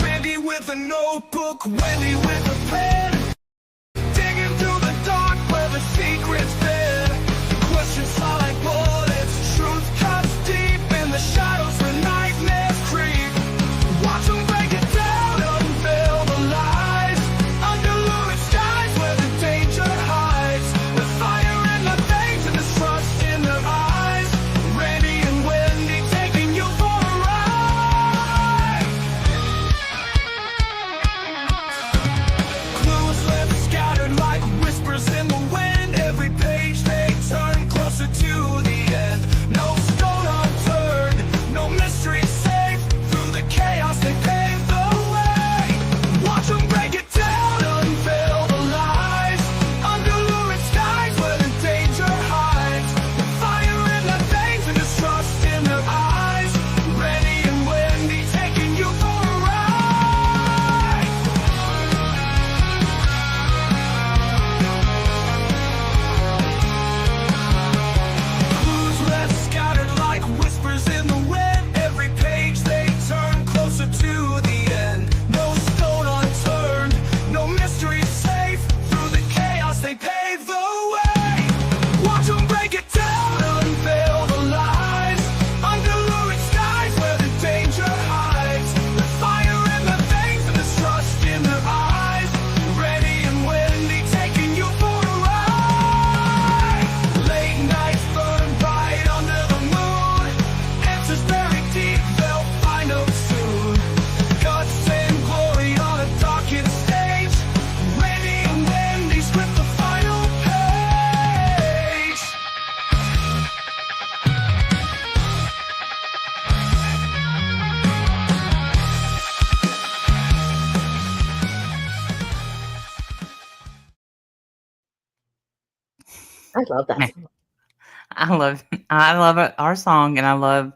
Wendy with a notebook, Wendy with a pen, digging through the dark where the secrets been. Questions fly like bullets, truth cuts deep in the shadows where nightmares creep. Watch them break it down, unveil the lies, under lurid skies where the danger hides. With fire in their veins and mistrust in their eyes. Randy and Wendy taking you for a ride. Clues left scattered like whispers in the wind. Every page they turn closer to the end. No stone unturned, no mystery safe. Through the chaos they pave the way. Watch them break it down, unveil the lies, under lurid skies where the danger hides. With fire in their veins and distrust in their eyes. Randy and Wendy taking you for a ride. Clues left scattered like whispers in the wind. Every page they turn closer to the end. No stone unturned, no mystery safe. Through the chaos they pave the way. Watch them break it down, unveil the lies, under lurid skies where the danger hides. With fire in their veins and mistrust in their eyes. Randy and Wendy taking you for a ride. Late nights burn bright under the moon. Answers buried deep, they'll find them soon. Guts and glory on a darkened stage. Randy and Wendy script the final page. I love that. Man, I love our song, and I love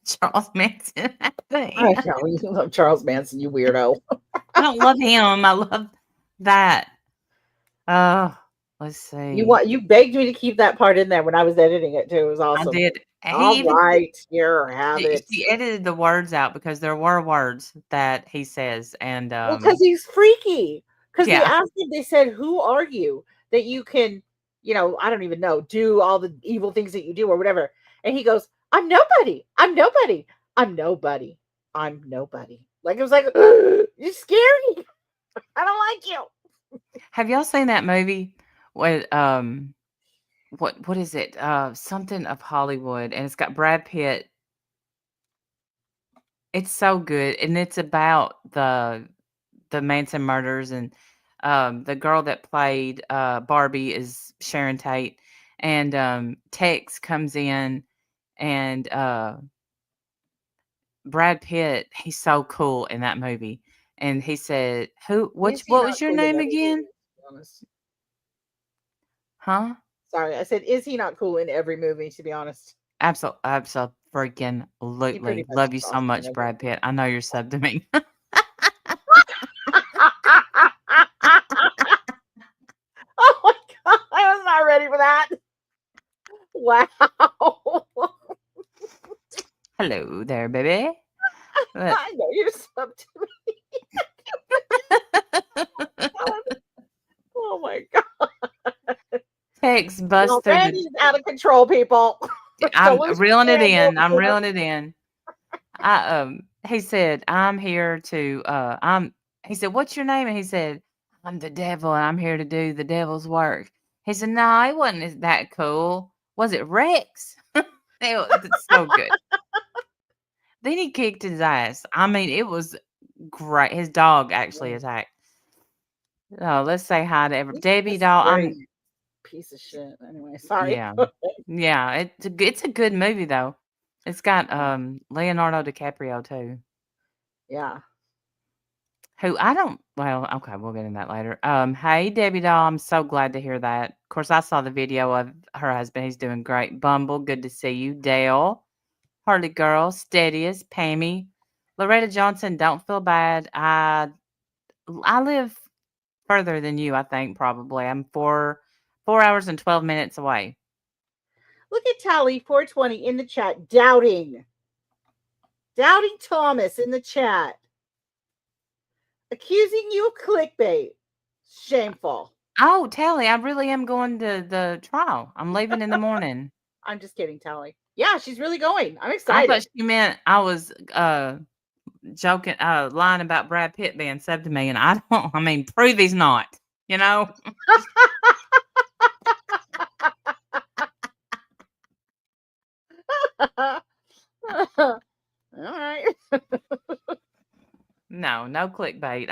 Charles Manson. I know you love Charles Manson, you weirdo. I don't love him. I love that. Let's see. You begged me to keep that part in there when I was editing it too. It was I awesome. did. And All he even right, here, have it. she edited the words out because there were words that he says, and Well, because he's freaky. Because they yeah, asked him, they said, "Who are you that you can, I don't even know, do all the evil things that you do or whatever?" And he goes, "I'm nobody. I'm nobody. I'm nobody. I'm nobody." Like it was like, you're scary. I don't like you. have y'all seen that movie? What what is it? Something of Hollywood, and it's got Brad Pitt. It's so good, and it's about the Manson murders, and the girl that played Barbie is Sharon Tate, and Tex comes in, and Brad Pitt, he's so cool in that movie, and he said, "Who? Is he What not was your cool in name every again? movie, to be honest? Huh? Sorry, I said, is he not cool in every movie? To be honest, Absolutely, freaking he pretty absolutely. much Love you is so awesome in much, every Brad Pitt. I know you're sub to me." Oh my god, I was not ready for that. Wow. Hello there, baby. I know you're sub to me. Oh my god. Tex No, bust through the. Randy's out of control, people. I'm So lose reeling it Randy in. I'm over here. reeling it in. He said, "I'm here to he said, "What's your name?" And he said, "I'm the devil and I'm here to do the devil's work." He said, "No, it wasn't that cool. Was it Rex?" It's so good. Then he kicked his ass. I mean, it was great. His dog actually Yeah. attacked. Oh, let's say hi to He's Debbie just doll. very piece of shit. Anyway, sorry. Yeah. Yeah, it's a good movie though. It's got Leonardo DiCaprio too. Yeah. Who I don't well, okay, we'll get in that later. Hey Debbie doll, I'm so glad to hear that. Of course, I saw the video of her husband. He's doing great. Bumble, good to see you. Dale, Harley Girl, Steadiest, Pammy, Loretta Johnson, don't feel bad. I live further than you, I think, probably. I'm 4 hours and 12 minutes away. Look at Tally 420 in the chat, doubting Thomas in the chat, accusing you of clickbait. Shameful. Oh, Tally, I really am going to the trial. I'm leaving in the morning. I'm just kidding, Tally. Yeah, she's really going. I'm I excited. thought she meant I was joking, lying about Brad Pitt being subbed to me, and I mean, prove he's not, you know? All right. No clickbait.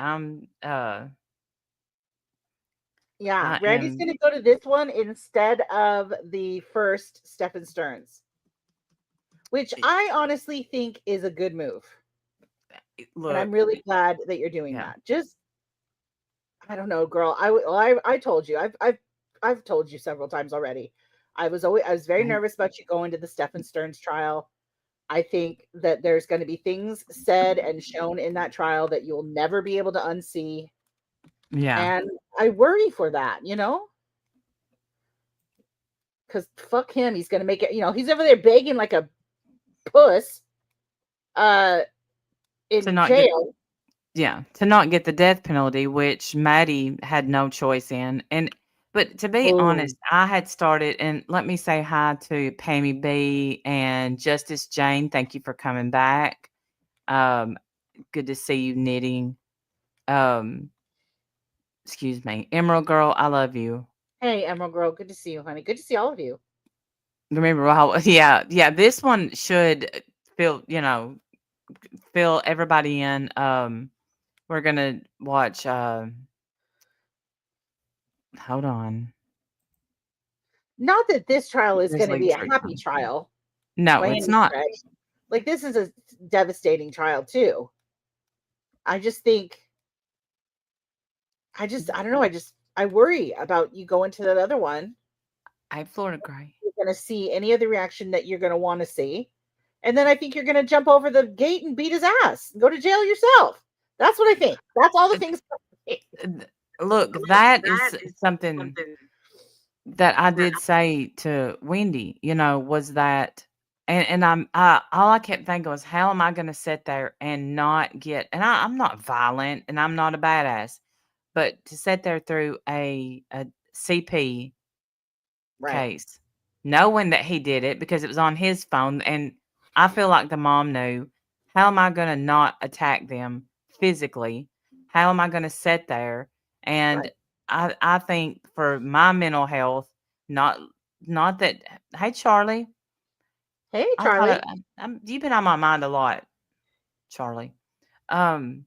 Yeah, I Randy's am going to go to this one instead of the first Stephen Stearns, which I honestly think is a good move. And I'm look, really glad that you're doing yeah. that. Just, I don't know, girl. I told you. I've told you several times already. I was very nervous about you going to the Stephen Stearns trial. I think that there's going to be things said and shown in that trial that you'll never be able to unsee. Yeah. And I worry for that, because fuck him. He's going to make it, he's over there begging like a puss in jail. To not get the death penalty, which Maddie had no choice in. But to be honest, I had started, and let me say hi to Pammy B and Justice Jane. Thank you for coming back. Good to see you knitting. Excuse me. Emerald Girl, I love you. Hey, Emerald Girl, good to see you, honey. Good to see all of you. Remember how, yeah, this one should fill everybody in. We're gonna watch, hold on. Not that this trial is going to Grizzly be a Tree happy Farm. trial. No, by it's any not. stretch. Like, this is a devastating trial too. I just think, I don't know. I worry about you going to that other one. I Florida Gray. You're going to see any of the reaction that you're going to want to see. And then I think you're going to jump over the gate and beat his ass and go to jail yourself. That's what I think. That's all the things. Look, that is something that I did say to Wendy, was that, and all I kept thinking was, how am I going to sit there and not get, and I'm not violent and I'm not a badass, but to sit there through a CP case, knowing that he did it because it was on his phone, and I feel like the mom knew, how am I going to not attack them physically? How am I going to sit there? And I think for my mental health, not that, hey, Charlie. Hey, Charlie. You've been on my mind a lot, Charlie. This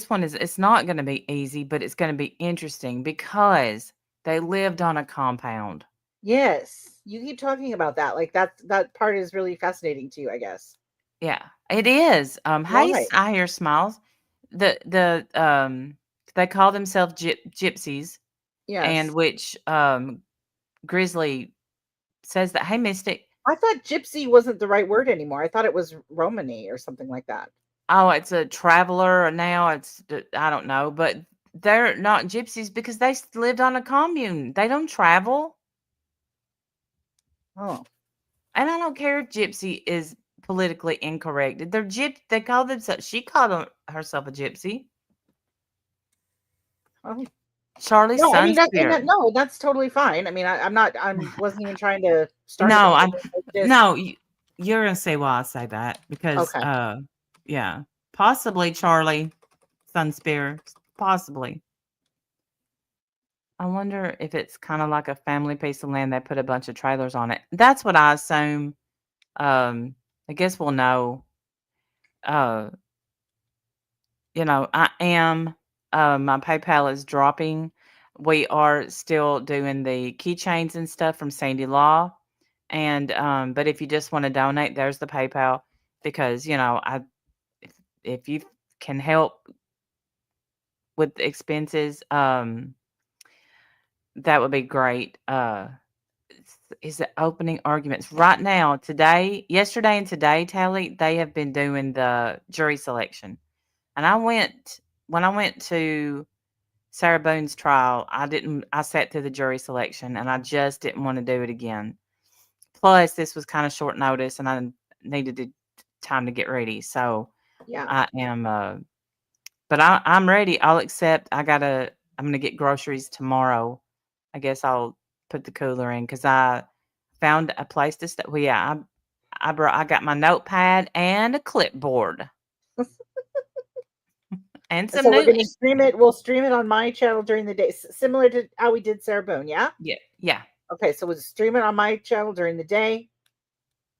one it's not going to be easy, but it's going to be interesting because they lived on a compound. Yes. You keep talking about that. Like, that part is really fascinating to you, I guess. Yeah, it is. Hey, Why? I hear smiles. They call themselves gypsies, and Yes. which Grizzly says that, hey, Mystic. I thought gypsy wasn't the right word anymore. I thought it was Romany or something like that. Oh, it's a traveler now. I don't know, but they're not gypsies because they lived on a commune. They don't travel. Oh. And I don't care if gypsy is politically incorrect. They call themselves. She called herself a gypsy. Oh. Charlie's No, I mean spirit. no, that's totally fine. I mean, I wasn't even trying to start. No, No, you're gonna say why I say that because okay. yeah, possibly Charlie, sun spirit, possibly. I wonder if it's kind of like a family piece of land. They put a bunch of trailers on it. That's what I assume. I guess we'll know. I am. My PayPal is dropping. We are still doing the keychains and stuff from Sandy Law, and but if you just want to donate, there's the PayPal because if you can help with the expenses, that would be great. Is it opening arguments right now? Yesterday, and today, Tally, they have been doing the jury selection, and when I went to Sarah Boone's trial, I sat through the jury selection and I just didn't want to do it again. Plus, this was kind of short notice and I needed time to get ready. So Yeah. I am, but I'm ready. I'm going to get groceries tomorrow. I guess I'll put the cooler in because I found a place to stay. Well, yeah, I got my notepad and a clipboard and some So we're new gonna ink. stream it. We'll stream it on my channel during the day, similar to how we did Sarah Boone. Yeah. Yeah, yeah. Okay, so we'll stream it on my channel during the day.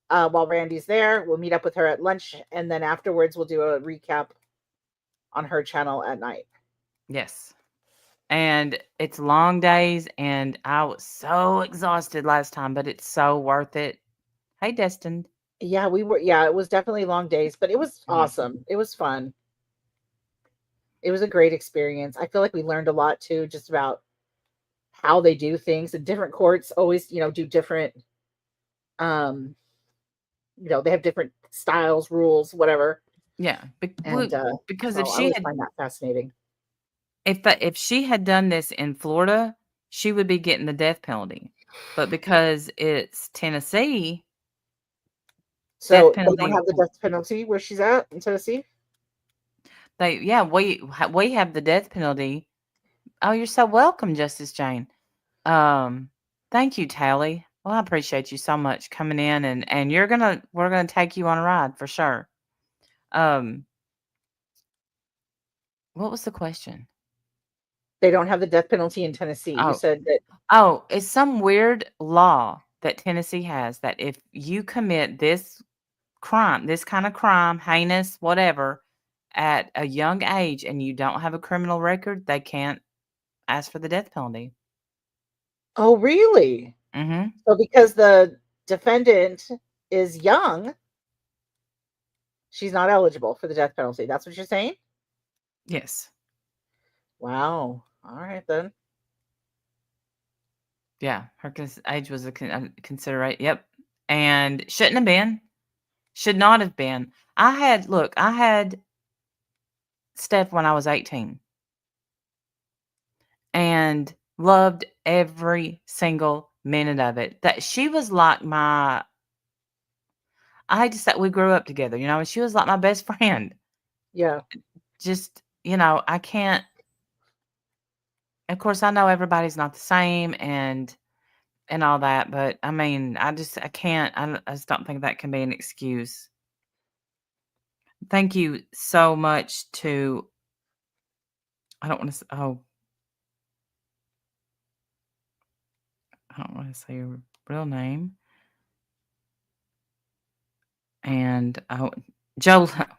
While Randy's there, we'll meet up with her at lunch, and then afterwards we'll do a recap on her channel at night. Yes. And it's long days, and I was so exhausted last time, but it's so worth it. Hey, Destined. Yeah, we were. Yeah, it was definitely long days, but it was awesome. It was fun. It was a great experience. I feel like we learned a lot too, just about how they do things. And different courts always, do different. Um, they have different styles, rules, whatever. Yeah, And because so I always find that fascinating. if she had done this in Florida, she would be getting the death penalty. But because it's Tennessee, So death they don't penalty, have the death penalty where she's at in Tennessee. we have the death penalty. Oh, you're so welcome, Justice Jane. Thank you, Tally. Well, I appreciate you so much coming in, and we're gonna take you on a ride for sure. Um, what was the question? They don't have the death penalty in Tennessee. You Oh, said that. oh, it's some weird law that Tennessee has that if you commit this crime, this kind of crime, heinous, whatever, at a young age and you don't have a criminal record, they can't ask for the death penalty. Oh, really? Mm-hmm. So because the defendant is young, she's not eligible for the death penalty. That's what you're saying? Yes. Wow. All right then. Yeah. Her age was a considerate. Yep. And shouldn't have been. Should not have been. I had Steph when I was 18 and loved every single minute of it. That she was like I hate to say we grew up together, and she was like my best friend. Yeah. Just, I can't, of course, I know everybody's not the same and all that, but I mean, I can't, I just don't think that can be an excuse. Thank you so much to, I don't want to, I don't want to say your real name. And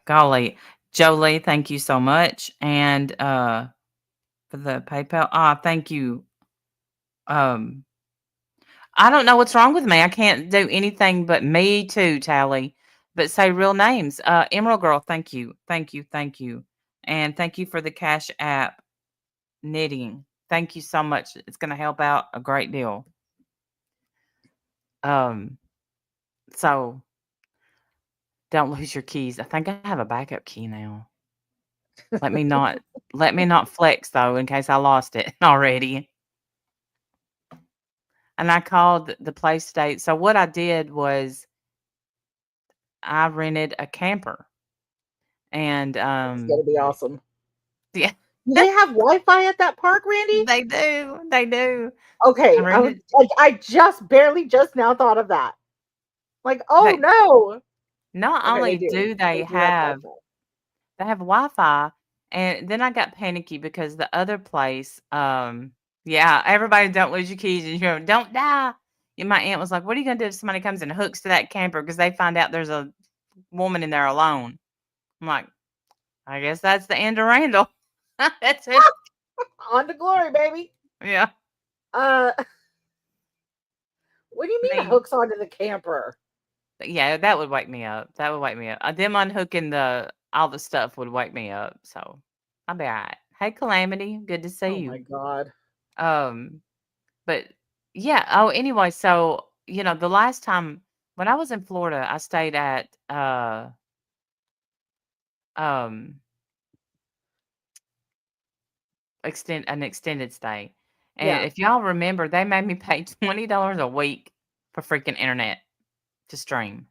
golly, Jolie, thank you so much. And for the PayPal, thank you. Um, I don't know what's wrong with me. I can't do anything but me too, Tally. But say real names. Emerald Girl, thank you, thank you, thank you, and thank you for the Cash App knitting. Thank you so much. It's going to help out a great deal. So don't lose your keys. I think I have a backup key now. Let me not flex though, in case I lost it already. And I called the place today. So what I did was I rented a camper, and It's gonna be awesome. yeah, Do they have Wi-Fi at that park, Randy? they do, they do. I Okay, rented. I just barely just now thought of that. Like, oh They no. not Okay, they only do. do They do have Wi-Fi. they have Wi-Fi, and then I got panicky because the other place, yeah, everybody don't lose your keys and don't die. And my aunt was like, "What are you gonna do if somebody comes and hooks to that camper because they find out there's a woman in there alone?" I'm like, "I guess that's the end of Randall. That's it." On to glory, baby. Yeah, Uh, what do you mean me. hooks onto the camper? Yeah, that would wake me up. That would wake me up. Them unhooking all the stuff would wake me up. So I'll be all right. Hey, Calamity, good to see Oh my you. god. Um, but yeah. Oh, anyway, so the last time when I was in Florida, I stayed at um an extended stay. And Yeah. if y'all remember, they made me pay $20 a week for freaking internet to stream.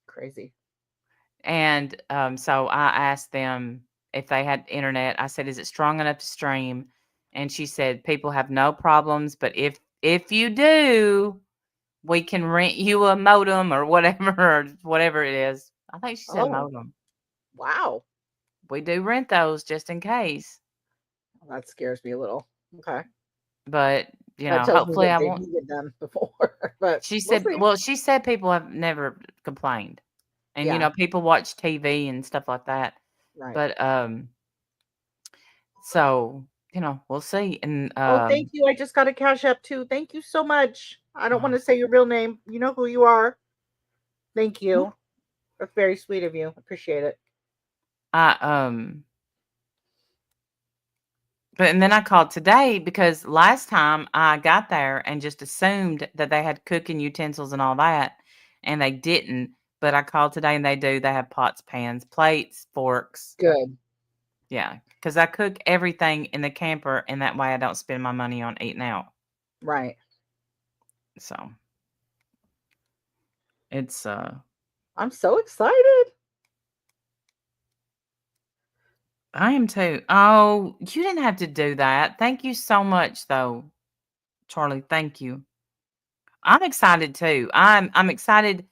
Crazy. And so I asked them if they had internet. I said, "Is it strong enough to stream?" And she said, "People have no problems, but if you do, we can rent you a modem or whatever or whatever it is." I think she said Oh, modem. wow. We do rent those just in case. That scares me a little. Okay. But, That tells me hopefully that I they've won't. needed them before. But She we'll said, see. well, she said people have never complained. And, Yeah. people watch TV and stuff like that. Right. But, so, we'll see. And, Oh, thank you. I just got a cash app too. Thank you so much. I don't want to say your real name. You know who you are. Thank you. That's very sweet of you. Appreciate it. and then I called today because last time I got there and just assumed that they had cooking utensils and all that, and they didn't. But I called today and they do. They have pots, pans, plates, forks. Good. Yeah, because I cook everything in the camper, and that way I don't spend my money on eating out. Right. So it's I'm so excited. I am too. Oh, you didn't have to do that. Thank you so much, though, Charlie. Thank you. I'm excited too. I'm excited.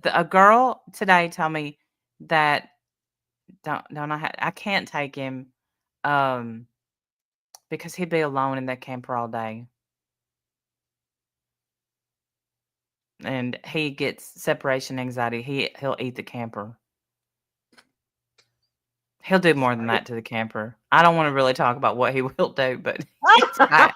A girl today told me that don't I can't take him um because he'd be alone in that camper all day. And he gets separation anxiety. He'll eat the camper. He'll do more than that to the camper. I don't want to really talk about what he will do, but it's bad.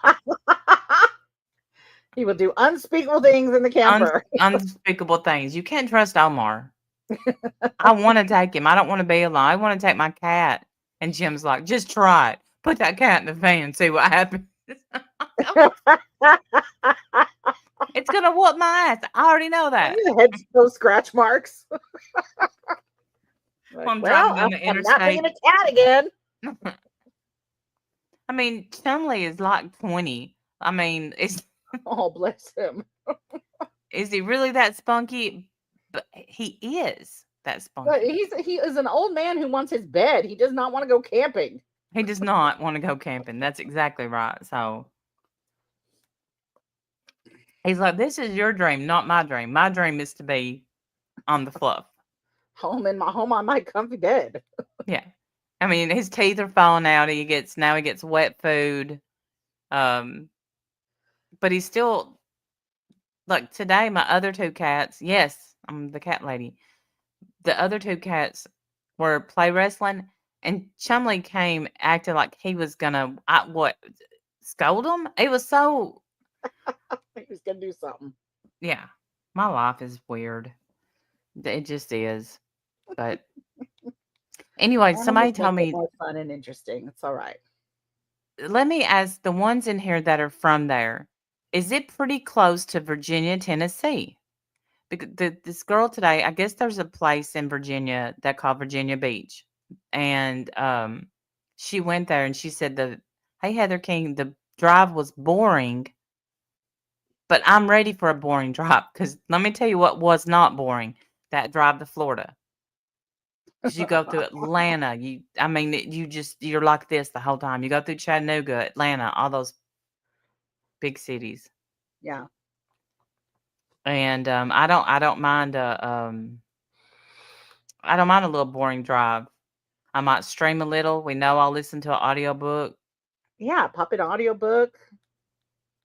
He will do unspeakable things in the camper. Unspeakable things. You can't trust Omar. I want to take him. I don't want to be alone. I want to take my cat. And Jim's like, just try it. Put that cat in the fan. See what happens. It's gonna whoop my ass. I already know that. Head no scratch marks. Like, I'm well, driving down the I'm not being interstate. a cat again. I mean, Chumley is like 20. I mean, Oh, bless him. is he really that spunky? But he is that But spunky. he is an old man who wants his bed. He does not want to go camping. He does not want to go camping. That's exactly right. So he's like, this is your dream, not my dream. My dream is to be on the fluff. Home on my comfy bed. Yeah. I mean, his teeth are falling out. He gets wet food. But he's still like today, my other two cats, yes, I'm the cat lady. The other two cats were play wrestling, and Chumley came acting like he was gonna scold him. It was so He was gonna do something. yeah. My life is weird. It just is. But anyway, somebody Animals told make it me, more fun and interesting. It's all right. let me ask the ones in here that are from there, is it pretty close to Virginia, Tennessee? Because this girl today, I guess there's a place in Virginia that called Virginia Beach. And she went there and she said hey Heather King, the drive was boring, but I'm ready for a boring drive. Because let me tell you what was not boring, that drive to Florida. Because you go through Atlanta, you're like this the whole time. You go through Chattanooga, Atlanta, all those big cities. Yeah. And I don't mind I don't mind a little boring drive. I might stream a little. We know I'll listen to an audiobook. Yeah. Pop it audiobook.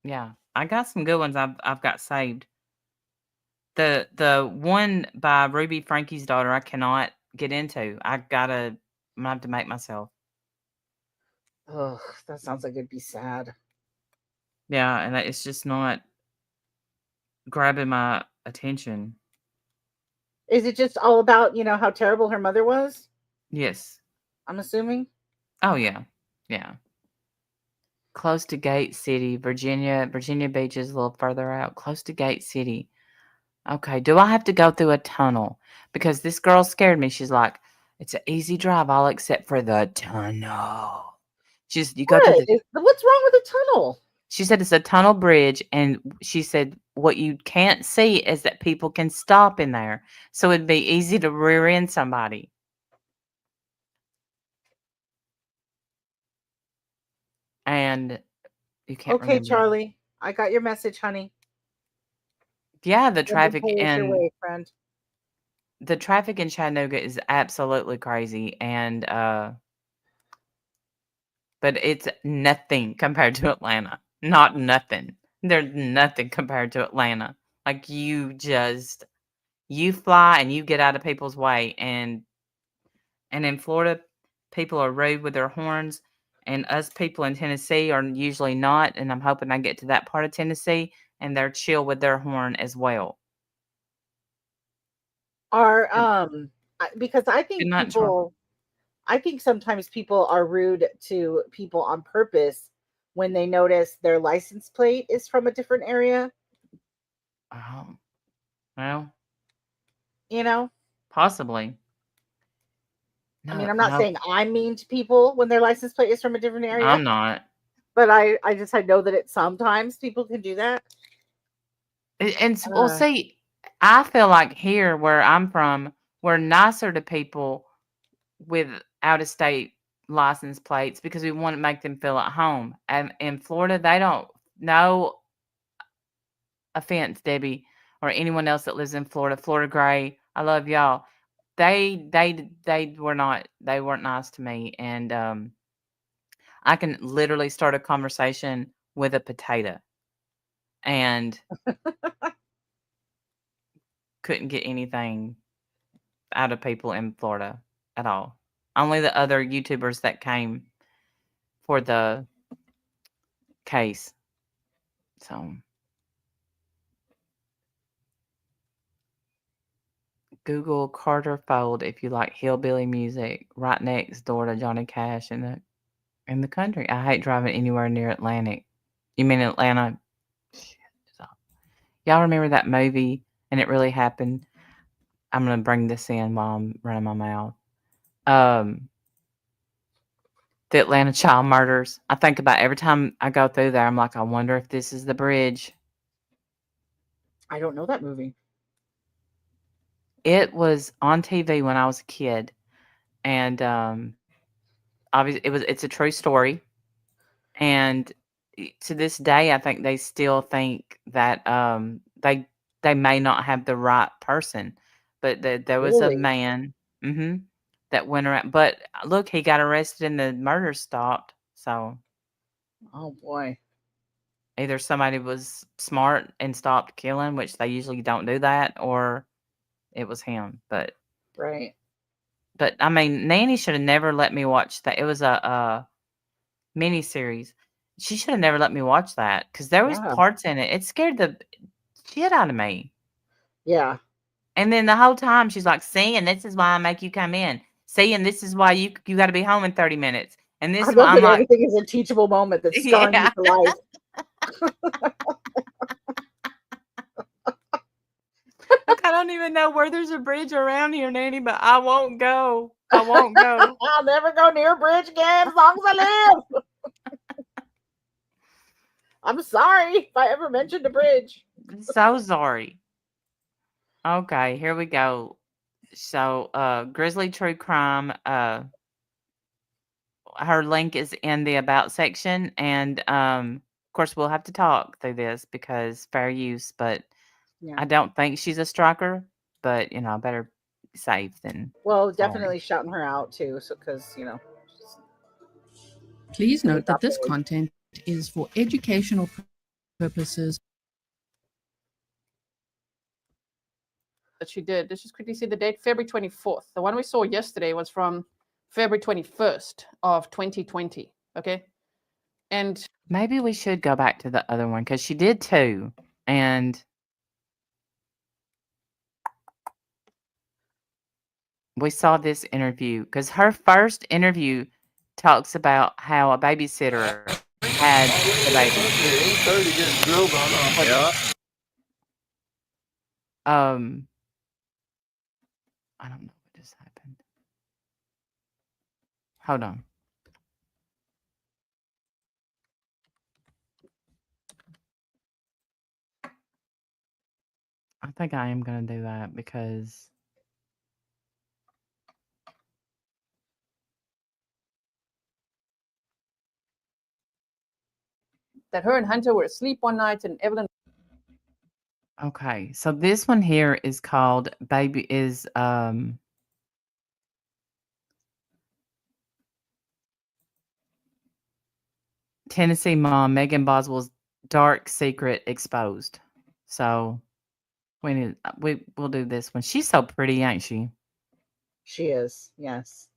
Yeah. I got some good ones I've got saved. The one by Ruby Frankie's daughter I cannot get into. I'm gonna have to make myself. Ugh, that sounds like it'd be sad. Yeah, and it's just not grabbing my attention. Is it just all about, how terrible her mother was? Yes. I'm assuming. Oh yeah. Yeah. Close to Gate City, Virginia. Virginia Beach is a little further out. Close to Gate City. Okay, do I have to go through a tunnel? Because this girl scared me. She's like, it's an easy drive, all except for the tunnel. You go through What's wrong with a tunnel? she said it's a tunnel bridge, and she said what you can't see is that people can stop in there, so it'd be easy to rear end somebody. And you can't Okay, remember. Charlie, I got your message, honey. Yeah, Send the prayers your way, friend. the traffic in Chattanooga is absolutely crazy, and but it's nothing compared to Atlanta. Not nothing. There's nothing compared to Atlanta. Like you fly and you get out of people's way, and in Florida, people are rude with their horns, and us people in Tennessee are usually not, and I'm hoping I get to that part of Tennessee and they're chill with their horn as well. Are Good, because good night, Charles. I think sometimes people are rude to people on purpose when they notice their license plate is from a different area, Oh, well, you know? possibly. I mean, No, I'm not no, saying I'm mean to people when their license plate is from a different area, I'm not. but I know that it sometimes people can do that. Well, Uh, see, I feel like here where I'm from, we're nicer to people with out of state license plates because we want to make them feel at home. And in Florida, they don't. No offense, Debbie, or anyone else that lives in Florida. Florida Gray, I love y'all. They were not. They weren't nice to me, and I can literally start a conversation with a potato, and couldn't get anything out of people in Florida at all. Only the other YouTubers that came for the case. So Google Carter Fold if you like hillbilly music. Right next door to Johnny Cash in the country. I hate driving anywhere near Atlantic. You mean Atlanta? Shit, stop. Y'all remember that movie? And it really happened. I'm gonna bring this in while I'm running my mouth. Um, the Atlanta child murders. I think about every time I go through there. I'm like, I wonder if this is the bridge. I don't know that movie. It was on TV when I was a kid, and obviously it's a true story. And to this day, I think they still think that they may not have the right person, but there was a Really? man, hmm that went around. But look, he got arrested and the murder stopped. So Oh boy. either somebody was smart and stopped killing, which they usually don't do that, or it was him. Right. But I mean, Nanny should have never let me watch that. It was a miniseries. She should have never let me watch that because there was Yeah. parts in it. It scared the shit out of me. Yeah. And then the whole time she's like, "See, and this is why I make you come in. See, and this is why you got to be home in 30 minutes. And this I is why love I'm that like, everything is a teachable moment that's scarring you yeah. for life. Look, I don't even know where there's a bridge around here, Nanny, but I won't go. I won't go. I'll never go near a bridge again as long as I live. I'm sorry if I ever mentioned a bridge. So sorry. Okay, here we go. So, Grizzly True Crime, her link is in the about section, and of course we'll have to talk through this because fair use, but Yeah. I don't think she's a striker, but better safe than Well, sorry. definitely shouting her out too. So, because Please we note that got this big. content is for educational purposes. That she did. Let's just quickly see the date, February 24th. The one we saw yesterday was from February 21st of 2020. Okay. And Maybe we should go back to the other one because she did too, and we saw this interview because her first interview talks about how a babysitter had the baby. 8:30 getting drilled on. Yeah. I don't know what just happened. Hold on. I think I am going to do that because That her and Hunter were asleep one night, and Evelyn okay. So this one here is called Tennessee mom Megan Boswell's dark secret exposed. So we'll do this one. She's so pretty, ain't she? She is. Yes.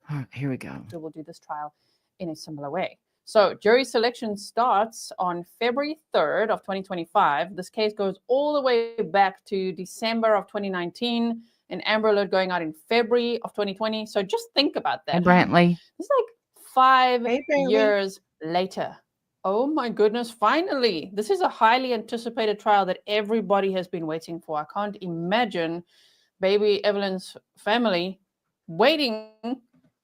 All right, here we go. will do this trial in a similar way. So jury selection starts on February 3rd of 2025. This case goes all the way back to December of 2019, an Amber Alert going out in February of 2020. So just think about that. Hey, Brantley. It's like 5 Hey, Brantley. years later. Oh my goodness, finally. This is a highly anticipated trial that everybody has been waiting for. I can't imagine baby Evelyn's family waiting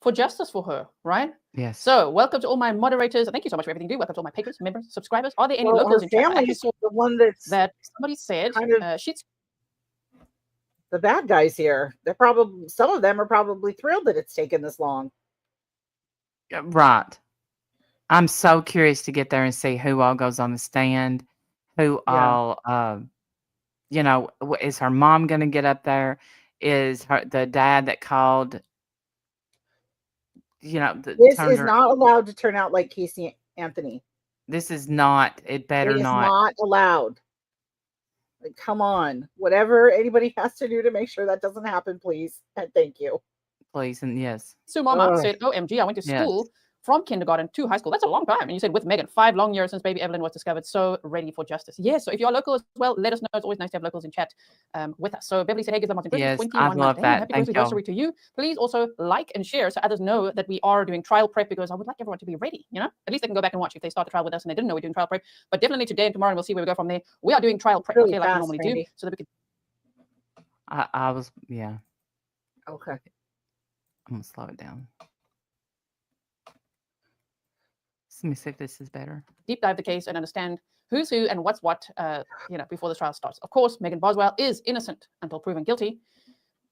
for justice for her, right? Yes. So, welcome to all my moderators. Thank you so much for everything you do. Welcome to all my patrons, members, subscribers. Are there any Well, locals her in chat? I family actually is saw the one that's that somebody said kind of she's the bad guys here. They're probably, some of them are probably thrilled that it's taken this long. Right. I'm so curious to get there and see who all goes on the stand, who Yeah. all, is her mom going to get up there? Is the dad that called, This turned is her? not allowed to turn out like Casey Anthony. This is not. It better It is not. not allowed. Like, come on. Whatever anybody has to do to make sure that doesn't happen, please. And thank you. Please and yes. Sue Mama Ugh. said, OMG, I went to Yes. school from kindergarten to high school. That's a long time. And you said with Megan, 5 long years since baby Evelyn was discovered. So ready for justice. Yeah. So if you're local as well, let us know. It's always nice to have locals in chat with us. So Beverly said, hey, give them Martin Grizzly Yes, 21 I months. love Damn, that. happy Thank Grizzly y'all. anniversary to you. Please also like and share so others know that we are doing trial prep, because I would like everyone to be ready. At least they can go back and watch if they start the trial with us and they didn't know we're doing trial prep. But definitely today and tomorrow, and we'll see where we go from there. We are doing trial prep, Really okay, like we fast, normally do, Randy. so that we can. I was, yeah. Okay. I'm going to slow it down. Let me see if this is better. Deep dive the case and understand who's who and what's what, before the trial starts. Of course, Megan Boswell is innocent until proven guilty,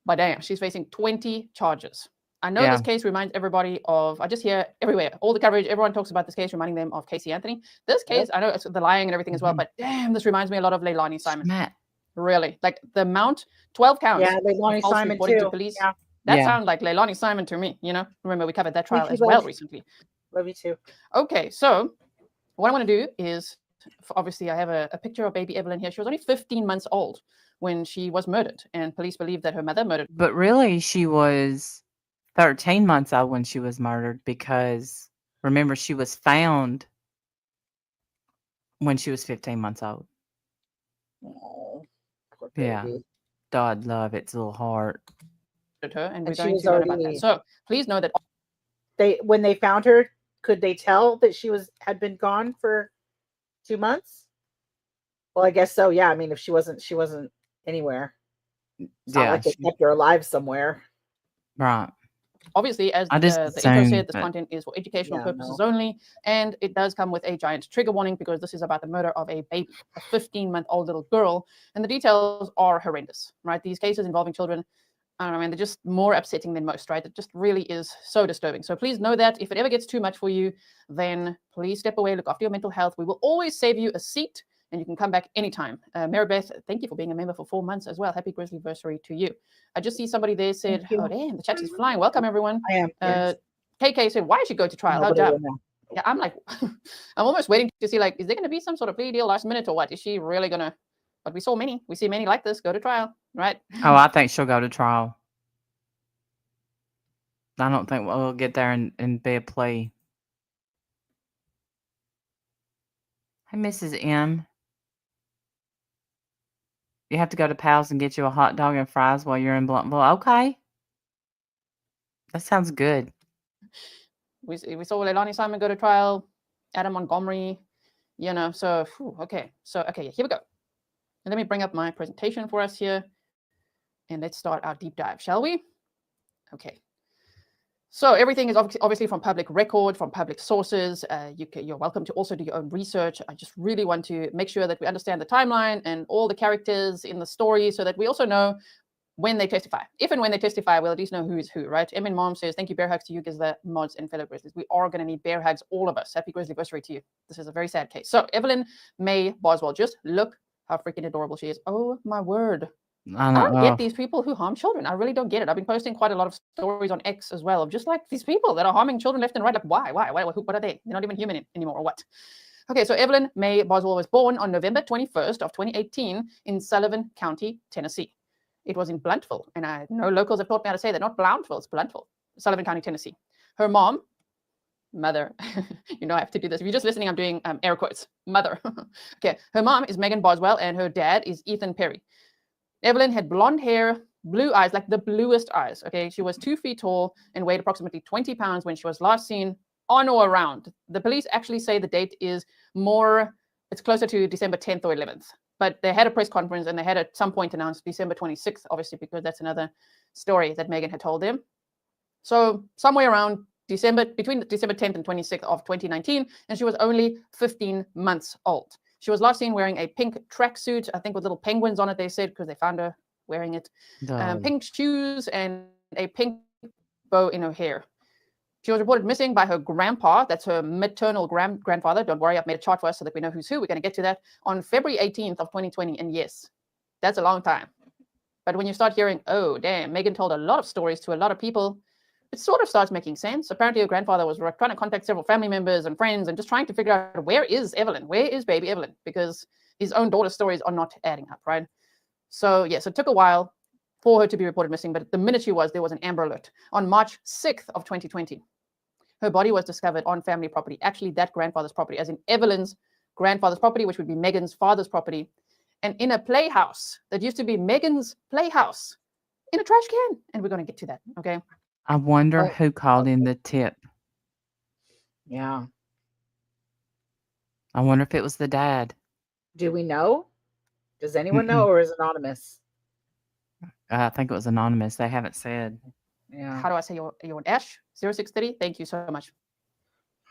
but damn, she's facing 20 charges. I know this case reminds everybody of, I just hear everywhere, all the coverage, everyone talks about this case, reminding them of Casey Anthony. This case, I know it's the lying and everything as well, but damn, this reminds me a lot of Leilani Simon. Matt. Really, like the amount, 12 counts. Yeah, Leilani false Simon reporting too. to police. Yeah. That sounds like Leilani Simon to me, Remember, we covered that trial you, as well love. recently. Love you too. Okay, so what I want to do is, obviously, I have a picture of baby Evelyn here. She was only 15 months old when she was murdered, and police believe that her mother murdered. But really, she was 13 months old when she was murdered, because remember, she was found when she was 15 months old. Oh, poor Yeah. baby. God love its little heart. Her, and we're And she going was to learn about that. already- So please know that When they found her, could they tell that she had been gone for 2 months? Well, I guess so. Yeah. I mean, if she wasn't anywhere. It's not like they kept her alive somewhere. Right. obviously, as I the just intro assumed said, this that- content is for educational Yeah, purposes no. only, and it does come with a giant trigger warning because this is about the murder of a baby, a 15-month-old little girl, and the details are horrendous, right? These cases involving children, I don't know, man, they're just more upsetting than most, right? It just really is so disturbing. So please know that if it ever gets too much for you, then please step away, look after your mental health. We will always save you a seat, and you can come back anytime. Maribeth, thank you for being a member for 4 months as well. Happy Grizzly anniversary to you. I just see somebody there said, Thank you. oh, damn, the chat is flying. Welcome, everyone. I am. Yes. KK said, why should go to trial? How Nobody will dumb. know. Yeah, I'm like, I'm almost waiting to see, like, is there going to be some sort of plea deal last minute or what? Is she really going to? But we see many like this go to trial, right? Oh, I think she'll go to trial. I don't think we'll get there and be a plea. Hey, Mrs. M. You have to go to Pal's and get you a hot dog and fries while you're in Bluntville. Okay. That sounds good. We saw Leilani Simon go to trial, Adam Montgomery, so, okay. So, okay, here we go. And let me bring up my presentation for us here. And let's start our deep dive, shall we? Okay. So everything is obviously from public record, from public sources. You're welcome to also do your own research. I just really want to make sure that we understand the timeline and all the characters in the story so that we also know when they testify. If and when they testify, we'll at least know who is who, right? Emin Mom says, thank you, bear hugs to you, Grizzly mods and fellow Grizzlies. We are going to need bear hugs, all of us. Happy Grizzly anniversary to you. This is a very sad case. So Evelyn May Boswell, just look how freaking adorable she is. Oh my word. I don't get these people who harm children. I really don't get it. I've been posting quite a lot of stories on X as well of just like these people that are harming children left and right. Like, why? What are they? They're not even human anymore, or what? Okay, so Evelyn May Boswell was born on November 21st of 2018 in Sullivan County, Tennessee. It was in Bluntville, and I know locals have taught me how to say that. Not Blounteville, it's Bluntville, Sullivan County, Tennessee. Her mother, you know I have to do this. If you're just listening, I'm doing air quotes, mother. Okay, her mom is Megan Boswell, and her dad is Ethan Perry. Evelyn had blonde hair, blue eyes, like the bluest eyes, okay? She was 2 feet tall and weighed approximately 20 pounds when she was last seen on or around. The police actually say the date is it's closer to December 10th or 11th. But they had a press conference and they had at some point announced December 26th, obviously, because that's another story that Megan had told them. So somewhere around between December 10th and 26th of 2019, and she was only 15 months old. She was last seen wearing a pink tracksuit, I think with little penguins on it, they said, because they found her wearing it. Pink shoes and a pink bow in her hair. She was reported missing by her grandpa. That's her maternal grandfather. Don't worry, I've made a chart for us so that we know who's who. We're going to get to that on February 18th of 2020. And yes, that's a long time. But when you start hearing, oh, damn, Megan told a lot of stories to a lot of people, it sort of starts making sense. Apparently, her grandfather was trying to contact several family members and friends and just trying to figure out, where is Evelyn? Where is baby Evelyn? Because his own daughter's stories are not adding up, right? So, yes, it took a while for her to be reported missing, but the minute there was an Amber Alert. On March 6th of 2020, her body was discovered on family property, actually that grandfather's property, as in Evelyn's grandfather's property, which would be Megan's father's property, and in a playhouse that used to be Megan's playhouse, in a trash can. And we're going to get to that, okay? I wonder who called in the tip. Yeah. I wonder if it was the dad. Do we know? Does anyone know, or is it anonymous? I think it was anonymous. They haven't said. Yeah. How do I say your Ash 0630? Thank you so much.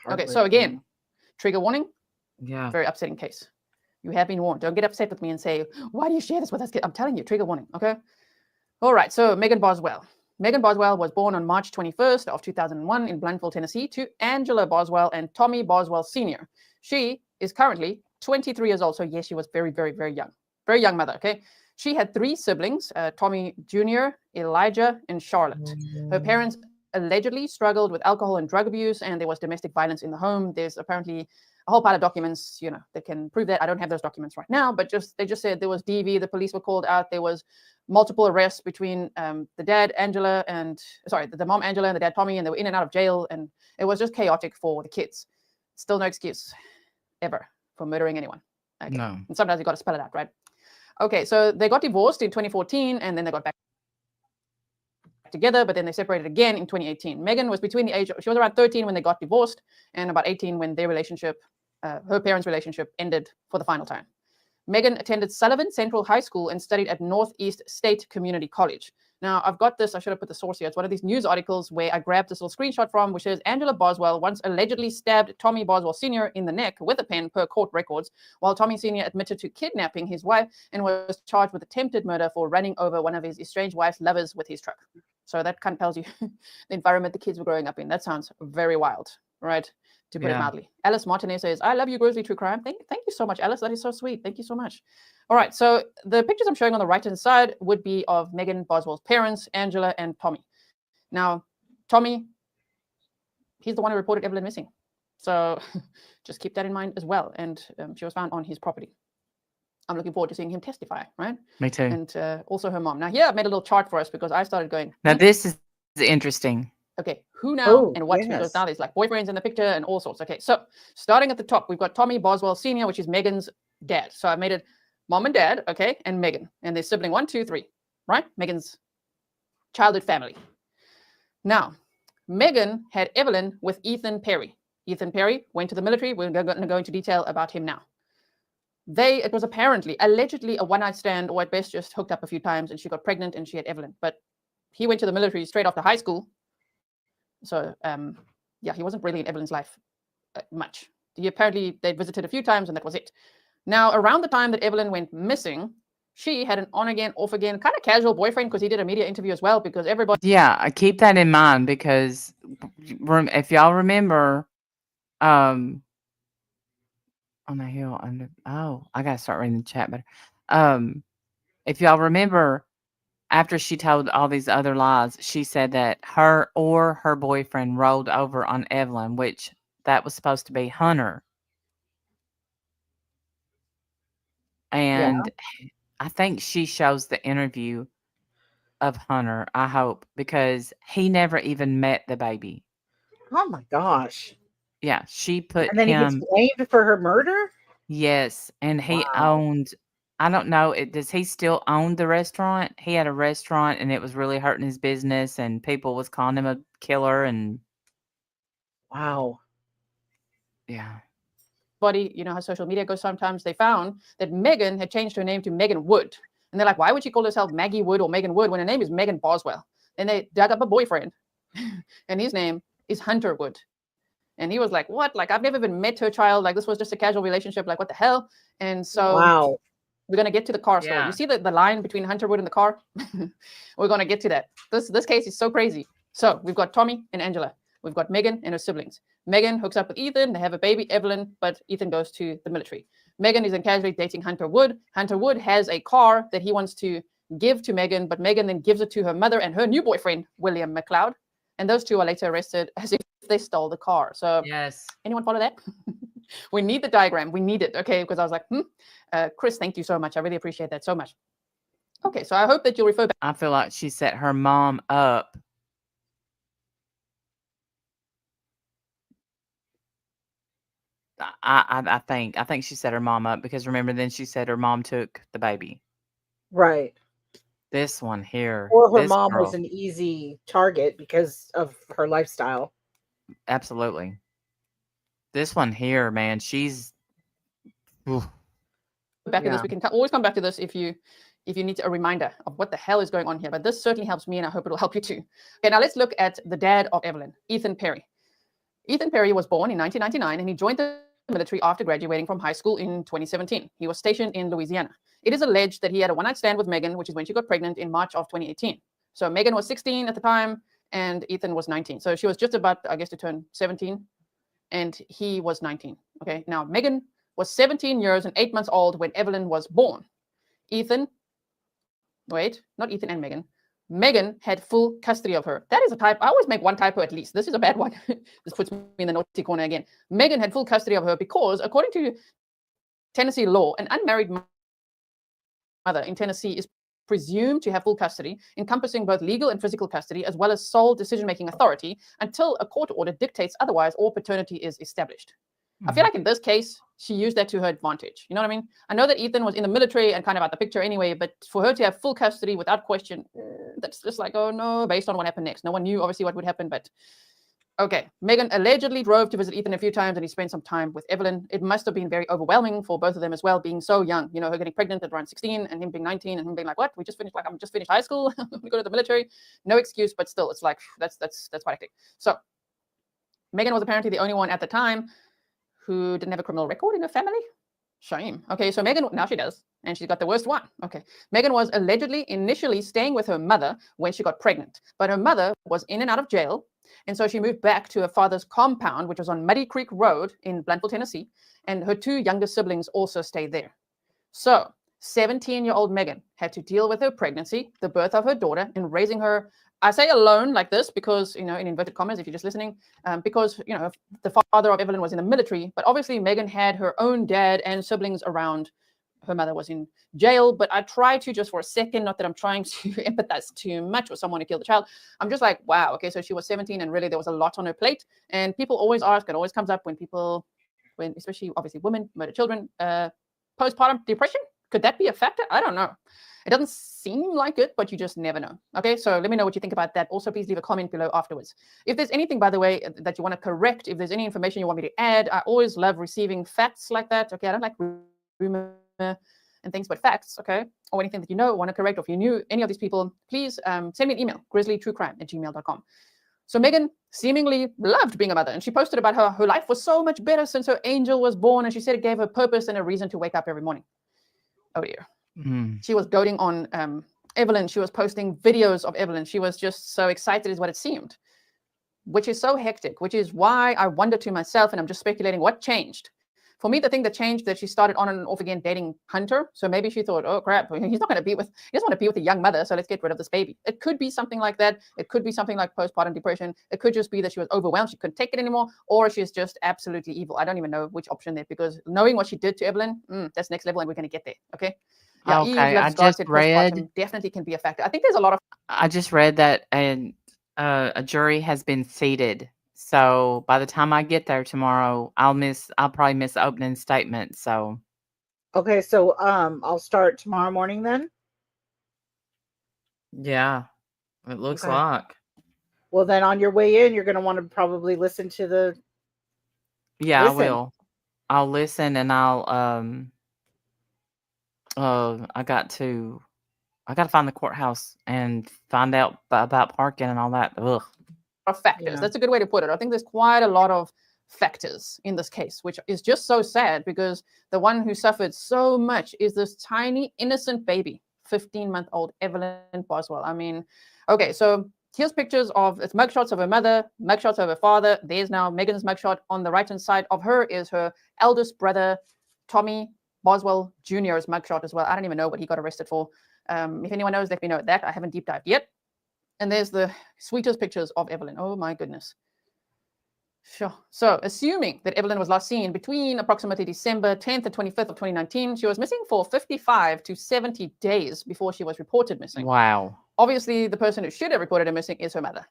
Hardly. Okay, so again, trigger warning. Yeah. Very upsetting case. You have been warned. Don't get upset with me and say, why do you share this with us? I'm telling you, trigger warning, okay? All right, so Megan Boswell. Megan Boswell was born on March 21st of 2001 in Bluntville, Tennessee, to Angela Boswell and Tommy Boswell Sr. She is currently 23 years old. So yes, she was very, very, very young. Very young mother, okay? She had 3 siblings, Tommy Jr., Elijah, and Charlotte. Her parents allegedly struggled with alcohol and drug abuse, and there was domestic violence in the home. There's apparently a whole pile of documents, that can prove that. I don't have those documents right now, but they just said there was DV. The police were called out. There was multiple arrests between the dad, Angela, the mom, Angela, and the dad, Tommy, and they were in and out of jail, and it was just chaotic for the kids. Still no excuse ever for murdering anyone. Okay. No. And sometimes you got to spell it out, right? Okay, so they got divorced in 2014, and then they got back together, but then they separated again in 2018. Megan was she was around 13 when they got divorced, and about 18 when their relationship, her parents' relationship, ended for the final time. Megan attended Sullivan Central High School and studied at Northeast State Community College. Now, I've got this, I should have put the source here. It's one of these news articles where I grabbed this little screenshot from, which says Angela Boswell once allegedly stabbed Tommy Boswell Sr. in the neck with a pen per court records, while Tommy Sr. admitted to kidnapping his wife and was charged with attempted murder for running over one of his estranged wife's lovers with his truck. So that kind of tells you the environment the kids were growing up in. That sounds very wild, right? To put it mildly. Alice Martinez says, I love you, Grizzly True Crime. Thank you so much, Alice. That is so sweet. Thank you so much. All right, so the pictures I'm showing on the right-hand side would be of Megan Boswell's parents, Angela and Tommy. Now, Tommy, he's the one who reported Evelyn missing. So just keep that in mind as well. And she was found on his property. I'm looking forward to seeing him testify, right? Me too. And also her mom. Now, here I've made a little chart for us because I started going. Now, this is interesting. Okay, who now and what? Because now there's like boyfriends in the picture and all sorts. Okay, so starting at the top, we've got Tommy Boswell Sr., which is Megan's dad. So I made it mom and dad, okay, and Megan. And their sibling 1, 2, 3, right? Megan's childhood family. Now, Megan had Evelyn with Ethan Perry. Ethan Perry went to the military. We're going to go into detail about him now. It was allegedly a one-night stand, or at best just hooked up a few times, and she got pregnant and she had Evelyn. But he went to the military straight after high school. So yeah, he wasn't really in Evelyn's life much. Apparently they visited a few times and that was it. Now, around the time that Evelyn went missing, she had an on again, off again, kind of casual boyfriend, because he did a media interview as well, because everybody. Yeah, I keep that in mind because if y'all remember, on the hill under. Oh, I gotta start reading the chat better. If y'all remember, after she told all these other lies, she said that her or her boyfriend rolled over on Evelyn, which that was supposed to be Hunter. And I think she shows the interview of Hunter, I hope, because he never even met the baby. Oh my gosh. Yeah, she put And then he gets him. blamed for her murder? Yes, and he Wow. owned. I don't know. Does he still own the restaurant? He had a restaurant, and it was really hurting his business, and people was calling him a killer. And Wow. yeah, you know how social media goes sometimes, they found that Megan had changed her name to Megan Wood. And they're like, why would she call herself Maggie Wood or Megan Wood when her name is Megan Boswell? And they dug up a boyfriend, and his name is Hunter Wood. And he was like, what? Like, I've never even met her child. Like, this was just a casual relationship. Like, what the hell? And so Wow. we're going to get to the car story. Yeah. You see the line between Hunter Wood and the car? We're going to get to that. This case is so crazy. So we've got Tommy and Angela. We've got Megan and her siblings. Megan hooks up with Ethan. They have a baby, Evelyn, but Ethan goes to the military. Megan is casually dating Hunter Wood. Hunter Wood has a car that he wants to give to Megan, but Megan then gives it to her mother and her new boyfriend, William McLeod. And those two are later arrested as if they stole the car. So yes, anyone follow that? We need the diagram. We need it, okay? Because I was like, Chris, thank you so much. I really appreciate that so much. Okay, so I hope that you'll refer back. I feel like she set her mom up. I think she set her mom up because remember, then she said her mom took the baby. Right. This one here, Or her this mom girl, was an easy target because of her lifestyle. absolutely. This one here, man, she's. Oof. Back to this. We can always come back to this if you need a reminder of what the hell is going on here. But this certainly helps me, and I hope it'll help you too. Okay, now let's look at the dad of Evelyn, Ethan Perry. Ethan Perry was born in 1999, and he joined the military after graduating from high school in 2017. He was stationed in Louisiana. It is alleged that he had a one-night stand with Megan, which is when she got pregnant in March of 2018. So Megan was 16 at the time, and Ethan was 19. So she was just about, I guess, to turn 17, and he was 19. Okay, now Megan was 17 years and 8 months old when Evelyn was born. Ethan, wait, not Ethan and Megan. Megan had full custody of her. That is a typo. I always make one typo at least. This is a bad one. This puts me in the naughty corner again. Megan had full custody of her because, according to Tennessee law, an unmarried mother in Tennessee is presumed to have full custody, encompassing both legal and physical custody, as well as sole decision-making authority, until a court order dictates otherwise or paternity is established. I feel like in this case, she used that to her advantage. You know what I mean? I know that Ethan was in the military and kind of out the picture anyway, but for her to have full custody without question, that's just like, oh no, based on what happened next. No one knew obviously what would happen, but okay. Megan allegedly drove to visit Ethan a few times and he spent some time with Evelyn. It must have been very overwhelming for both of them as well, being so young, you know, her getting pregnant at around 16 and him being 19 and him being like, what? I'm just finished high school. We go to the military. No excuse, but still, it's like, that's quite hectic. So Megan was apparently the only one at the time who didn't have a criminal record in her family. Shame. Okay, so Megan, now she does, and she's got the worst one. Okay, Megan was allegedly initially staying with her mother when she got pregnant, but her mother was in and out of jail, and so she moved back to her father's compound, which was on Muddy Creek Road in Bluntville, Tennessee, and her two younger siblings also stayed there. So 17-year-old Megan had to deal with her pregnancy, the birth of her daughter, and raising her, I say alone like this because, you know, in inverted commas, if you're just listening, because, you know, the father of Evelyn was in the military, but obviously Megan had her own dad and siblings around. Her mother was in jail, but I try to just for a second, not that I'm trying to empathize too much with someone who killed a child. I'm just like, wow, okay, so she was 17 and really there was a lot on her plate. And people always ask, it always comes up when especially obviously women murder children, postpartum depression. Could that be a factor? I don't know. It doesn't seem like it, but you just never know. Okay, so let me know what you think about that. Also, please leave a comment below afterwards. If there's anything, by the way, that you want to correct, if there's any information you want me to add, I always love receiving facts like that. Okay, I don't like rumor and things, but facts, okay? Or anything that you know, want to correct, or if you knew any of these people, please send me an email, grizzlytruecrime@gmail.com. So Megan seemingly loved being a mother, and she posted about how her life was so much better since her angel was born, and she said it gave her purpose and a reason to wake up every morning. Oh dear. She was goading on Evelyn. She was posting videos of Evelyn. She was just so excited is what it seemed, which is so hectic, which is why I wonder to myself, and I'm just speculating what changed. For me, the thing that changed that she started on and off again dating Hunter. So maybe she thought, oh crap, he's not going to be with, he doesn't want to be with a young mother, so let's get rid of this baby. It could be something like that. It could be something like postpartum depression. It could just be that she was overwhelmed, she couldn't take it anymore, or she's just absolutely evil. I don't even know which option there, because knowing what she did to Evelyn, that's next level, and we're going to get there. Okay. Yeah, Okay, Eve I loves God just said read. postpartum definitely can be a factor. I think there's a lot of I just read that a jury has been seated. So by the time I get there tomorrow, I'll probably miss the opening statement. So Okay, so I'll start tomorrow morning then. yeah, it looks Okay. like. Well, then on your way in, you're going to want to probably listen to the. Yeah, Listen. I will. I'll listen, and I'll I got to find the courthouse and find out about parking and all that. Ugh. factors. Yeah. That's a good way to put it. I think there's quite a lot of factors in this case, which is just so sad, because the one who suffered so much is this tiny innocent baby, 15-month-old Evelyn Boswell. I mean, okay, so here's pictures of it's mugshots of her mother, mugshots of her father. There's now Megan's mugshot. On the right-hand side of her is her eldest brother, Tommy Boswell Jr.'s mugshot as well. I don't even know what he got arrested for. If anyone knows, let me know that. I haven't deep dived yet. And there's the sweetest pictures of Evelyn. Oh my goodness. Sure. So assuming that Evelyn was last seen between approximately December 10th and 25th of 2019, she was missing for 55 to 70 days before she was reported missing. Wow. Obviously, the person who should have reported her missing is her mother.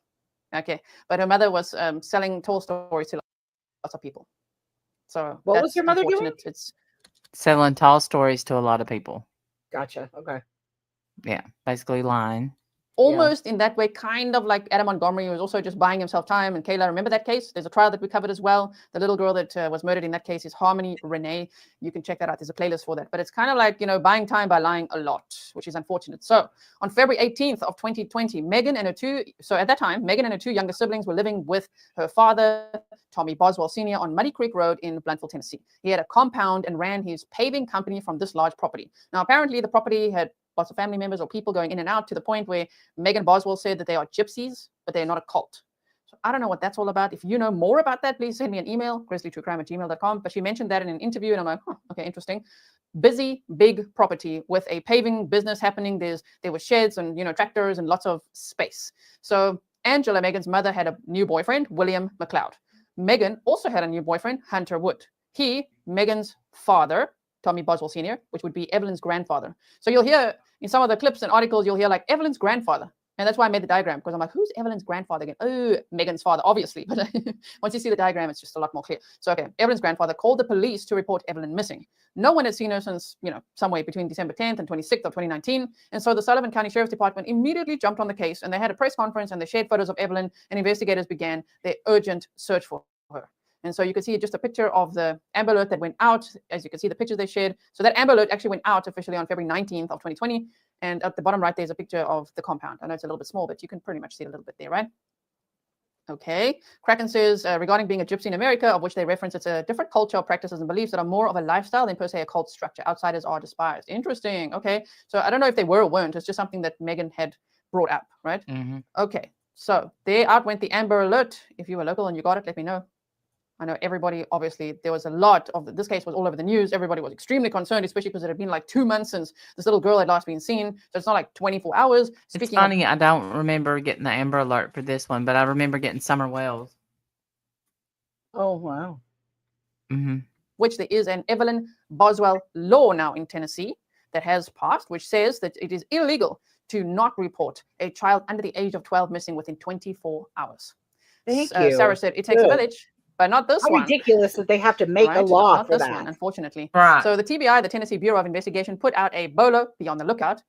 Okay. But her mother was selling tall stories to lots of people. So What was your mother doing? unfortunate. It's Selling tall stories to a lot of people. Gotcha. Okay. Yeah, basically lying. almost in that way, kind of like Adam Montgomery, who was also just buying himself time. And Kayla, remember that case? There's a trial that we covered as well. The little girl that was murdered in that case is Harmony Renee. You can check that out. There's a playlist for that. But it's kind of like, you know, buying time by lying a lot, which is unfortunate. So on February 18th of 2020, Megan and her two younger siblings were living with her father, Tommy Boswell Sr., on Muddy Creek Road in Blountville, Tennessee. He had a compound and ran his paving company from this large property. Now, apparently the property had lots of family members or people going in and out, to the point where Megan Boswell said that they are gypsies, but they're not a cult. So I don't know what that's all about. If you know more about that, please send me an email, grizzlytruecrime@gmail.com. But she mentioned that in an interview, and I'm like, okay, interesting. Busy, big property with a paving business happening. There were sheds and, you know, tractors and lots of space. So Angela, Megan's mother, had a new boyfriend, William McLeod. Megan also had a new boyfriend, Hunter Wood. He, Megan's father, Tommy Boswell Sr., which would be Evelyn's grandfather. So you'll hear in some of the clips and articles, you'll hear like Evelyn's grandfather. And that's why I made the diagram, because I'm like, who's Evelyn's grandfather again? Oh, Megan's father, obviously. But once you see the diagram, it's just a lot more clear. So, okay, Evelyn's grandfather called the police to report Evelyn missing. No one had seen her since, you know, somewhere between December 10th and 26th of 2019. And so the Sullivan County Sheriff's Department immediately jumped on the case, and they had a press conference, and they shared photos of Evelyn, and investigators began their urgent search for her. And so you can see just a picture of the Amber Alert that went out. As you can see, the pictures they shared. So that Amber Alert actually went out officially on February 19th of 2020. And at the bottom right, there's a picture of the compound. I know it's a little bit small, but you can pretty much see it a little bit there, right? Okay. Kraken says, regarding being a gypsy in America, of which they reference, it's a different culture, practices, and beliefs that are more of a lifestyle than per se a cult structure. Outsiders are despised. Interesting. Okay. So I don't know if they were or weren't. It's just something that Megan had brought up, right? Mm-hmm. Okay. So there out went the Amber Alert. If you were local and you got it, let me know. I know everybody, obviously, there was a lot of this case was all over the news. Everybody was extremely concerned, especially because it had been like 2 months since this little girl had last been seen. So it's not like 24 hours. It's funny, I don't remember getting the Amber Alert for this one, but I remember getting Summer Wells. Oh, wow. Mm-hmm. Which there is an Evelyn Boswell law now in Tennessee that has passed, which says that it is illegal to not report a child under the age of 12 missing within 24 hours. Thank you. Sarah said, it takes a village. But not this How one. ridiculous that they have to make a law not for this that. one, unfortunately. Right. So the TBI, the Tennessee Bureau of Investigation, put out a BOLO, be on the lookout.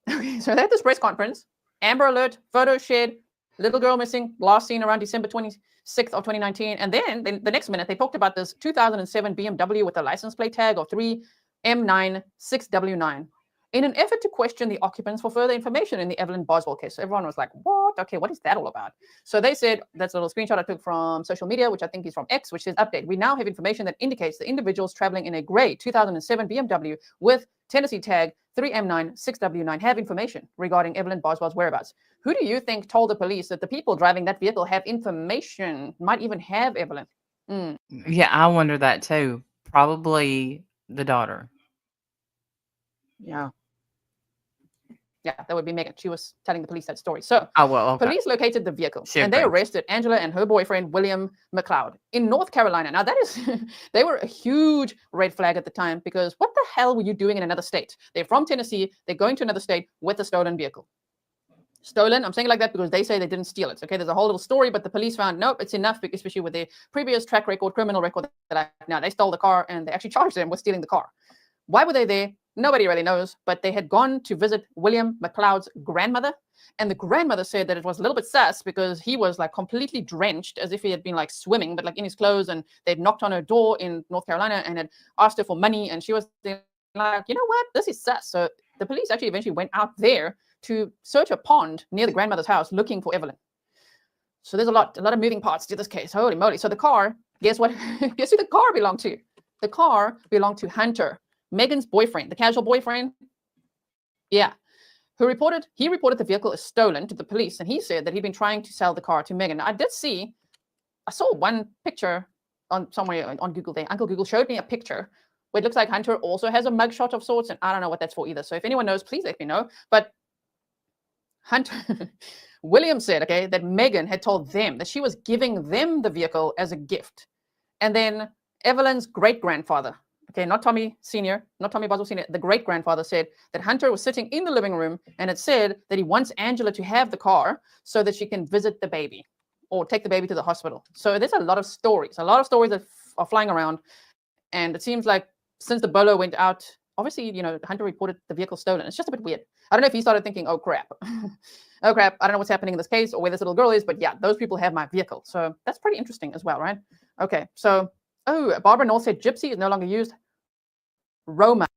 Okay, so they had this press conference. Amber Alert, photos shared, little girl missing, last seen around December 26th of 2019. And then the next minute, they talked about this 2007 BMW with a license plate tag of 3M96W9. in an effort to question the occupants for further information in the Evelyn Boswell case. So everyone was like, what? Okay, what is that all about? So they said, that's a little screenshot I took from social media, which I think is from X, which says, update. We now have information that indicates the individuals traveling in a gray 2007 BMW with Tennessee tag 3M96W9 have information regarding Evelyn Boswell's whereabouts. Who do you think told the police that the people driving that vehicle have information, might even have Evelyn? Yeah, I wonder that too. Probably the daughter. Yeah. Yeah, that would be Megan. She was telling the police that story. So Oh, well, okay. police located the vehicle She and they agreed. arrested Angela and her boyfriend, William McLeod, in North Carolina. Now, that is, they were a huge red flag at the time because what the hell were you doing in another state? They're from Tennessee. They're going to another state with a stolen vehicle. Stolen, I'm saying it like that because they say they didn't steal it. Okay, there's a whole little story, but the police found, nope, it's enough, especially with their previous track record, criminal record. Now, they stole the car and they actually charged them with stealing the car. Why were they there? Nobody really knows, but they had gone to visit William McLeod's grandmother, and the grandmother said that it was a little bit sus because he was like completely drenched as if he had been like swimming, but like in his clothes, and they'd knocked on her door in North Carolina and had asked her for money, and she was like, you know what, this is sus. So the police actually eventually went out there to search a pond near the grandmother's house looking for Evelyn. So there's a lot of moving parts to this case. Holy moly. So the car, guess what? Guess who the car belonged to? The car belonged to Hunter, Megan's boyfriend, the casual boyfriend. Yeah. He reported the vehicle as stolen to the police, and he said that he'd been trying to sell the car to Megan. I saw one picture on somewhere on Google there. Uncle Google showed me a picture where it looks like Hunter also has a mugshot of sorts, and I don't know what that's for either. So if anyone knows, please let me know. But Hunter, William said, okay, that Megan had told them that she was giving them the vehicle as a gift. And then Evelyn's great-grandfather, okay, not Tommy Sr., not Tommy Boswell Sr., the great-grandfather said that Hunter was sitting in the living room and it said that he wants Angela to have the car so that she can visit the baby or take the baby to the hospital. So there's a lot of stories that are flying around. And it seems like since the BOLO went out, obviously, Hunter reported the vehicle stolen. It's just a bit weird. I don't know if he started thinking, oh, crap. Oh, crap. I don't know what's happening in this case or where this little girl is. But yeah, those people have my vehicle. So that's pretty interesting as well, right? Okay. So, Barbara North said gypsy is no longer used. Roma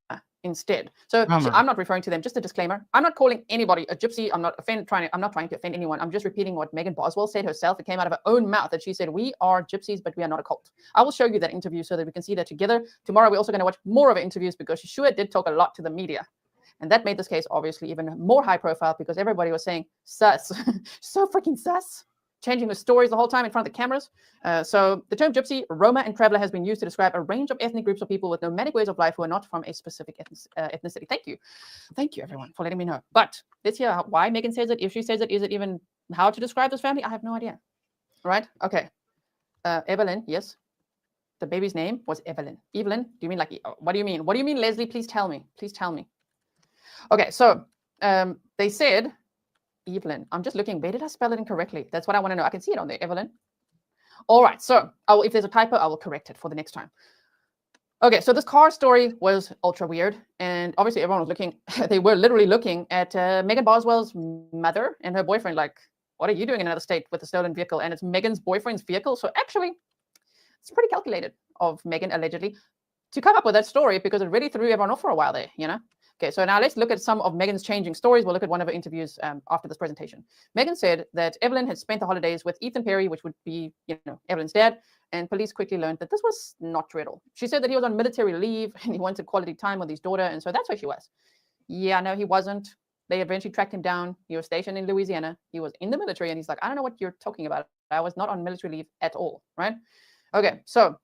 instead. So I'm not referring to them. Just a disclaimer. I'm not calling anybody a gypsy. I'm not trying to offend anyone. I'm just repeating what Megan Boswell said herself. It came out of her own mouth that she said, we are gypsies, but we are not a cult. I will show you that interview so that we can see that together. Tomorrow, we're also going to watch more of her interviews because she sure did talk a lot to the media. And that made this case obviously even more high profile because everybody was saying sus. So freaking sus. Changing the stories the whole time in front of the cameras. So the term gypsy, Roma, and traveler has been used to describe a range of ethnic groups of people with nomadic ways of life who are not from a specific ethnicity. Thank you. Thank you, everyone, for letting me know. But let's hear why Megan says it. If she says it, is it even how to describe this family? I have no idea. All right? Okay. Evelyn, yes. The baby's name was Evelyn. Evelyn, do you mean like, what do you mean? What do you mean, Leslie? Please tell me. Please tell me. Okay, so they said, Evelyn. I'm just looking. Where did I spell it incorrectly? That's what I want to know. I can see it on there, Evelyn. All right. So if there's a typo, I will correct it for the next time. Okay. So this car story was ultra weird. And obviously everyone was looking. They were literally looking at Megan Boswell's mother and her boyfriend. Like, what are you doing in another state with a stolen vehicle? And it's Megan's boyfriend's vehicle. So actually, it's pretty calculated of Megan, allegedly, to come up with that story because it really threw everyone off for a while there, Okay, so now let's look at some of Megan's changing stories. We'll look at one of her interviews after this presentation. Megan said that Evelyn had spent the holidays with Ethan Perry, which would be, Evelyn's dad, and police quickly learned that this was not true at all. She said that he was on military leave and he wanted quality time with his daughter, and so that's where she was. Yeah, no, he wasn't. They eventually tracked him down. He was stationed in Louisiana. He was in the military, and he's like, I don't know what you're talking about. I was not on military leave at all, right? Okay, so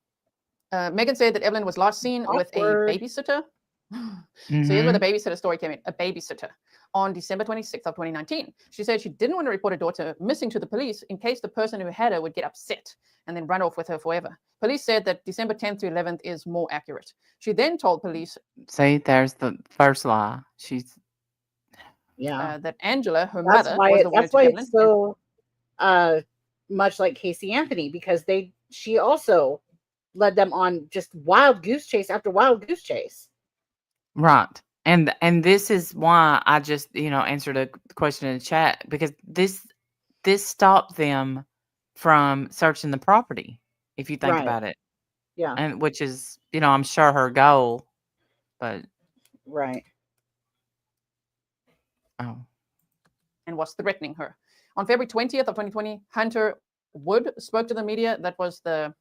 Megan said that Evelyn was last seen with a babysitter. So here's where the babysitter story came in. A babysitter on December 26th of 2019. She said she didn't want to report her daughter missing to the police in case the person who had her would get upset and then run off with her forever. Police said that December 10th to 11th is more accurate. She then told police, see, there's the first lie. She's that Angela, her mother, was the one that's why it's so much like Casey Anthony, because she also led them on just wild goose chase after wild goose chase. Right. And this is why I just, answered a question in the chat, because this stopped them from searching the property, if you think about it. Yeah. And which is, I'm sure her goal, but right. Oh. and was threatening her. On February 20th of 2020, Hunter Wood spoke to the media. That was the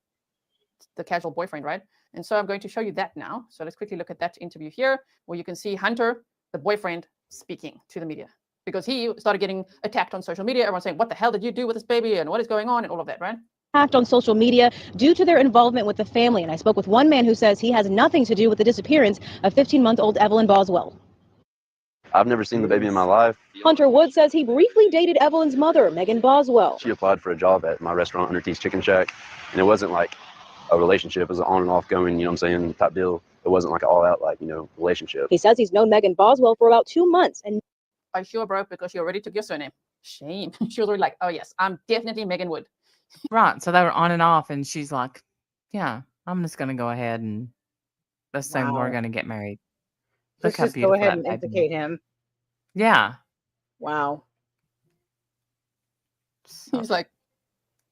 casual boyfriend, right? And so I'm going to show you that now. So let's quickly look at that interview here, where you can see Hunter, the boyfriend, speaking to the media. Because he started getting attacked on social media. Everyone saying, what the hell did you do with this baby? And what is going on? And all of that, right? On social media due to their involvement with the family. And I spoke with one man who says he has nothing to do with the disappearance of 15-month-old Evelyn Boswell. I've never seen the baby in my life. Hunter Wood says he briefly dated Evelyn's mother, Megan Boswell. She applied for a job at my restaurant, Under T's Chicken Shack, and it wasn't like a relationship. It was an on and off going, type deal. It wasn't like an all out, relationship. He says he's known Megan Boswell for about 2 months. And Are you sure, bro? Because she already took your surname. Shame. She was already like, oh, yes, I'm definitely Megan Wood. Right. So they were on and off, and she's like, yeah, I'm just going to go ahead and assume we're Wow. going to get married. Let's Look how just go beautiful ahead that and baby implicate is. him. Yeah. Wow. So- He's like,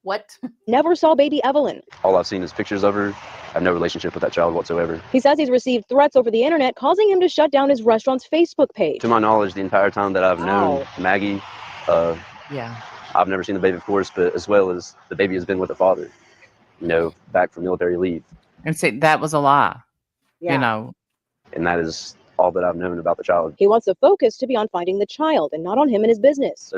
what? never saw baby Evelyn. All I've seen is pictures of her. I have no relationship with that child whatsoever. He says he's received threats over the internet, causing him to shut down his restaurant's Facebook page. To my knowledge, the entire time that I've known Wow. Maggie, yeah. I've never seen the baby, of course, but as well as the baby has been with the father, back from military leave. And see, that was a lie. Yeah. And that is all that I've known about the child. He wants the focus to be on finding the child and not on him and his business.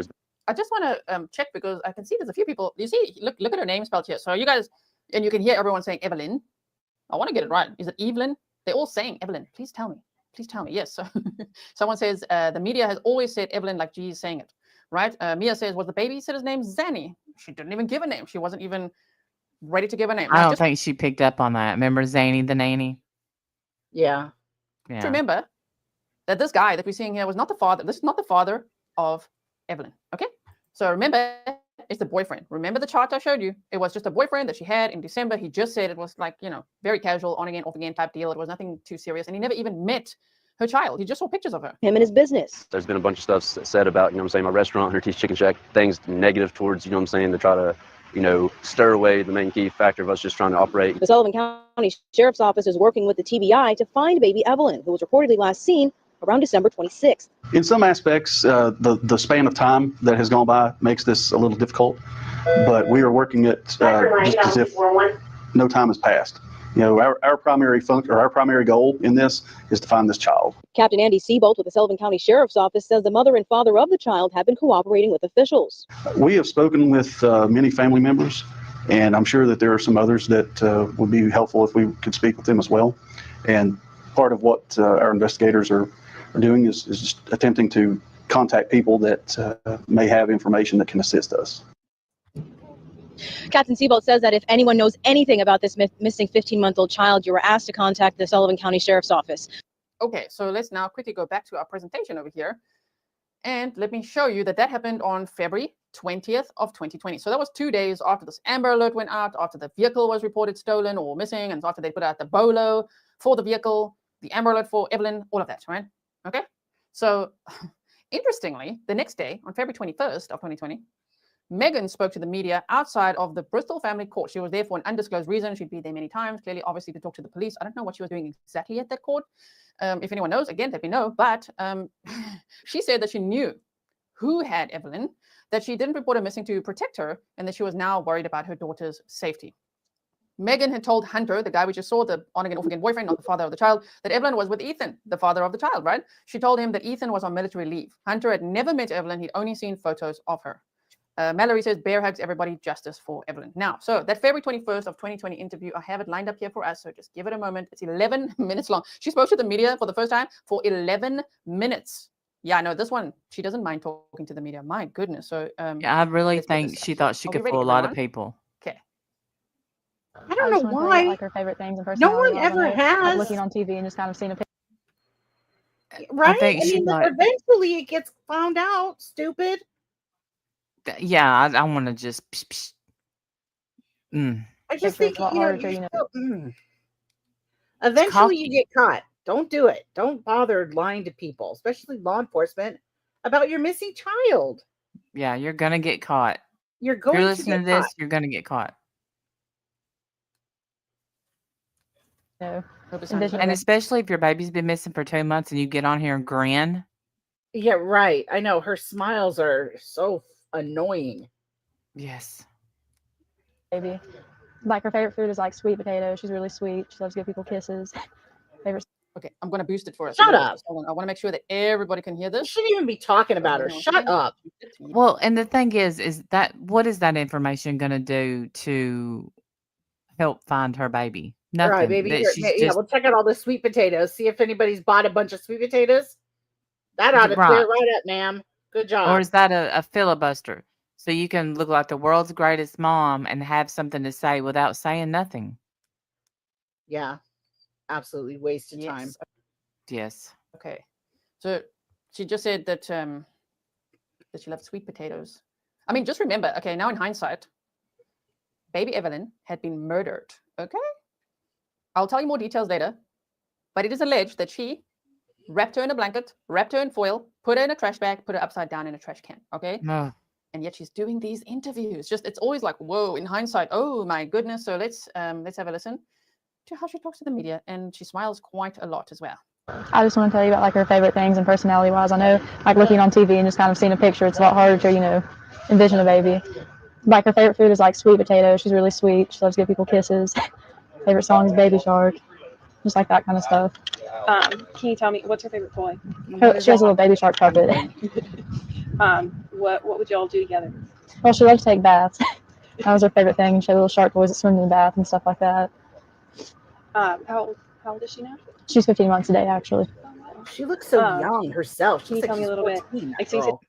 I just want to check because I can see there's a few people. You see, look at her name spelled here. So you guys, and you can hear everyone saying Evelyn. I want to get it right. Is it Evelyn? They're all saying Evelyn. Please tell me. Please tell me. Yes. So someone says the media has always said Evelyn like G is saying it, right? Mia says, was the babysitter's name Zanny? She didn't even give a name. She wasn't even ready to give a name. I Now, don't just think she picked up on that. Remember Zany the nanny? Yeah. Yeah. to remember that this guy that we're seeing here was not the father. This is not the father of Evelyn. Okay. So remember, it's the boyfriend. Remember the chart I showed you? It was just a boyfriend that she had in December. He just said it was like, very casual, on again, off again type deal. It was nothing too serious. And he never even met her child. He just saw pictures of her. Him and his business. There's been a bunch of stuff said about, my restaurant, Under T's Chicken Shack, things negative towards, to try to, stir away the main key factor of us just trying to operate. The Sullivan County Sheriff's Office is working with the TBI to find baby Evelyn, who was reportedly last seen around December 26th. In some aspects, the span of time that has gone by makes this a little difficult, but we are working it just as if no time has passed. Our primary function or our primary goal in this is to find this child. Captain Andy Seabolt with the Sullivan County Sheriff's Office says the mother and father of the child have been cooperating with officials. We have spoken with many family members, and I'm sure that there are some others that would be helpful if we could speak with them as well. And part of what our investigators are doing is just attempting to contact people that may have information that can assist us. Captain Seabolt says that if anyone knows anything about this missing 15-month-old child, you were asked to contact the Sullivan County Sheriff's Office. Okay, so let's now quickly go back to our presentation over here. And let me show you that happened on February 20th of 2020. So that was 2 days after this Amber Alert went out, after the vehicle was reported stolen or missing, and after they put out the BOLO for the vehicle, the Amber Alert for Evelyn, all of that, right? Okay, so interestingly, the next day, on February 21st of 2020, Megan spoke to the media outside of the Bristol family court. She was there for an undisclosed reason. She'd been there many times, clearly, obviously, to talk to the police. I don't know what she was doing exactly at that court. If anyone knows, again, let me know. But she said that she knew who had Evelyn, that she didn't report her missing to protect her, and that she was now worried about her daughter's safety. Megan had told Hunter, the guy we just saw, the on-again, off-again boyfriend, not the father of the child, that Evelyn was with Ethan, the father of the child, right? She told him that Ethan was on military leave. Hunter had never met Evelyn. He'd only seen photos of her. Mallory says, bear hugs everybody, justice for Evelyn. Now, so that February 21st of 2020 interview, I have it lined up here for us, so just give it a moment. It's 11 minutes long. She spoke to the media for the first time for 11 minutes. Yeah, no, this one, she doesn't mind talking to the media. My goodness. So Yeah, I really let's get think this she up. thought she Are we could ready, fool a lot of everyone? people. Okay. I don't know just wanna tell you why. about, like, her favorite things and No one personality while ever I'm there, like, has. looking on TV and just kind of seeing a picture. Right? think I she mean, thought- eventually it gets found out, stupid. Yeah, I want to just. Psh, psh. I just Pictures think, a lot you know, harder to, you're you know. still, eventually you get caught. Don't do it. Don't bother lying to people, especially law enforcement, about your missing child. Yeah, you're gonna get caught. You're If going you're to listening get to this, caught. you're gonna get caught. You know, Hope it's envision And a especially if your baby's been missing for 2 months and you get on here and grin. Yeah, right. I know her smiles are so annoying. Yes. Baby. Like her favorite food is like sweet potato. She's really sweet. She loves to give people kisses. Favorite. Okay, I'm gonna boost it for us. Shut up. Just hold on. I want to make sure that everybody can hear You this. shouldn't even be talking about her. Hang on, Shut hang on. up. Well, and the thing is that what is that information going to do to help find her baby? All right, Nothing. baby. That Here, she's yeah, just we'll check out all the sweet potatoes. See if anybody's bought a bunch of sweet potatoes. That ought to right. clear right up, ma'am. Good Or job. is that a filibuster? So you can look like the world's greatest mom and have something to say without saying nothing. Yeah, absolutely wasted time. Yes. Yes. Okay. So she just said that that she loved sweet potatoes. I mean, just remember. Okay, now in hindsight, baby Evelyn had been murdered. Okay. I'll tell you more details later, but it is alleged that she wrapped her in a blanket, wrapped her in foil, put her in a trash bag, put her upside down in a trash can. Okay. No. And yet she's doing these interviews. Just it's always like, whoa, in hindsight, oh my goodness. So let's have a listen to how she talks to the media, and she smiles quite a lot as well. I just want to tell you about like her favorite things and personality wise. I know like looking on TV and just kind of seeing a picture, it's a lot harder to, envision a baby. Like her favorite food is like sweet potato. She's really sweet. She loves to give people kisses. Favorite song is Baby Shark. Just like that kind of stuff. Can you tell me what's her favorite toy? She has a little baby shark puppet. What would y'all do together? Well, she loves to take baths. That was her favorite thing. She had little shark toys that swim in the bath and stuff like that. How old is she now? She's 15 months today, actually. She looks so young herself. Can She's you tell me a little bit? 14, Like, so you said- girl.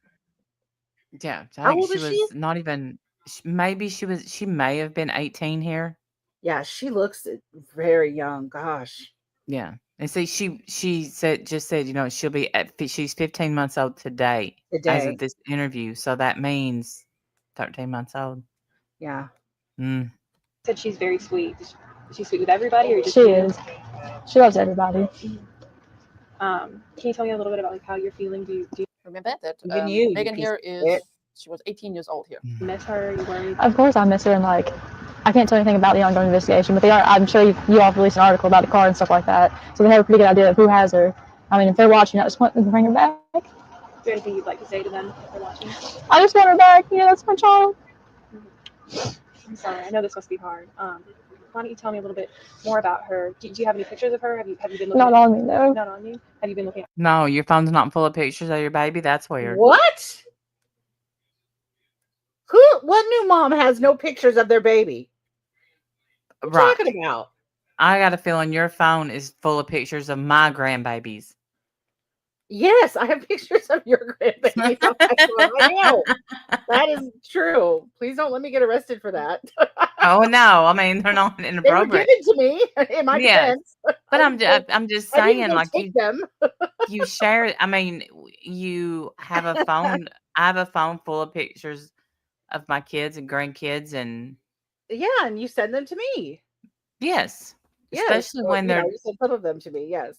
Yeah. I How think old she is was she? not even maybe she may have been 18 here. Yeah, she looks very young. Gosh. Yeah. And see, she said she'll be she's 15 months old today as Today. of this interview. So that means 13 months old. Yeah. Mm. Said she's very sweet. Is she sweet with everybody, or just She is. She loves everybody. Can you tell me a little bit about like how you're feeling? Do you Remember that Even you Megan piece here of is shit. she was 18 years old here. miss her? Are you worried? Of course, I miss her, and like, I can't tell anything about the ongoing investigation, but I'm sure you all released an article about the car and stuff like that, so they have a pretty good idea of who has her. I mean, if they're watching, I just want them to bring her back. Is there anything you'd like to say to them if they're watching? I just want her back. That's my child. I'm sorry. I know this must be hard. Why don't you tell me a little bit more about her? Do you have any pictures of her? Have you been looking? Not on me, no. Not on you. Have you been looking? No, your phone's not full of pictures of your baby. That's weird. What? What new mom has no pictures of their baby? What are you Right. talking about? I got a feeling your phone is full of pictures of my grandbabies. Yes, I have pictures of your grandbaby on my phone. I know. That is true. Please don't let me get arrested for that. Oh no, I mean they're not They were inappropriate. given to me in my Yes. defense. But I I'm didn't I'm just go- I didn't saying, go like take them. you share. I mean, you have a phone. I have a phone full of pictures of my kids and grandkids, and Yeah, and you send them to me. yes, Yes, especially so, when they're you send some of them to me. Yes,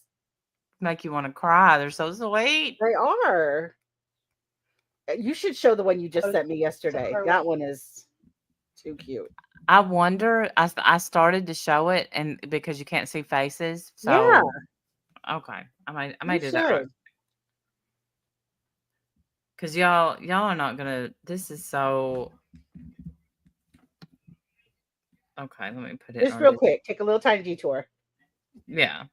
make you want to cry. They're so sweet. they are. You should show the one you just Oh, sent me yesterday. her That one is too cute. I wonder. I started to show it, and because you can't see faces, so Yeah. okay, I may You do that right. should. Because y'all are not gonna. This is so. Okay, let me put it Just on real this. quick, take a little tiny detour. Yeah.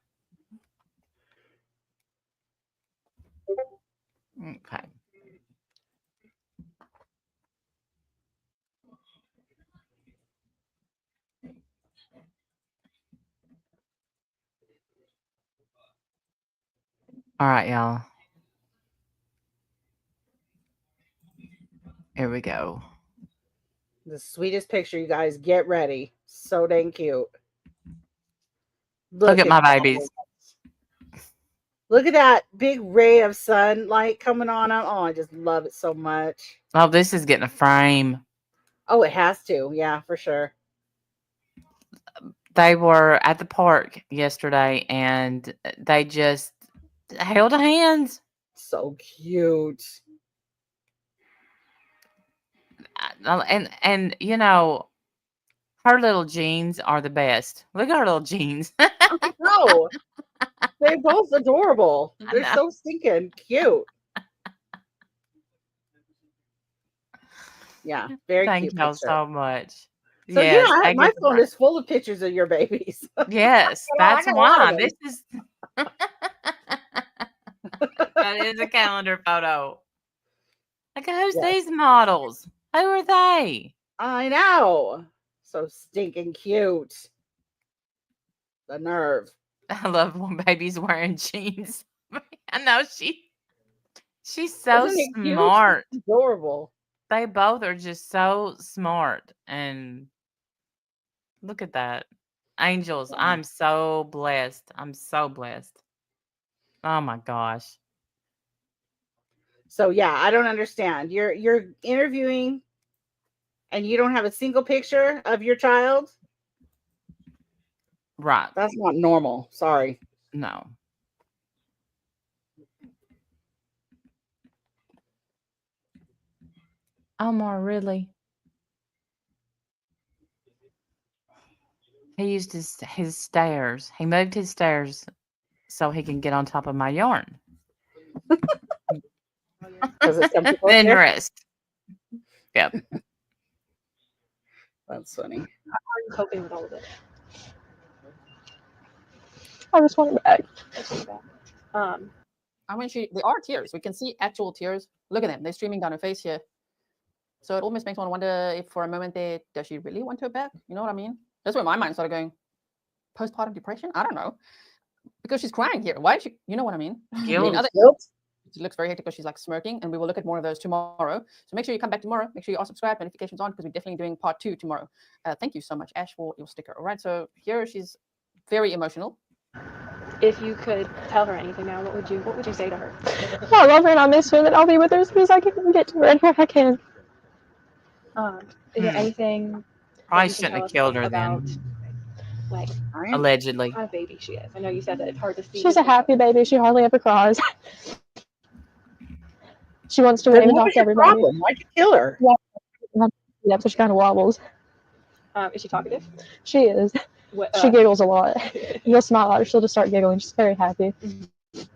Okay. All right, y'all. Here we go. The sweetest picture, you guys. Get ready. So dang cute. Look at my that. babies. Look at that big ray of sunlight coming on them. Oh, I just love it so much. Oh, this is getting a frame. Oh, it has to. Yeah, for sure. They were at the park yesterday, and they just held hands. So cute. And her little jeans are the best. Look at her little jeans. No, they're both adorable. I They're know. so stinking cute. Yeah, very Thank cute y'all picture. so much. So Yes, yeah, I my get phone is full of pictures of your babies. yes, I that's got a lot of why. them. This is that is a calendar photo. Like, who's Yes. these models? Who are they? I know. So stinking cute. The nerve. I love when baby's wearing jeans. I know she's so Isn't it cute? smart. It's adorable. They both are just so smart. And look at that. Angels, Yeah. I'm so blessed. I'm so blessed. Oh my gosh. So yeah, I don't understand. You're interviewing and you don't have a single picture of your child? Right. That's not normal. Sorry. No. Omar, really? He used his stairs. He moved his stairs so he can get on top of my yarn. Because it's comfortable Then there. rest. Yep. That's funny. How are you coping with all of it? I just want it back. I mean, they are tears. We can see actual tears. Look at them. They're streaming down her face here. So it almost makes one wonder if for a moment there, does she really want her back? You know what I mean? That's where my mind started going. Postpartum depression? I don't know. Because she's crying here. Why is she? You know what I mean? Guilt. She looks very hectic because she's like smirking, and we will look at more of those tomorrow. So make sure you come back tomorrow. Make sure you are subscribed, notifications on, because we're definitely doing part 2 tomorrow. Thank you so much, Ash, for your sticker. All right. So here she's very emotional. If you could tell her anything now, what would you say to her? I love her and I miss her, and I'll be with her as soon as I can get to her anywhere I can. Is there anything Probably you can shouldn't tell have us killed her about, then. like, Allegedly. what kind of baby she is? I know you said that it's hard to see. She's a happy baby. She hardly ever cries. She wants to Then wave and what talk was to your everybody. problem? Why'd you kill her? Yeah, so she kind of wobbles. Is she talkative? She is. She giggles a lot. You'll smile at her, she'll just start giggling. She's very happy.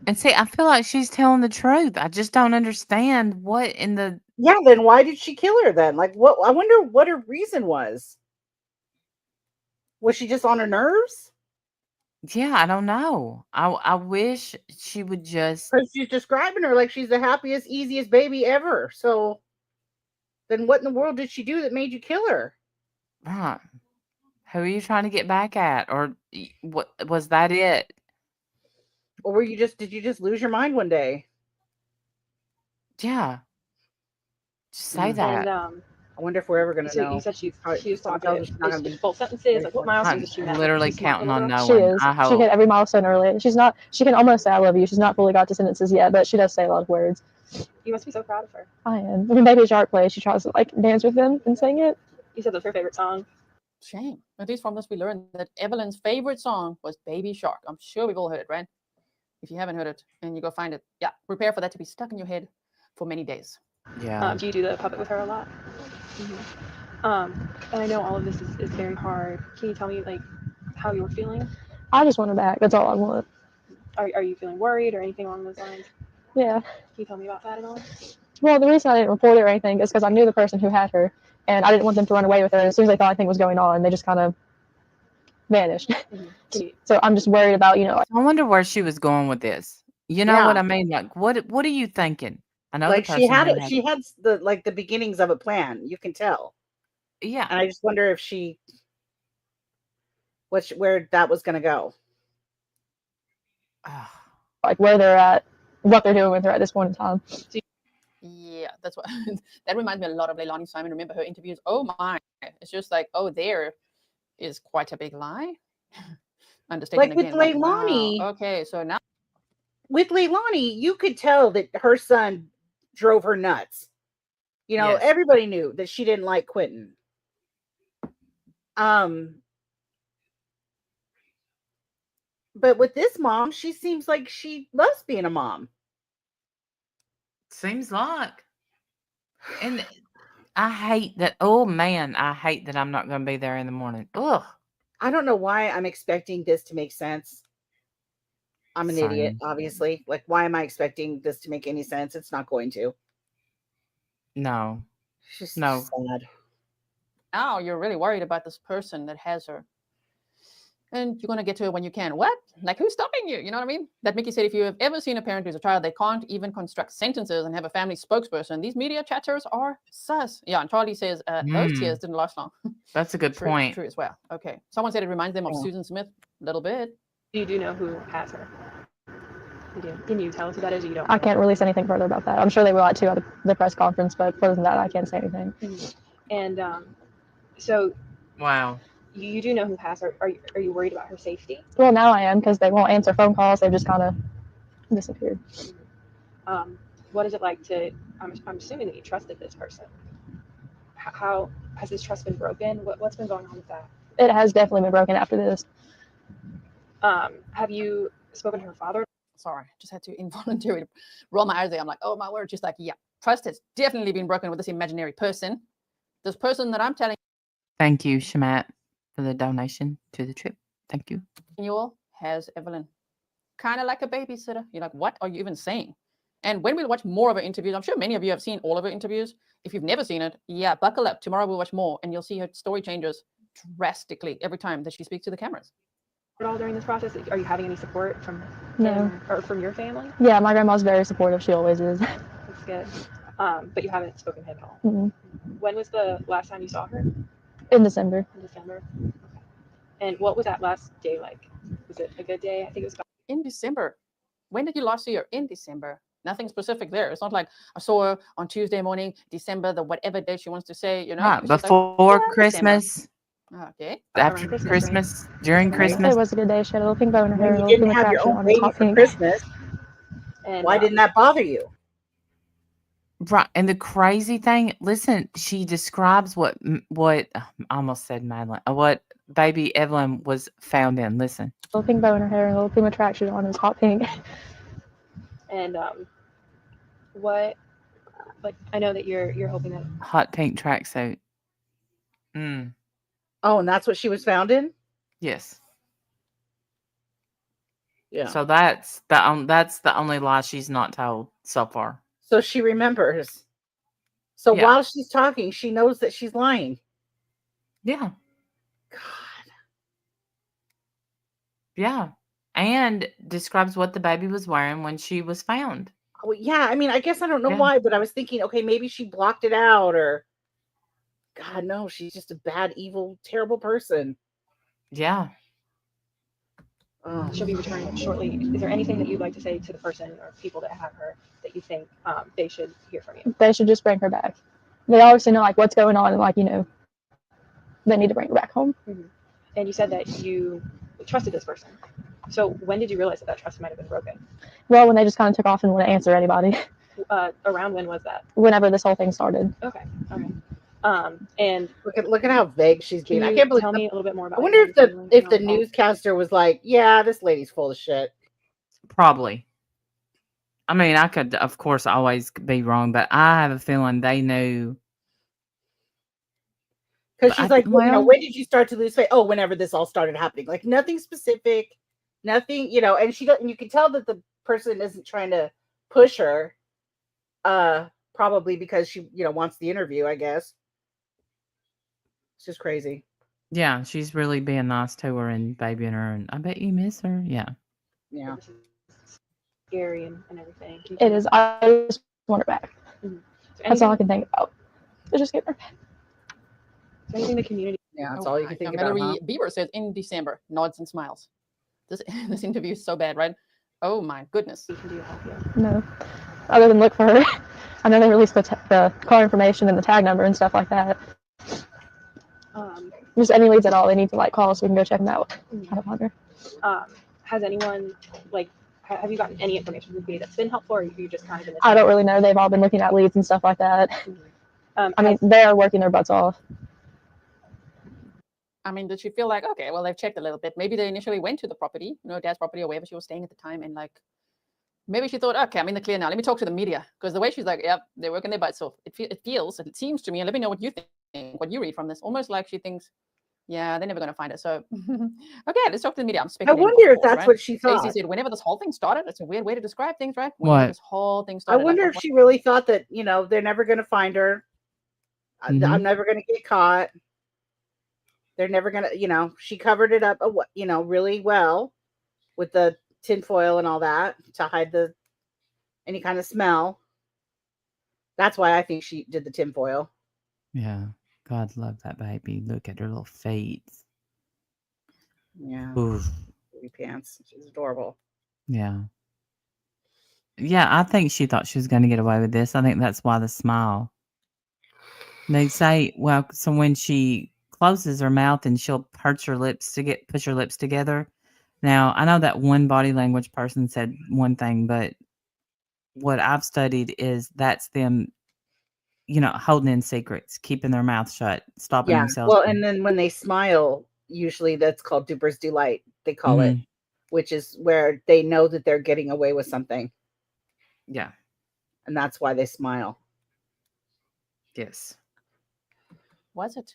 And see, I feel like she's telling the truth. I just don't understand what in the Yeah, then why did she kill her then? Like what I wonder what her reason was. Was she just on her nerves? yeah, I don't know. I wish she would just Because she's describing her like she's the happiest, easiest baby ever. So then what in the world did she do that made you kill her? right. Who are you trying to get back at? Or what was that it? Or were you did you just lose your mind one day? Yeah. Just say that. And I wonder if we're ever gonna know. you said she was Someone tells talkative. us she's not gonna Is be full sentences? Like, what milestones I'm is she met? literally She's a smart counting little on girl. no She one. is. I She hit hope. every milestone early. She can almost say I love you. She's not fully got to sentences yet, but she does say a lot of words. You must be so proud of her. I am. When Baby Shark plays, she tries to like dance with them and sing it. You said that's her favorite song. Shame. At least from this, we learned that Evelyn's favorite song was Baby Shark. I'm sure we've all heard it, right? If you haven't heard it and you go find it, yeah, prepare for that to be stuck in your head for many days. Yeah. Do you do the puppet with her a lot? And I know all of this is very hard. Can you tell me, like, how you're feeling? I just want her back. That's all I want. Are you feeling worried or anything along those lines? Yeah. Can you tell me about that at all? Well, the reason I didn't report it or anything is because I knew the person who had her, and I didn't want them to run away with her. As soon as they thought anything was going on, they just kind of vanished. So I'm just worried about, I wonder where she was going with this. You know what I mean? Like, what are you thinking? I know like the she person had who it. She had the beginnings of a plan. You can tell. Yeah. And I just wonder if where that was going to go. like where they're at, what they're doing with her at this point in time. Yeah, that's what that reminds me a lot of Leilani Simon. Remember her interviews? Oh my, it's just like, oh, there is quite a big lie. Understatement Like again. with Like, Leilani. wow. Okay, so now with Leilani, you could tell that her son drove her nuts. You know, Yes. everybody knew that she didn't like Quentin. But with this mom, she seems like she loves being a mom. Seems like. And I hate that. Oh man, I hate that I'm not going to be there in the morning. Ugh. I don't know why I'm expecting this to make sense. I'm an idiot, Same. obviously. Like, why am I expecting this to make any sense? It's not going to. No. She's No. sad. Now you're really worried about this person that has her. And you're going to get to it when you can. What? Like, who's stopping you? You know what I mean? That Mickey said, if you have ever seen a parent who's a child, they can't even construct sentences and have a family spokesperson. These media chatters are sus. Yeah, and Charlie says, those tears didn't last long. That's a good True, point. true as well. Okay. Someone said it reminds them of Yeah. Susan Smith a little bit. You do know who has her. You do. Can you tell us who that is, or you don't? I can't release anything further about that. I'm sure they will at the press conference, but further than that, I can't say anything. And so Wow. you do know who has her. Are you worried about her safety? Well, now I am, because they won't answer phone calls. They've just kind of disappeared. What is it like to? I'm assuming that you trusted this person. How has this trust been broken? What's been going on with that? It has definitely been broken after this. Have you spoken to her father? Sorry, just had to involuntarily roll my eyes there. I'm like, oh my word. Just like, yeah, trust has definitely been broken with this imaginary person. This person that I'm telling Thank you, Shamat, for the donation to the trip. Thank you. you all has Evelyn. Kind of like a babysitter. You're like, what are you even saying? And when we watch more of her interviews, I'm sure many of you have seen all of her interviews. If you've never seen it, yeah, buckle up. Tomorrow we'll watch more and you'll see her story changes drastically every time that she speaks to the cameras. At all during this process? Are you having any support from No. him or from your family? Yeah, my grandma's very supportive. She always is. That's good. But you haven't spoken to him at all. Mhm. When was the last time you saw her? In December. In December. Okay. And what was that last day like? Was it a good day? I think it was. In December. When did you last see her? In December. Nothing specific there. It's not like I saw her on Tuesday morning, December, the whatever day she wants to say, you know. Right, It's just like, before yeah, December. Christmas, Okay. after Christmas, Christmas, during Right. Christmas. It was a good day. She had a little pink bow in her hair. When a you little didn't pink have your attraction own on. It was baby hot for pink. Christmas, And why didn't that bother you? Right, and the crazy thing, listen, she describes what I almost said Madeline, what baby Evelyn was found in. Listen, A little pink bow in her hair and a little pink attraction on. It was hot pink. And what? Like, I know that you're hoping that. hot pink tracksuit. Oh, and that's what she was found in? Yes. Yeah. So that's the only lie she's not told so far. So she remembers. So Yeah. while she's talking, she knows that she's lying. Yeah. God. Yeah. And describes what the baby was wearing when she was found. Oh, yeah. I mean, I guess I don't know Yeah. why, but I was thinking, okay, maybe she blocked it out or God, no, she's just a bad, evil, terrible person. Yeah. Oh. She'll be returning shortly. Is there anything that you'd like to say to the person or people that have her that you think they should hear from you? They should just bring her back. They obviously know like what's going on and like, you know, they need to bring her back home. Mm-hmm. And you said that you trusted this person. So when did you realize that trust might have been broken? Well, when they just kind of took off and wouldn't answer anybody. Around when was that? Whenever this whole thing started. Okay. And Look at how vague she's being. can I you can't believe. tell me a little bit more about. I wonder if the feeling? newscaster was like, "Yeah, this lady's full of shit." Probably. I mean, I could, of course, always be wrong, but I have a feeling they knew. Because But she's I- like, well, well- when did you start to lose faith? Oh, whenever this all started happening. Like nothing specific, nothing, and and you can tell that the person isn't trying to push her. Probably because she, wants the interview, I guess. It's just crazy. Yeah, she's really being nice to her and babying her, and I bet you miss her. Yeah. Yeah. This is scary and everything. Can you It tell is. me- I just want her back. is there That's all I anything- can think about. Just get her back. is there anything the community? Yeah, that's Oh, all you can think about. Mallory Huh? Bieber says in December, nods and smiles. This this interview is so bad, right? Oh my goodness. Can do to help you? No. Other than look for her. I know they released the car information and the tag number and stuff like that. Just any leads at all, they need to like call so we can go check them out. I don't want her. Has anyone have you gotten any information from the community that's been helpful, or you just kind of? I don't really know. They've all been looking at leads and stuff like that. I mean, they are working their butts off. I mean, did she feel like, okay, well, they've checked a little bit. Maybe they initially went to the property, Dad's property or wherever she was staying at the time. And like, maybe she thought, okay, I'm in the clear now. Let me talk to the media. Because the way she's like, yep, they're working their butts off. It seems to me, and let me know what you think, what you read from this, almost like she thinks, yeah, they're never going to find it. So, okay, let's talk to the media. I'm I speculating. wonder of if course, that's right? what she Stacey thought. said, whenever this whole thing started, it's a weird way to describe things, right? Whenever What? this whole thing I started. wonder if she really thought that, they're never going to find her. I'm Mhm. never gonna get caught. They're never gonna, she covered it up, really well with the tinfoil and all that to hide any kind of smell. That's why I think she did the tinfoil. Yeah. God love that baby. Look at her little feet. Yeah, Oof. baby pants. She's adorable. Yeah. Yeah, I think she thought she was going to get away with this. I think that's why the smile. They say, well, so when she closes her mouth and she'll push her lips together. Now, I know that one body language person said one thing, but what I've studied is that's them, holding in secrets, keeping their mouth shut, stopping Yeah. themselves Well, from. and then when they smile, usually that's called duper's delight. They call it, Mhm. which is where they know that they're getting away with something, Yeah. and that's why they smile. Yes. Was it?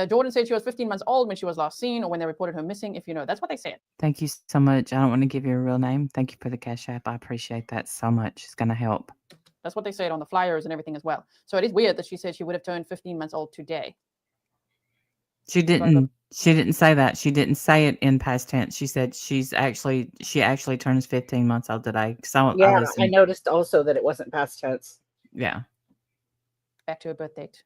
Jordan said she was 15 months old when she was last seen or when they reported her missing, if you know. That's what they said. Thank you so much. I don't want to give you a real name. Thank you for the Cash App. I appreciate that so much. It's going to help. That's what they said on the flyers and everything as well. So it is weird that she said she would have turned 15 months old today. She didn't say that. She didn't say it in past tense. She said she actually turns 15 months old today. So I Yeah, I listened. noticed also that it wasn't past tense. Yeah. Back to her birth date.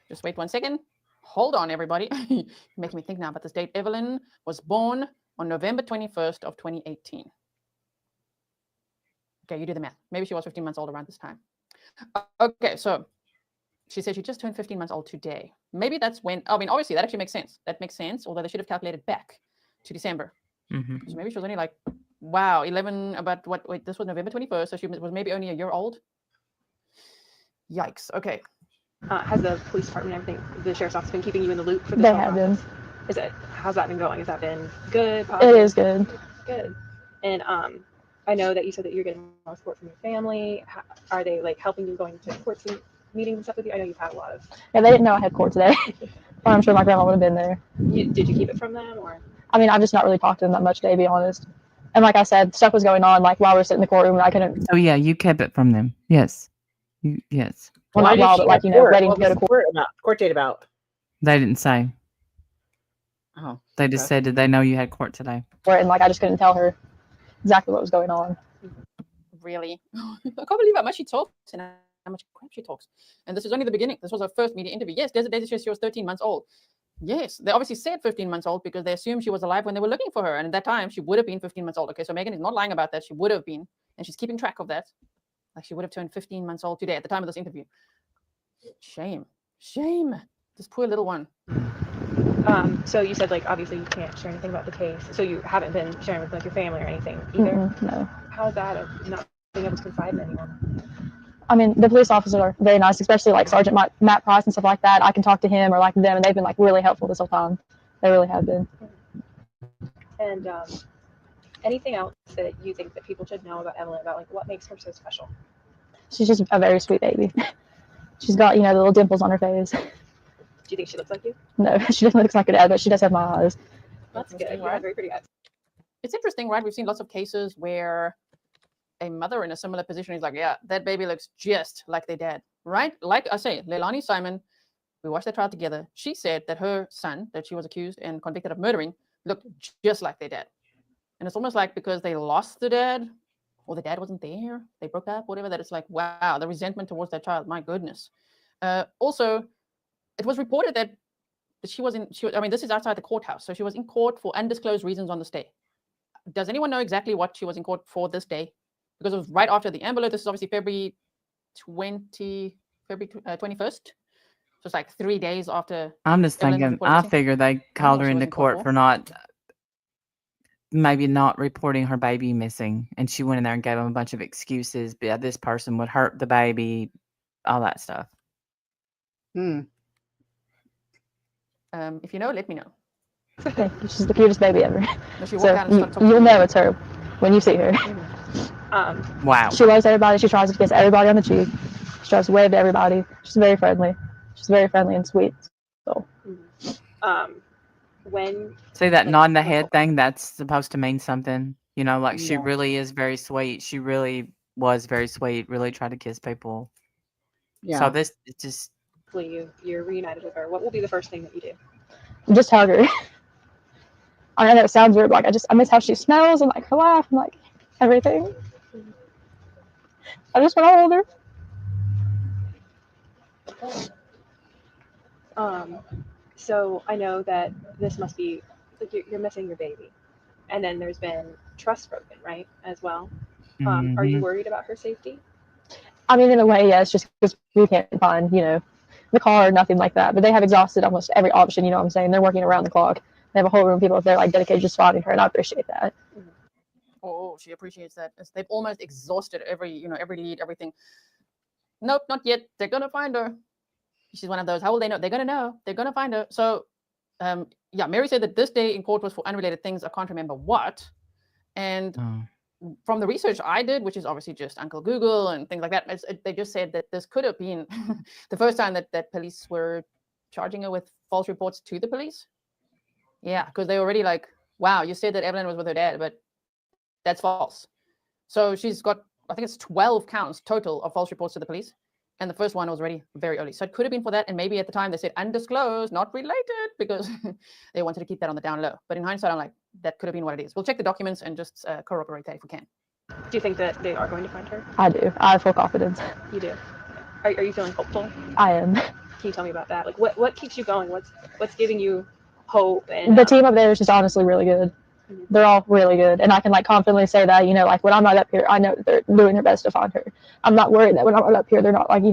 Just wait 1 second. Hold on, everybody. You're making me think now about this date. Evelyn was born on November 21st of 2018. Okay, you do the math. Maybe she was 15 months old around this time. Okay, so she said she just turned 15 months old today. Maybe that's when, obviously that actually makes sense. That makes sense, although they should have calculated back to December. Mm-hmm. So maybe she was only like, 11, this was November 21st, so she was maybe only a year old. Yikes, okay. Has the police department and everything, the sheriff's office, been keeping you in the loop for this They whole have been. process? How's that been going? Has that been good? It Positive? is good. Good. And I know that you said that you're getting a lot of support from your family. Are they like helping you going to court meetings and stuff with you? I know you've had a lot of. Yeah, they didn't know I had court today. Or I'm sure my grandma would have been there. Did you keep it from them, or? I mean, I've just not really talked to them that much today, to be honest. And like I said, stuff was going on like while we were sitting in the courtroom, and I couldn't. So yeah, you kept it from them. Yes. Yes. Well, Why not did while, she but like have court? waiting What to go was to the court. court date about? They didn't say. Oh, They just said, did they know you had court today? And like I just couldn't tell her exactly what was going on. Really? I can't believe how much she talks and how much crap she talks. And this is only the beginning. This was her first media interview. Yes, Desert Daisy says she was 13 months old. Yes, they obviously said 15 months old because they assumed she was alive when they were looking for her. And at that time, she would have been 15 months old. Okay, so Megan is not lying about that. She would have been. And she's keeping track of that. Like she would have turned 15 months old today at the time of this interview. Shame. Shame. This poor little one. So you said like obviously you can't share anything about the case. So you haven't been sharing with like your family or anything either? No. How's that of not being able to confide in anyone? I mean, the police officers are very nice, especially like Sergeant Matt Price and stuff like that. I can talk to him or like them, and they've been like really helpful this whole time. They really have been. And anything else that you think that people should know about Evelyn, about like what makes her so special? She's just a very sweet baby. She's got, the little dimples on her face. Do you think she looks like you? No, she doesn't look like her dad, but she does have my eyes. That's good. Interesting, You have right? very pretty eyes. It's interesting, right? We've seen lots of cases where a mother in a similar position is like, yeah, that baby looks just like their dad, right? Like I say, Leilani Simon, we watched the trial together. She said that her son, that she was accused and convicted of murdering, looked just like their dad. And it's almost like because they lost the dad, or the dad wasn't there, they broke up, whatever, that it's like, wow, the resentment towards that child, my goodness. Also, it was reported that this is outside the courthouse. So she was in court for undisclosed reasons on this day. Does anyone know exactly what she was in court for this day? Because it was right after the Amber Alert. This is obviously February 21st. So it's like 3 days after. I'm just Evelyn was thinking, reported I missing. figure they called her she was into in court court for? for maybe not reporting her baby missing. And she went in there and gave them a bunch of excuses. But this person would hurt the baby, all that stuff. If you know, let me know. Okay, she's the cutest baby ever. No, she walked out and So started talking you'll to know me. it's her when you see her. Wow. She loves everybody. She tries to kiss everybody on the cheek. She tries to wave to everybody. She's very friendly. She's very friendly and sweet. So When See that like, nod in the head thing? That's supposed to mean something. Like she Yeah. really is very sweet. She really was very sweet. Really tried to kiss people. Yeah. So this, it's just, hopefully you're reunited with her, what will be the first thing that you do? Just hug her. I know that sounds weird, but like I miss how she smells and like her laugh and like everything. I just want to hold her. So I know that this must be like you're missing your baby, and then there's been trust broken, right, as well. Are you worried about her safety? I mean, in a way, yes, just because we can't find, the car or nothing like that. But they have exhausted almost every option, you know what I'm saying? They're working around the clock. They have a whole room of people up there like dedicated just finding her, and I appreciate that. Oh, she appreciates that. They've almost exhausted every lead, everything. Nope, not yet. They're gonna find her. She's one of those. How will they know? They're gonna know. They're gonna find her. So, yeah, Mary said that this day in court was for unrelated things. I can't remember what. And from the research I did, which is obviously just Uncle Google and things like that, they just said that this could have been the first time that police were charging her with false reports to the police. Yeah, because they already like, wow, you said that Evelyn was with her dad, but that's false. So she's got, I think it's 12 counts total of false reports to the police. And the first one was already very early. So it could have been for that. And maybe at the time they said undisclosed, not related, because they wanted to keep that on the down low. But in hindsight, I'm like, that could have been what it is. We'll check the documents and just corroborate that if we can. Do you think that they are going to find her? I do. I have full confidence. You do. Are you feeling hopeful? I am. Can you tell me about that? Like, what keeps you going? What's giving you hope? And the team up there is just honestly really good. They're all really good, and I can like confidently say that, like when I'm not up here, I know that they're doing their best to find her. I'm not worried that when I'm not up here, they're not like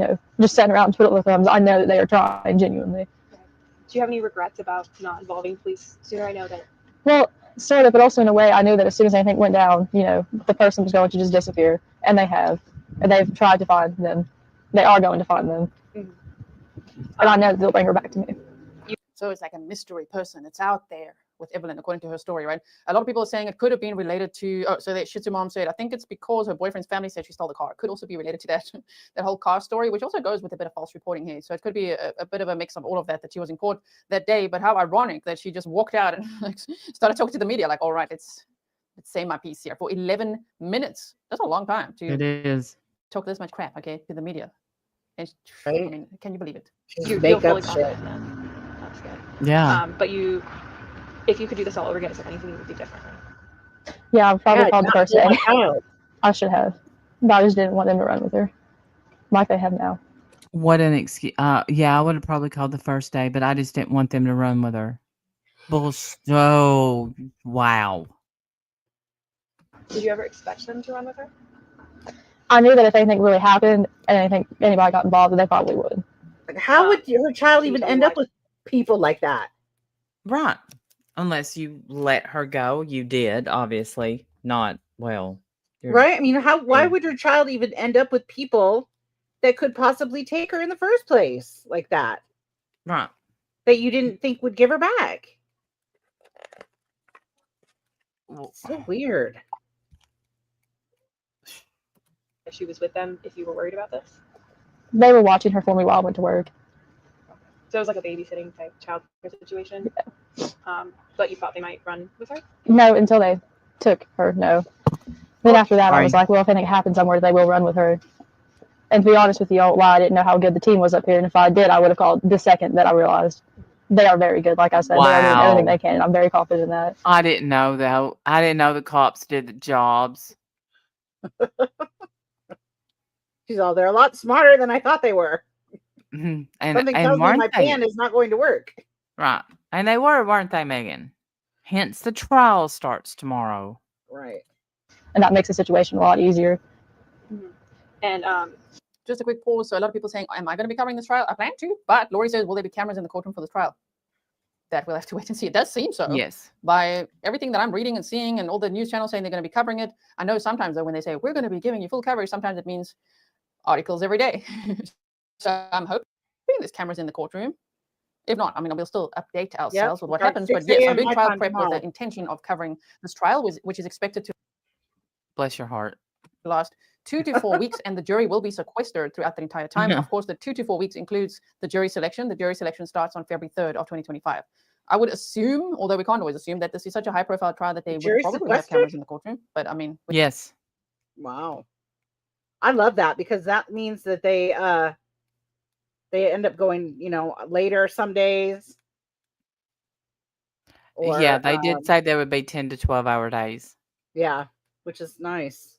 just sitting around twiddling their thumbs. I know that they are trying genuinely. Do you have any regrets about not involving police sooner? I know that. Well, sort of, but also in a way, I knew that as soon as anything went down, the person was going to just disappear, and they have, and they've tried to find them. They are going to find them, and I know that they'll bring her back to me. So it's like a mystery person. It's out there with Evelyn, according to her story, right? A lot of people are saying it could have been related to, so that Shih Tzu mom said, I think it's because her boyfriend's family said she stole the car. It could also be related to that whole car story, which also goes with a bit of false reporting here. So it could be a bit of a mix of all of that she was in court that day. But how ironic that she just walked out and started talking to the media, like, all right, let's say my piece here for 11 minutes. That's a long time to talk this much crap, okay, to the media. And right. I mean, can you believe it? You're fully confident in that. That's good. Yeah. But if you could do this all over again, is there anything you would do differently? Yeah, I probably called the first day. Child. I should have, but I just didn't want them to run with her, like they have now. What an excuse! Yeah, I would have probably called the first day, but I just didn't want them to run with her. Bullshit! Oh, wow. Did you ever expect them to run with her? I knew that if anything really happened and anybody got involved, they probably would. Like, how would your child even end up with people like that? Right. Unless you let her go. You did, obviously. Not, well. Right? I mean, why would your child even end up with people that could possibly take her in the first place like that? Right. That you didn't think would give her back. So weird. If she was with them, if you were worried about this? They were watching her for me while I went to work. So it was like a babysitting type childcare situation? Yeah. But you thought they might run with her? No, until they took her, no. Then after that, I was like, well, if anything happens somewhere, they will run with her. And to be honest with you, I didn't know how good the team was up here. And if I did, I would have called the second that I realized. They are very good, like I said. They are doing everything they can. And I'm very confident in that. I didn't know, though. I didn't know the cops did the jobs. She's all, they're a lot smarter than I thought they were. And something tells me my plan is not going to work. Right. And they were, weren't they, Megan? Hence the trial starts tomorrow. Right. And that makes the situation a lot easier. And just a quick pause. So a lot of people saying, am I going to be covering this trial? I plan to, but Lori says, will there be cameras in the courtroom for this trial? That we'll have to wait and see. It does seem so. Yes. By everything that I'm reading and seeing and all the news channels saying they're going to be covering it. I know sometimes though, when they say, we're going to be giving you full coverage, sometimes it means articles every day. So I'm hoping there's cameras in the courtroom. If not, I mean, we'll still update ourselves with what happens. But yes, I'm doing trial prep with the intention of covering this trial, which is expected to, bless your heart, last 2 to 4 weeks, and the jury will be sequestered throughout the entire time. Of course, the 2 to 4 weeks includes the jury selection. The jury selection starts on February 3rd of 2025. I would assume, although we can't always assume, that this is such a high-profile trial that they would probably have cameras in the courtroom. But I mean, yes. Wow. I love that because that means that they They end up going, later some days. Yeah, Or they did say there would be 10 to 12-hour days. yeah, which is nice.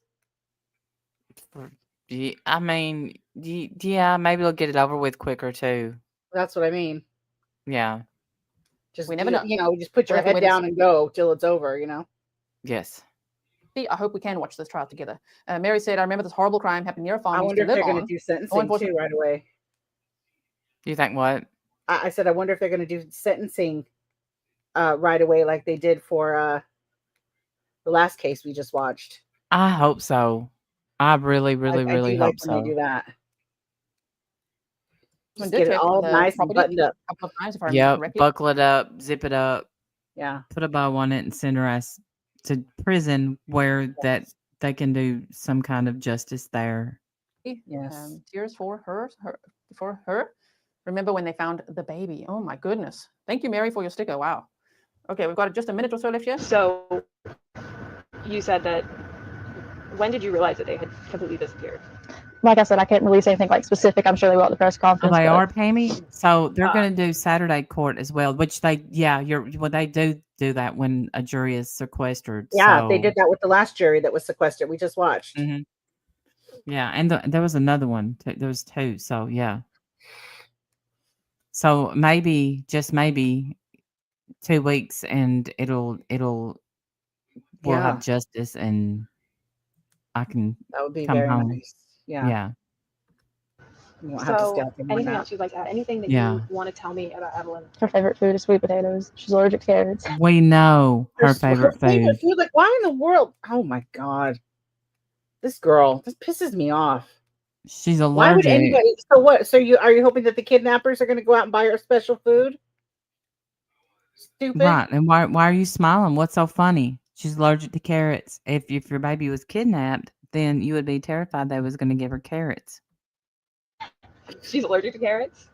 I mean, yeah, maybe they'll get it over with quicker too. That's what I mean. Yeah. Just We never know. just put We'll your have to head wait and down and go till it's over. Yes. I hope we can watch this trial together. Mary said, I remember this horrible crime happened near a farm I we used wonder to if live they're going on. to do sentencing too right away. You think what? I said, I wonder if they're going to do sentencing right away, like they did for the last case we just watched. I hope so. I really, really, I really do like hope when they do so. that. When Just did get it check all the nice and property buttoned up. a couple of times, if I remember Yep. correctly. Buckle it up, zip it up, Yeah. put a bow on it, and send her ass to prison where that they can do some kind of justice there. Yes. Tears for her. Remember when they found the baby? Oh my goodness. Thank you, Mary, for your sticker. Wow. Okay, we've got just a minute or so left here. So you said that, when did you realize that they had completely disappeared? Like I said, I can't release anything like specific. I'm sure they will at the press Oh, conference. they but are, Pammy? So they're going to do Saturday court as well, which they do that when a jury is sequestered. Yeah, they so- did that with the last jury that was sequestered. We just watched. Mhm. Yeah, and there was another one. There was two. So yeah. So maybe, just maybe, 2 weeks, and we'll Yeah. have justice, and I can That would be come very home. nice. Yeah. Yeah. You won't have to So scalp them on anything that. else you'd like to add? Anything that Yeah. you want to tell me about Evelyn? her favorite food is sweet potatoes. She's allergic to carrots. We know her favorite food. Like, why in the world? Oh my God. This girl, this pisses me off. She's allergic. Why would anybody? So what? So are you hoping that the kidnappers are going to go out and buy her special food? Stupid. Right. And why are you smiling? What's so funny? She's allergic to carrots. If your baby was kidnapped, then you would be terrified they was going to give her carrots. She's allergic to carrots.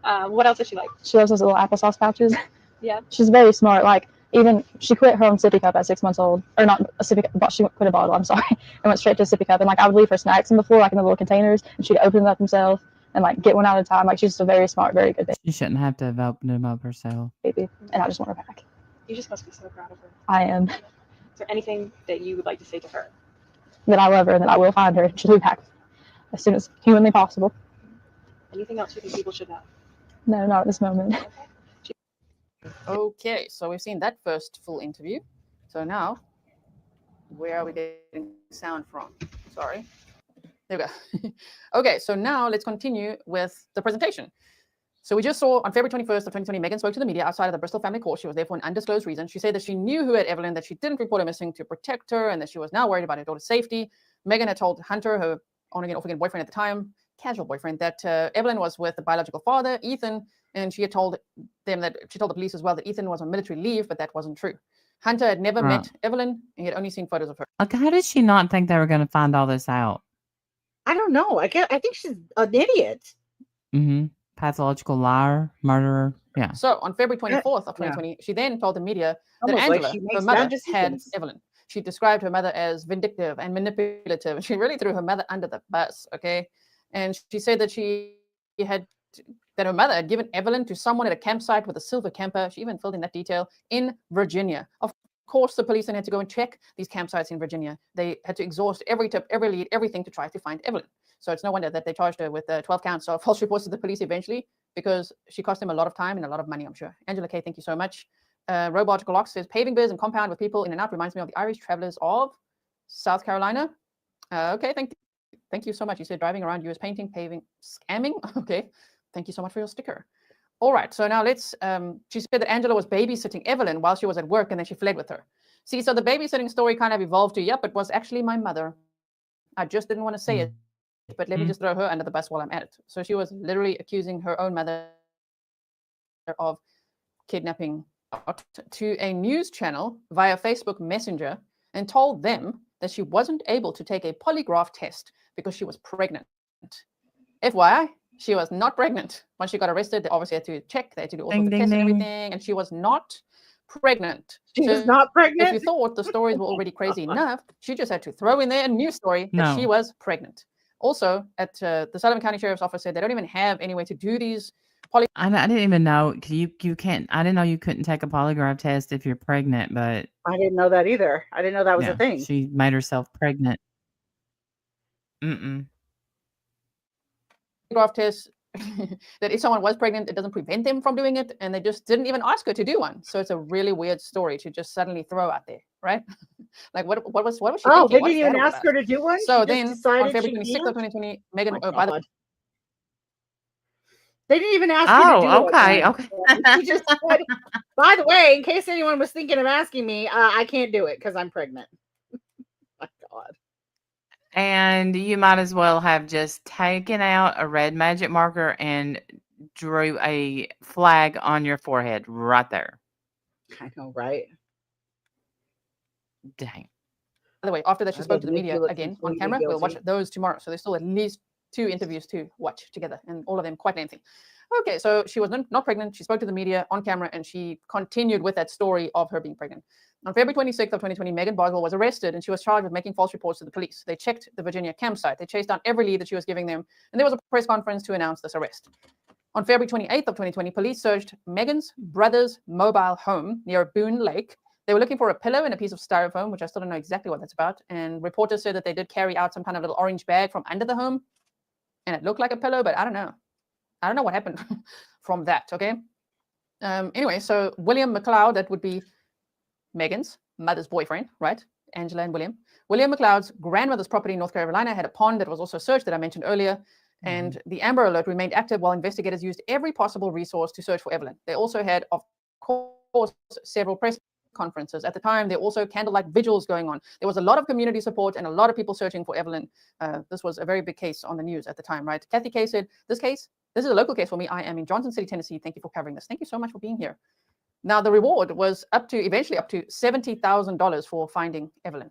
What else does she like? She loves those little applesauce pouches. Yeah. She's very smart. Like, even she quit her own sippy cup at 6 months old. Or not a sippy cup, but she quit a bottle, I'm sorry. And went straight to a sippy cup. And like, I would leave her snacks in the floor, like in the little containers, and she'd open them up herself and like get one at a time. Like, she's just a very smart, very good She shouldn't have to have opened them up herself. baby. And I just want her back. You just must be so proud of her. I am. Is there anything that you would like to say to her? That I love her and that I will find her and she'll be back as soon as humanly possible. Anything else you think people should know? No, not at this moment. Okay, so we've seen that first full interview. So now, where are we getting sound from? Sorry. There we go. Okay, so now let's continue with the presentation. So we just saw on February 21st of 2020, Megan spoke to the media outside of the Bristol family court. She was there for an undisclosed reason. She said that she knew who had Evelyn, that she didn't report her missing to protect her, and that she was now worried about her daughter's safety. Megan had told Hunter, her on-again, off-again boyfriend at the time, casual boyfriend, that Evelyn was with the biological father, Ethan, and she had told them that she told the police as well that Ethan was on military leave, but that wasn't true. Hunter had never met Evelyn, and he had only seen photos of her. Like, how did she not think they were going to find all this out? I don't know. I think she's an idiot. Mm-hmm. Pathological liar, murderer. Yeah. So on February 24th of 2020, she then told the media that Almost like Angela, she her makes mother, bad had decisions. Evelyn. She described her mother as vindictive and manipulative, and she really threw her mother under the bus, okay? And she said that that her mother had given Evelyn to someone at a campsite with a silver camper. She even filled in that detail in Virginia. Of course, the police then had to go and check these campsites in Virginia. They had to exhaust every tip, every lead, everything to try to find Evelyn. So it's no wonder that they charged her with 12 counts of false reports to the police eventually, because she cost them a lot of time and a lot of money, I'm sure. Angela K, thank you so much. Robot Glock says, paving biz and compound with people in and out reminds me of the Irish travelers of South Carolina. Okay, thank you so much. You said driving around US painting, paving, scamming. Okay, thank you so much for your sticker. All right, so now let's, she said that Angela was babysitting Evelyn while she was at work and then she fled with her. See, so the babysitting story kind of evolved to, yep, it was actually my mother. I just didn't want to say it, but let me just throw her under the bus while I'm at it. So she was literally accusing her own mother of kidnapping to a news channel via Facebook Messenger and told them that she wasn't able to take a polygraph test because she was pregnant. FYI, she was not pregnant. Once she got arrested, they obviously had to check, they had to do all sorts of tests and everything, and she was not pregnant. She was not pregnant? If you thought the stories were already crazy enough, she just had to throw in there a news story that she was pregnant. Also, at the Sullivan County Sheriff's Office said they don't even have any way to do these I didn't even know you can't. I didn't know you couldn't take a polygraph test if you're pregnant, but I didn't know that either. I didn't know that was a yeah, thing. she made herself pregnant. Mm-mm. polygraph tests that if someone was pregnant, it doesn't prevent them from doing it, and they just didn't even ask her to do one. So it's a really weird story to just suddenly throw out there, right? Like what was she Oh, thinking? they What is didn't even that all ask about? her to do one? So She just then on decided February she 26th of can't? 2020, Megan, My oh, by the God. They didn't even ask her to do Oh, it. okay, then. okay. She just said, by the way, in case anyone was thinking of asking me, I can't do it because I'm pregnant. My God. And you might as well have just taken out a red magic marker and drew a flag on your forehead right there. I know, right? Dang. By the way, after that, she That spoke would to the make media you look again on completely camera. We'll watch guilty. those tomorrow. So there's still at least 2 interviews to watch together, and all of them quite lengthy. Okay, so she was not pregnant. She spoke to the media on camera, and she continued with that story of her being pregnant. On February 26th of 2020, Megan Boswell was arrested, and she was charged with making false reports to the police. They checked the Virginia campsite. They chased down every lead that she was giving them, and there was a press conference to announce this arrest. On February 28th of 2020, police searched Megan's brother's mobile home near Boone Lake. They were looking for a pillow and a piece of styrofoam, which I still don't know exactly what that's about. And reporters said that they did carry out some kind of little orange bag from under the home, and it looked like a pillow, but I don't know. I don't know what happened from that, okay? Anyway, so William McLeod, that would be Megan's mother's boyfriend, right? Angela and William. William McLeod's grandmother's property in North Carolina had a pond that was also searched that I mentioned earlier. And the Amber Alert remained active while investigators used every possible resource to search for Evelyn. They also had, of course, several press conferences. At the time, there were also candlelight vigils going on. There was a lot of community support and a lot of people searching for Evelyn. This was a very big case on the news at the time, right? Kathy Kay said, this is a local case for me. I am in Johnson City, Tennessee. Thank you for covering this. Thank you so much for being here. Now, the reward was eventually up to $70,000 for finding Evelyn.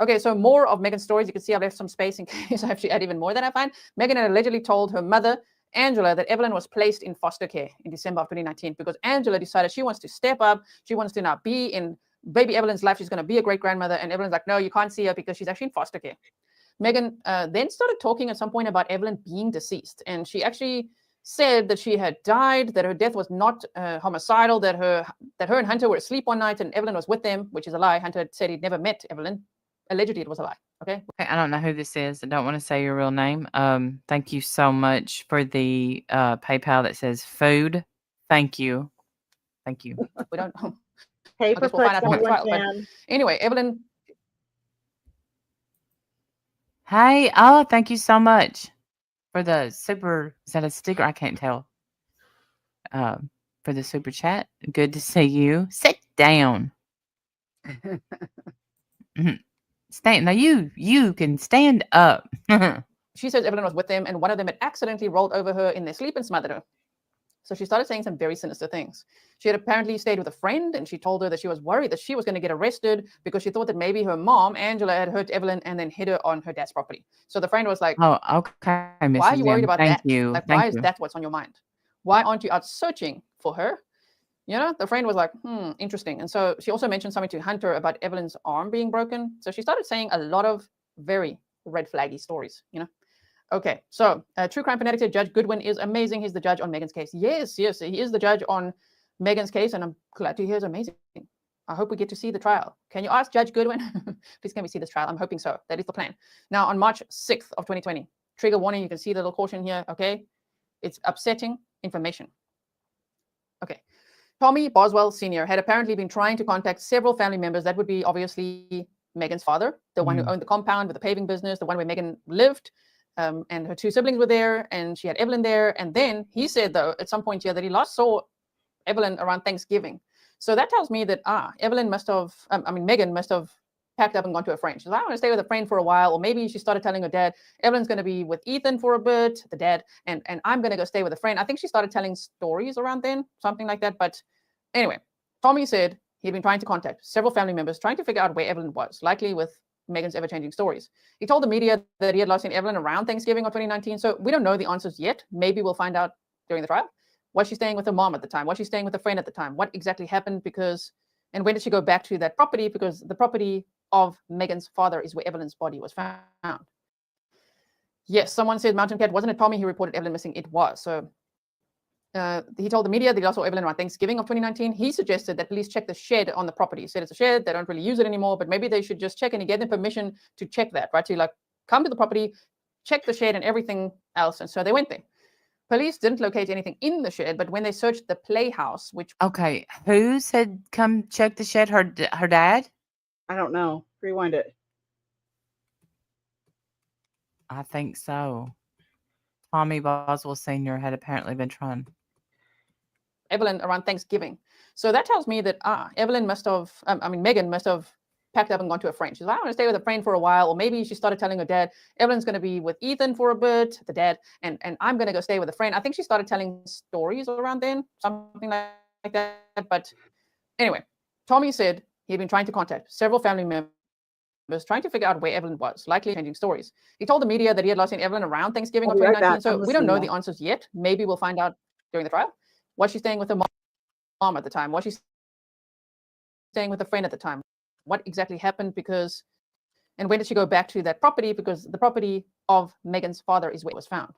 Okay, so more of Megan's stories. You can see I've left some space in case I have to add even more that I find. Megan had allegedly told her mother, Angela, that Evelyn was placed in foster care in December of 2019 because Angela decided she wants to step up. She wants to now be in baby Evelyn's life. She's going to be a great grandmother. And Evelyn's like, no, you can't see her because she's actually in foster care. Megan then started talking at some point about Evelyn being deceased. And she actually said that she had died, that her death was not homicidal, that her and Hunter were asleep one night and Evelyn was with them, which is a lie. Hunter said he'd never met Evelyn. Allegedly, it was a lie. Okay. I don't know who this is. I don't want to say your real name. Thank you so much for the PayPal that says food. Thank you. Thank you. We don't know. Hey, I for guess we'll find out more everyone trial. But can. anyway, Evelyn. Hey, oh, thank you so much for the super. Is that a sticker? I can't tell. For the super chat. Good to see you. Sit down. Stand now. You can stand up. She says Evelyn was with them, and one of them had accidentally rolled over her in their sleep and smothered her. So she started saying some very sinister things. She had apparently stayed with a friend, and she told her that she was worried that she was going to get arrested because she thought that maybe her mom, Angela, had hurt Evelyn and then hid her on her dad's property. So the friend was like, Oh, okay, Mrs. why are you worried M. about Thank that? you. Like, Thank why is you. that what's on your mind? Why aren't you out searching for her? You know, the friend was like, interesting. And so she also mentioned something to Hunter about Evelyn's arm being broken. So she started saying a lot of very red flaggy stories, you know. Okay, so True Crime Fanatic said Judge Goodwin is amazing. He's the judge on Megan's case. Yes, he is the judge on Megan's case, and I'm glad to hear it's amazing. I hope we get to see the trial. Can you ask Judge Goodwin? Please can we see this trial? I'm hoping so. That is the plan. Now, on March 6th of 2020, trigger warning, you can see the little caution here, okay? It's upsetting information. Okay. Tommy Boswell Sr. had apparently been trying to contact several family members. That would be obviously Megan's father, the one who owned the compound with the paving business, the one where Megan lived, and her 2 siblings were there, and she had Evelyn there. And then he said, though, at some point here that he last saw Evelyn around Thanksgiving. So that tells me that, Megan must have packed up and gone to a friend. She's like, I want to stay with a friend for a while. Or maybe she started telling her dad, Evelyn's going to be with Ethan for a bit, the dad, and I'm going to go stay with a friend. I think she started telling stories around then, something like that. But anyway, Tommy said he'd been trying to contact several family members, trying to figure out where Evelyn was, likely with Megan's ever-changing stories. He told the media that he had last seen Evelyn around Thanksgiving of 2019. So we don't know the answers yet. Maybe we'll find out during the trial. Was she staying with her mom at the time? Was she staying with a friend at the time? What exactly happened? And when did she go back to that property? Because the property of Megan's father is where Evelyn's body was found. Yes, someone said Mountain Cat wasn't it Tommy who reported Evelyn missing. It was. So he told the media that he also saw Evelyn around Thanksgiving of 2019. He suggested that police check the shed on the property. He said it's a shed, they don't really use it anymore, but maybe they should just check, and he gave them permission to check that, right? To like come to the property, check the shed and everything else. And so they went there. Police didn't locate anything in the shed, but when they searched the playhouse, which Okay, who said come check the shed? Her dad? I don't know. Rewind it. I think so. Tommy Boswell Sr. had apparently been trying. Evelyn around Thanksgiving. So that tells me that Evelyn must have, Megan must have packed up and gone to a friend. She's like, I want to stay with a friend for a while. Or maybe she started telling her dad, Evelyn's going to be with Ethan for a bit, the dad, and I'm going to go stay with a friend. I think she started telling stories around then, something like that. But anyway, Tommy said he'd been trying to contact several family members, trying to figure out where Evelyn was, likely changing stories. He told the media that he had last seen Evelyn around Thanksgiving of 2019. So we don't know the answers yet. Maybe we'll find out during the trial. Was she staying with her mom at the time? Was she staying with a friend at the time? What exactly happened? And when did she go back to that property? Because the property of Megan's father is where it was found.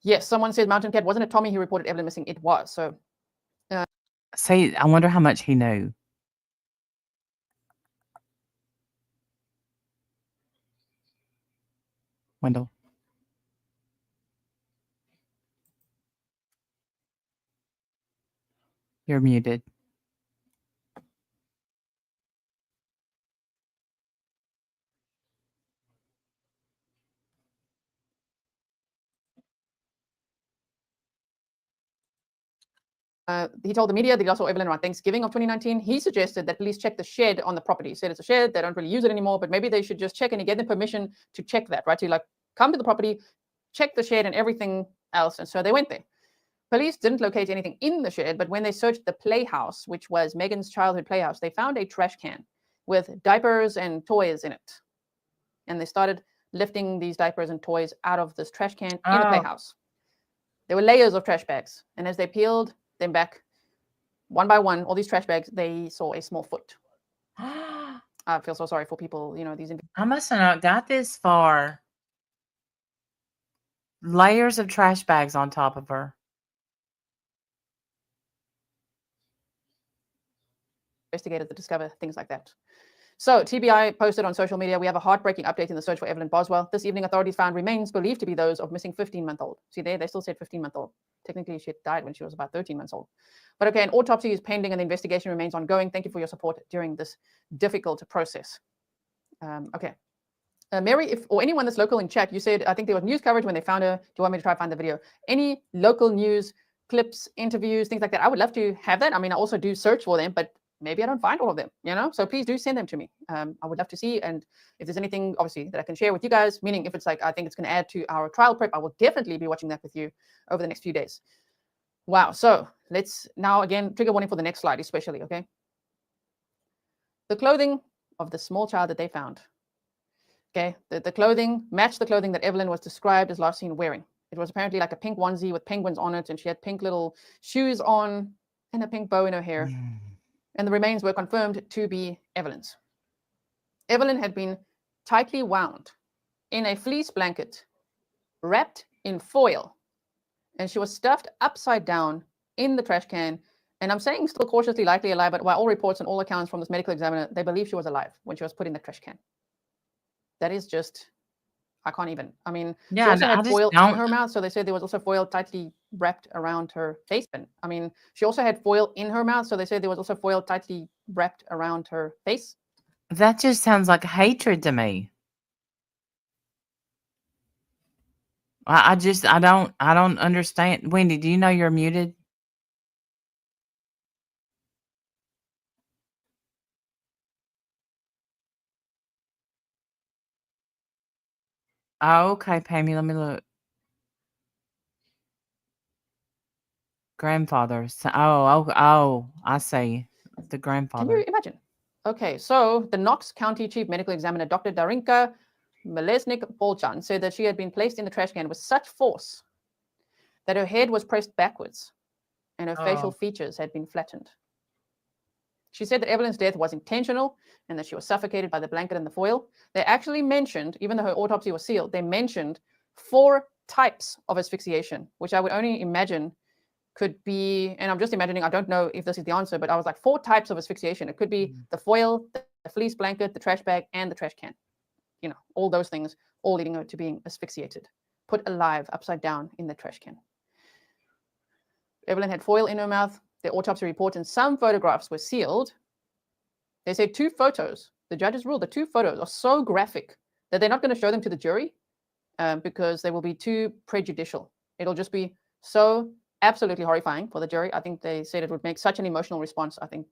Yes, someone said Mountain Cat, wasn't it Tommy who reported Evelyn missing? It was. So See, I wonder how much he knew. Wendell. You're muted. he told the media that he also saw Evelyn around Thanksgiving of 2019. He suggested that police check the shed on the property. He said it's a shed, they don't really use it anymore, but maybe they should just check, and he gave them permission to check that, right? To like come to the property, check the shed and everything else. And so they went there. Police didn't locate anything in the shed, but when they searched the playhouse, which was Megan's childhood playhouse, they found a trash can with diapers and toys in it. And they started lifting these diapers and toys out of this trash can in the playhouse. There were layers of trash bags, and as they peeled them back one by one, all these trash bags, they saw a small foot. I feel so sorry for people, these. I must have not got this far. Layers of trash bags on top of her. Investigators to discover things like that. So TBI posted on social media, we have a heartbreaking update in the search for Evelyn Boswell. This evening, authorities found remains believed to be those of missing 15-month-old. See, they still said 15-month-old. Technically, she died when she was about 13 months old. But okay, an autopsy is pending and the investigation remains ongoing. Thank you for your support during this difficult process. Okay. Mary, or anyone that's local in chat, you said, I think there was news coverage when they found her. Do you want me to try to find the video? Any local news, clips, interviews, things like that? I would love to have that. I mean, I also do search for them, but maybe I don't find all of them, So please do send them to me. I would love to see. And if there's anything, obviously, that I can share with you guys, meaning if it's like, I think it's going to add to our trial prep, I will definitely be watching that with you over the next few days. Wow. So let's now, again, trigger warning for the next slide, especially, okay? The clothing of the small child that they found. Okay, the clothing matched the clothing that Evelyn was described as last seen wearing. It was apparently like a pink onesie with penguins on it, and she had pink little shoes on and a pink bow in her hair. And the remains were confirmed to be Evelyn's. Evelyn had been tightly wound in a fleece blanket, wrapped in foil, and she was stuffed upside down in the trash can. And I'm saying still cautiously likely alive, but by all reports and all accounts from this medical examiner, they believe she was alive when she was put in the trash can. That is just, I can't even. I mean, Yeah, she also I had just foil in don't- her mouth, so they said there was also foil tightly wrapped around her face. I mean, she also had foil in her mouth, so they said there was also foil tightly wrapped around her face. That just sounds like hatred to me. I don't understand. Wendy, do you know you're muted? Oh, okay, Pammy, let me look. Grandfather. I see. The Can grandfather. you imagine? Okay, so the Knox County Chief Medical Examiner, Dr. Darinka Melesnik-Polchan, said that she had been placed in the trash can with such force that her head was pressed backwards and her facial features had been flattened. She said that Evelyn's death was intentional and that she was suffocated by the blanket and the foil. They actually mentioned, even though her autopsy was sealed, they mentioned 4 types of asphyxiation, which I would only imagine could be, and I'm just imagining, I don't know if this is the answer, but I was like 4 types of asphyxiation. It could be the foil, the fleece blanket, the trash bag, and the trash can. You know, all those things, all leading her to being asphyxiated, put alive upside down in the trash can. Evelyn had foil in her mouth. The autopsy report and some photographs were sealed. They said 2 photos. The judges ruled the 2 photos are so graphic that they're not going to show them to the jury because they will be too prejudicial. It'll just be so absolutely horrifying for the jury. I think they said it would make such an emotional response. I think,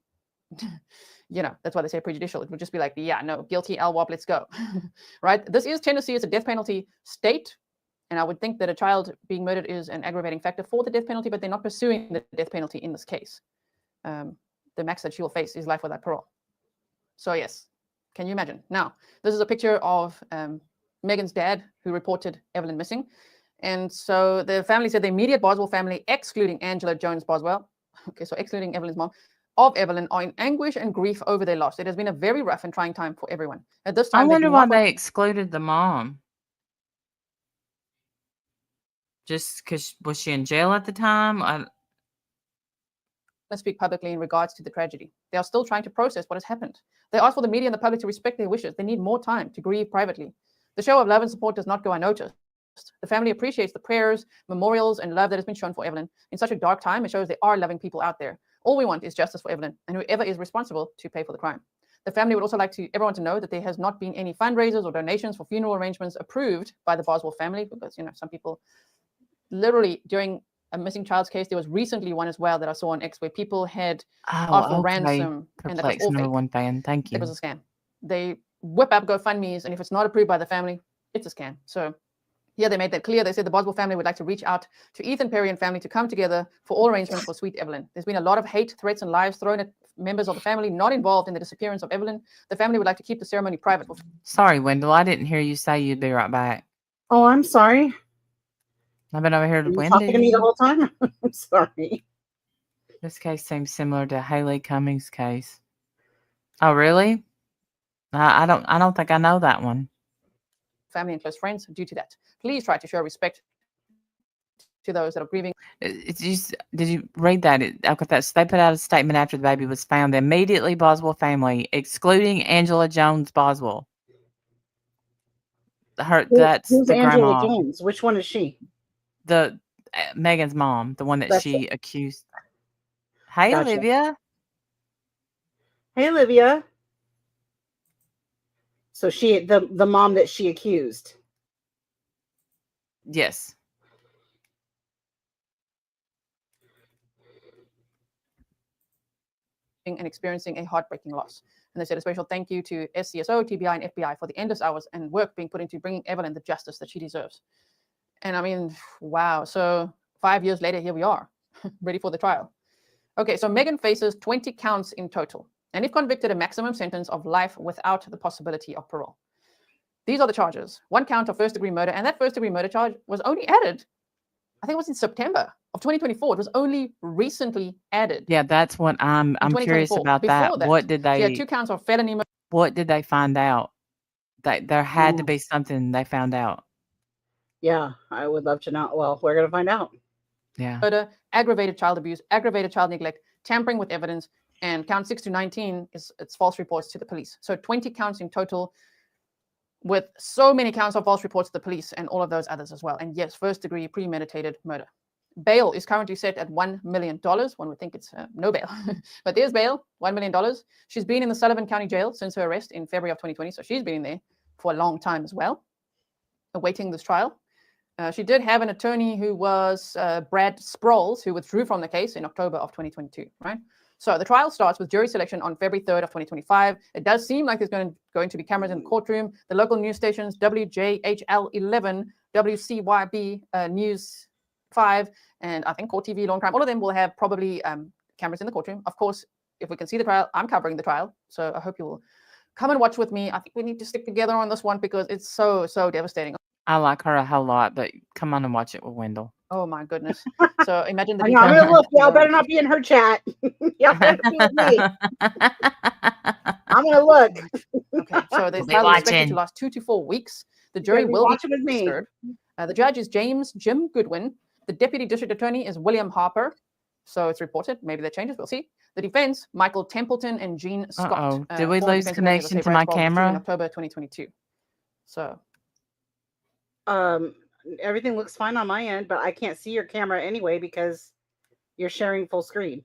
you know, that's why they say prejudicial. It would just be like, yeah, no, guilty, LWOP, let's go. Right? This is Tennessee. It's a death penalty state. And I would think that a child being murdered is an aggravating factor for the death penalty, but they're not pursuing the death penalty in this case. The max that she will face is life without parole. So yes, can you imagine? Now, this is a picture of Megan's dad who reported Evelyn missing. And so the family said the immediate Boswell family, excluding Angela Jones Boswell, okay, so excluding Evelyn's mom, of Evelyn, are in anguish and grief over their loss. It has been a very rough and trying time for everyone. At this time, I wonder why they excluded the mom. Just because, was she in jail at the time? to speak publicly in regards to the tragedy. They are still trying to process what has happened. They ask for the media and the public to respect their wishes. They need more time to grieve privately. The show of love and support does not go unnoticed. The family appreciates the prayers, memorials, and love that has been shown for Evelyn. In such a dark time, it shows there are loving people out there. All we want is justice for Evelyn and whoever is responsible to pay for the crime. The family would also like everyone to know that there has not been any fundraisers or donations for funeral arrangements approved by the Boswell family, because, you know, some people literally during a missing child's case, there was recently one as well that I saw on X where people had asked for ransom, and that was all fake. One fan. Thank you. It was a scam. They whip up GoFundMe's, and if it's not approved by the family, it's a scam. So yeah, they made that clear. They said the Boswell family would like to reach out to Ethan Perry and family to come together for all arrangements for sweet Evelyn. There's been a lot of hate, threats, and lies thrown at members of the family not involved in the disappearance of Evelyn. The family would like to keep the ceremony private. Sorry, Wendell. I didn't hear you say you'd be right back. Oh, I'm sorry. I've been over here to Wendy. Talking to me the whole time. I'm sorry. This case seems similar to Haley Cummings' case. Oh, really? I don't think I know that one. Family and close friends due to that. Please try to show respect to those that are grieving. Did you read that? They put out a statement after the baby was found. The immediately Boswell family, excluding Angela Jones Boswell. That's who's the Angela grandma. Jones? Which one is she? The Megan's mom, the one that That's she accused. Hey, Gotcha. Olivia. Hey, Olivia. So she, the mom that she accused. Yes. And experiencing a heartbreaking loss. And they said a special thank you to SCSO, TBI, and FBI for the endless hours and work being put into bringing Evelyn the justice that she deserves. And I mean, wow. So 5 years later, here we are, ready for the trial. Okay, so Megan faces 20 counts in total. And if convicted, a maximum sentence of life without the possibility of parole. These are the charges. 1 count of first-degree murder, and that first-degree murder charge was only added, I think it was in September of 2024. It was only recently added. Yeah, that's what I'm curious about. That. What did they? She had 2 counts of felony murder. What did they find out? That there had to be something they found out. Yeah, I would love to know. Well, we're gonna find out. Yeah. Murder, aggravated child abuse, aggravated child neglect, tampering with evidence, and count 6 to 19 it's false reports to the police. So 20 counts in total, with so many counts of false reports to the police and all of those others as well. And yes, first-degree premeditated murder. Bail is currently set at $1 million. One would think it's no bail, but there's bail, $1 million. She's been in the Sullivan County Jail since her arrest in February of 2020, so she's been in there for a long time as well, awaiting this trial. She did have an attorney who was Brad Sproles, who withdrew from the case in October of 2022, right? So the trial starts with jury selection on February 3rd of 2025. It does seem like there's going to be cameras in the courtroom. The local news stations, WJHL 11, WCYB News 5, and I think Court TV, Law and Crime, all of them will have probably cameras in the courtroom. Of course, if we can see the trial, I'm covering the trial. So I hope you will come and watch with me. I think we need to stick together on this one because it's so, so devastating. I like her a whole lot, but come on and watch it with Wendell. Oh my goodness. So imagine the I'm gonna look. Y'all better not be in her chat. Y'all better be with me. I'm gonna look. Okay, so the trial is expected to last 2 to 4 weeks. The jury will be registered. The judge is Jim Goodwin. The deputy district attorney is William Harper. So it's reported. Maybe that changes. We'll see. The defense, Michael Templeton and Jean Scott. Did we former lose defense attorneys of connection to State my Rights Board, camera? In October 2022. So Everything looks fine on my end, but I can't see your camera anyway because you're sharing full screen.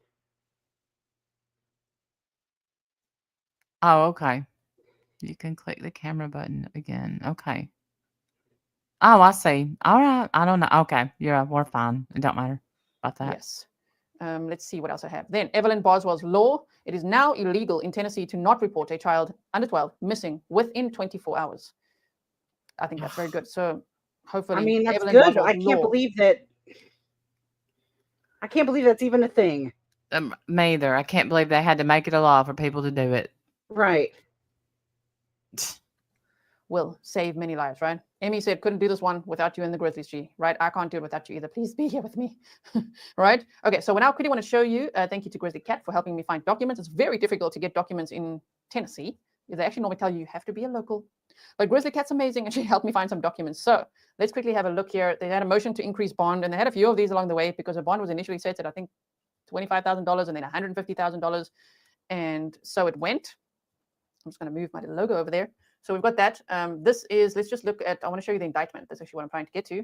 Oh, okay. You can click the camera button again. Okay. Oh, I see. All right. I don't know. Okay. Yeah, we're fine. It don't matter about that. yes. Let's see what else I have. Then Evelyn Boswell's law. It is now illegal in Tennessee to not report a child under 12 missing within 24 hours. I think that's very good. So hopefully, I mean, that's Evelyn good. Boswell's I can't law- believe that. I can't believe that's even a thing. Me either. I can't believe they had to make it a law for people to do it. Right. will save many lives, right? Amy said, couldn't do this one without you in the Grizzly G, right? I can't do it without you either. Please be here with me, right? Okay, so now I quickly want to show you, thank you to Grizzly Cat for helping me find documents. It's very difficult to get documents in Tennessee. They actually normally tell you have to be a local. But Grizzly Cat's amazing, and she helped me find some documents. So let's quickly have a look here. They had a motion to increase bond, and they had a few of these along the way because the bond was initially set at, I think, $25,000 and then $150,000. And so it went. I'm just going to move my logo over there. So we've got that. This is, let's just look at, I want to show you the indictment. That's actually what I'm trying to get to.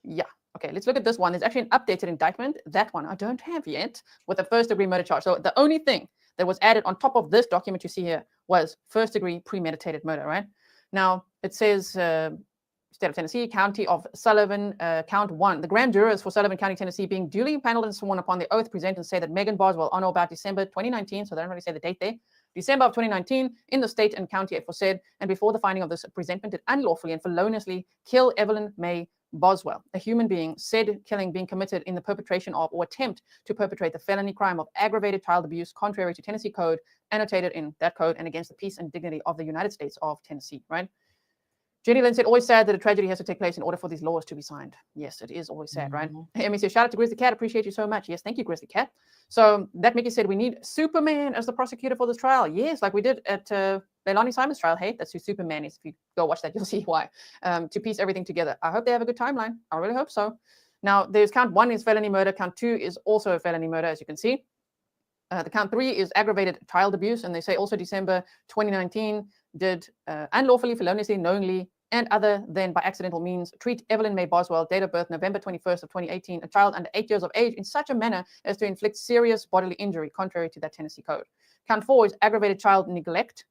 Yeah. Okay, let's look at this one. There's actually an updated indictment. That one I don't have yet with a first-degree murder charge. So the only thing that was added on top of this document you see here was first-degree premeditated murder, right? Now, it says State of Tennessee, County of Sullivan, Count 1. The grand jurors for Sullivan County, Tennessee, being duly impaneled and sworn upon the oath, present and say that Megan Boswell, on or about December 2019, so they don't really say the date there, December of 2019, in the state and county aforesaid, and before the finding of this presentment, did unlawfully and feloniously kill Evelyn May Boswell, a human being, said killing being committed in the perpetration of or attempt to perpetrate the felony crime of aggravated child abuse contrary to Tennessee Code, annotated in that code and against the peace and dignity of the United States of Tennessee, right? Jenny Lynn said, always sad that a tragedy has to take place in order for these laws to be signed. Yes, it is always sad, right? Emmy says, shout out to Grizzly Cat. Appreciate you so much. Yes, thank you, Grizzly Cat. So that Mickey said, we need Superman as the prosecutor for this trial. Yes, like we did at Leilani Simon's trial. Hey, that's who Superman is. If you go watch that, you'll see why. To piece everything together. I hope they have a good timeline. I really hope so. Now, there's count 1 is felony murder. Count 2 is also a felony murder, as you can see. The count 3 is aggravated child abuse. And they say also December 2019 did unlawfully, feloniously, knowingly, and other than by accidental means, treat Evelyn May Boswell, date of birth November 21st of 2018, a child under 8 years of age, in such a manner as to inflict serious bodily injury, contrary to that Tennessee Code. Count 4 is aggravated child neglect.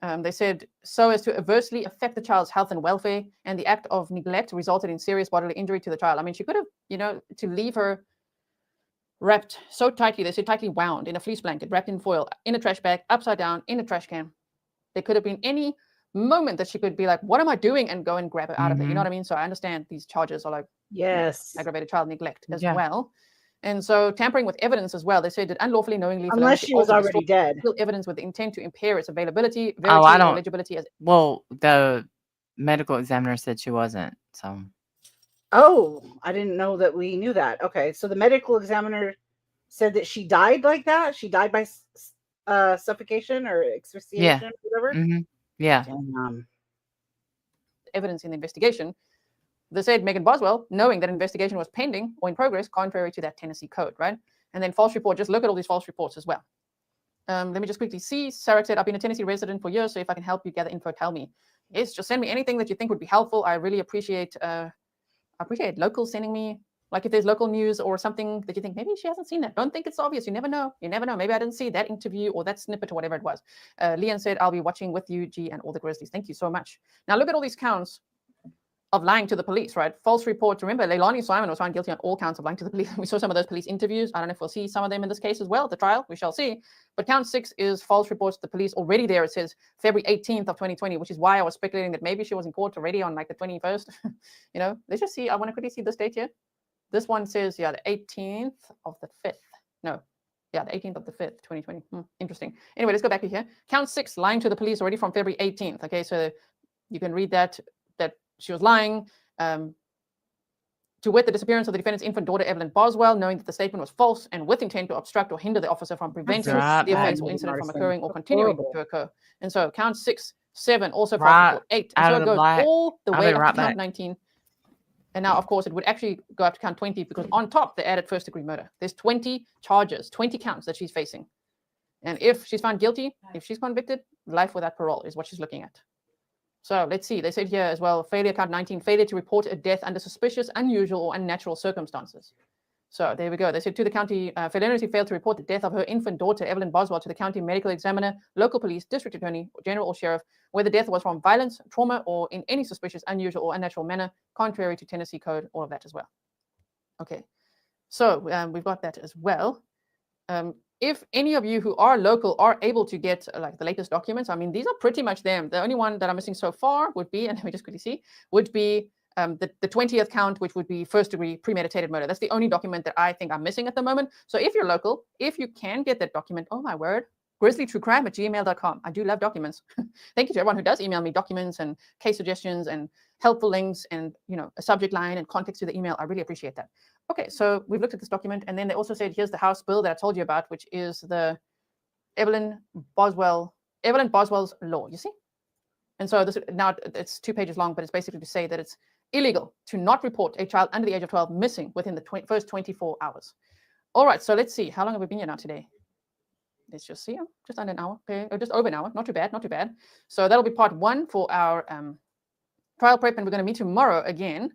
They said so as to adversely affect the child's health and welfare, and the act of neglect resulted in serious bodily injury to the child. I mean, she could have, to leave her wrapped so tightly, they said tightly wound in a fleece blanket, wrapped in foil, in a trash bag, upside down, in a trash can. There could have been any moment that she could be like, what am I doing, and go and grab her out of there. You know what I mean? So I understand these charges are like aggravated child neglect as well. And so tampering with evidence as well. They said that unlawfully, knowingly, unless she was already dead, evidence with the intent to impair its availability, verity, I don't. or legibility. As well, the medical examiner said she wasn't. So. Oh, I didn't know that we knew that. Okay, so the medical examiner said that she died like that. She died by suffocation or asphyxiation, whatever. Mm-hmm. Yeah. Evidence in the investigation. They said Megan Boswell, knowing that investigation was pending or in progress, contrary to that Tennessee Code, right? And then false report. Just look at all these false reports as well. Let me just quickly see. Sarah said, I've been a Tennessee resident for years, so if I can help you gather info, tell me. Yes, just send me anything that you think would be helpful. I really appreciate locals sending me, like if there's local news or something that you think, maybe she hasn't seen that. Don't think it's obvious. You never know. You never know. Maybe I didn't see that interview or that snippet or whatever it was. Leanne said, I'll be watching with you, G, and all the Grizzlies. Thank you so much. Now look at all these counts of lying to the police, right? False reports. Remember, Leilani Simon was found guilty on all counts of lying to the police. We saw some of those police interviews. I don't know if we'll see some of them in this case as well at the trial. We shall see. But count 6 is false reports to the police. Already there it says February 18th of 2020, which is why I was speculating that maybe she was in court already on like the 21st. Let's just see. I want to quickly see this date here. This one says, the 18th of the 5th. No. Yeah, the 18th of the 5th, 2020. Interesting. Anyway, let's go back to here. Count 6, lying to the police already from February 18th. Okay, so you can read that she was lying to wit the disappearance of the defendant's infant daughter, Evelyn Boswell, knowing that the statement was false and with intent to obstruct or hinder the officer from preventing the offense or incident from occurring or continuing to occur. And so count 6, 7, also false report, 8. And so it goes all the way up to count 19. And now, of course, it would actually go up to count 20 because on top they added first-degree murder. There's 20 charges, 20 counts that she's facing. And if she's found guilty, if she's convicted, life without parole is what she's looking at. So let's see. They said here as well, failure count 19, failure to report a death under suspicious, unusual, or unnatural circumstances. So there we go. They said to the county, Fidelity failed to report the death of her infant daughter, Evelyn Boswell, to the county medical examiner, local police, district attorney, general or sheriff, where the death was from violence, trauma, or in any suspicious, unusual, or unnatural manner, contrary to Tennessee code, all of that as well. Okay, so we've got that as well. If any of you who are local are able to get like the latest documents, I mean, these are pretty much them. The only one that I'm missing so far would be, and let me just quickly see, would be the 20th count, which would be first-degree premeditated murder. That's the only document that I think I'm missing at the moment. So if you're local, if you can get that document, oh my word, grizzlytruecrime@gmail.com. I do love documents. Thank you to everyone who does email me documents and case suggestions and helpful links and, you know, a subject line and context to the email. I really appreciate that. Okay, so we've looked at this document, and then they also said, here's the House bill that I told you about, which is the Evelyn Boswell's law, you see? And so this now it's 2 pages long, but it's basically to say that it's illegal to not report a child under the age of 12 missing within the first 24 hours. All right, so let's see. How long have we been here now today? Let's just see. Just under an hour. Okay, or just over an hour. Not too bad, not too bad. So that'll be part 1 for our trial prep, and we're going to meet tomorrow again,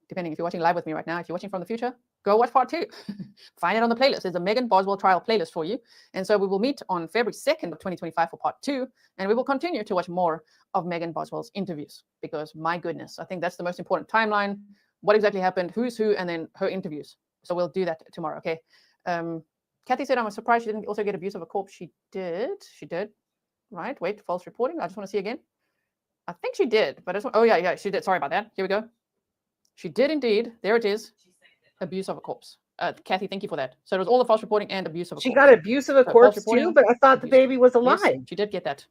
depending if you're watching live with me right now. If you're watching from the future, go watch part 2. Find it on the playlist. There's a Megan Boswell trial playlist for you. And so we will meet on February 2nd of 2025 for part 2, and we will continue to watch more of Megan Boswell's interviews, because my goodness, I think that's the most important timeline. What exactly happened, who's who, and then her interviews. So we'll do that tomorrow, okay? Kathy said, I'm surprised she didn't also get abuse of a corpse. She did. She did. Right. Wait, false reporting. I just want to see again. I think she did, but I just want, oh, yeah, she did. Sorry about that. Here we go. She did indeed. There it is. Abuse of a corpse. Kathy, thank you for that. So it was all the false reporting and abuse of a corpse. She got abuse of a corpse too, but I thought the baby was alive. Yes, she did get that.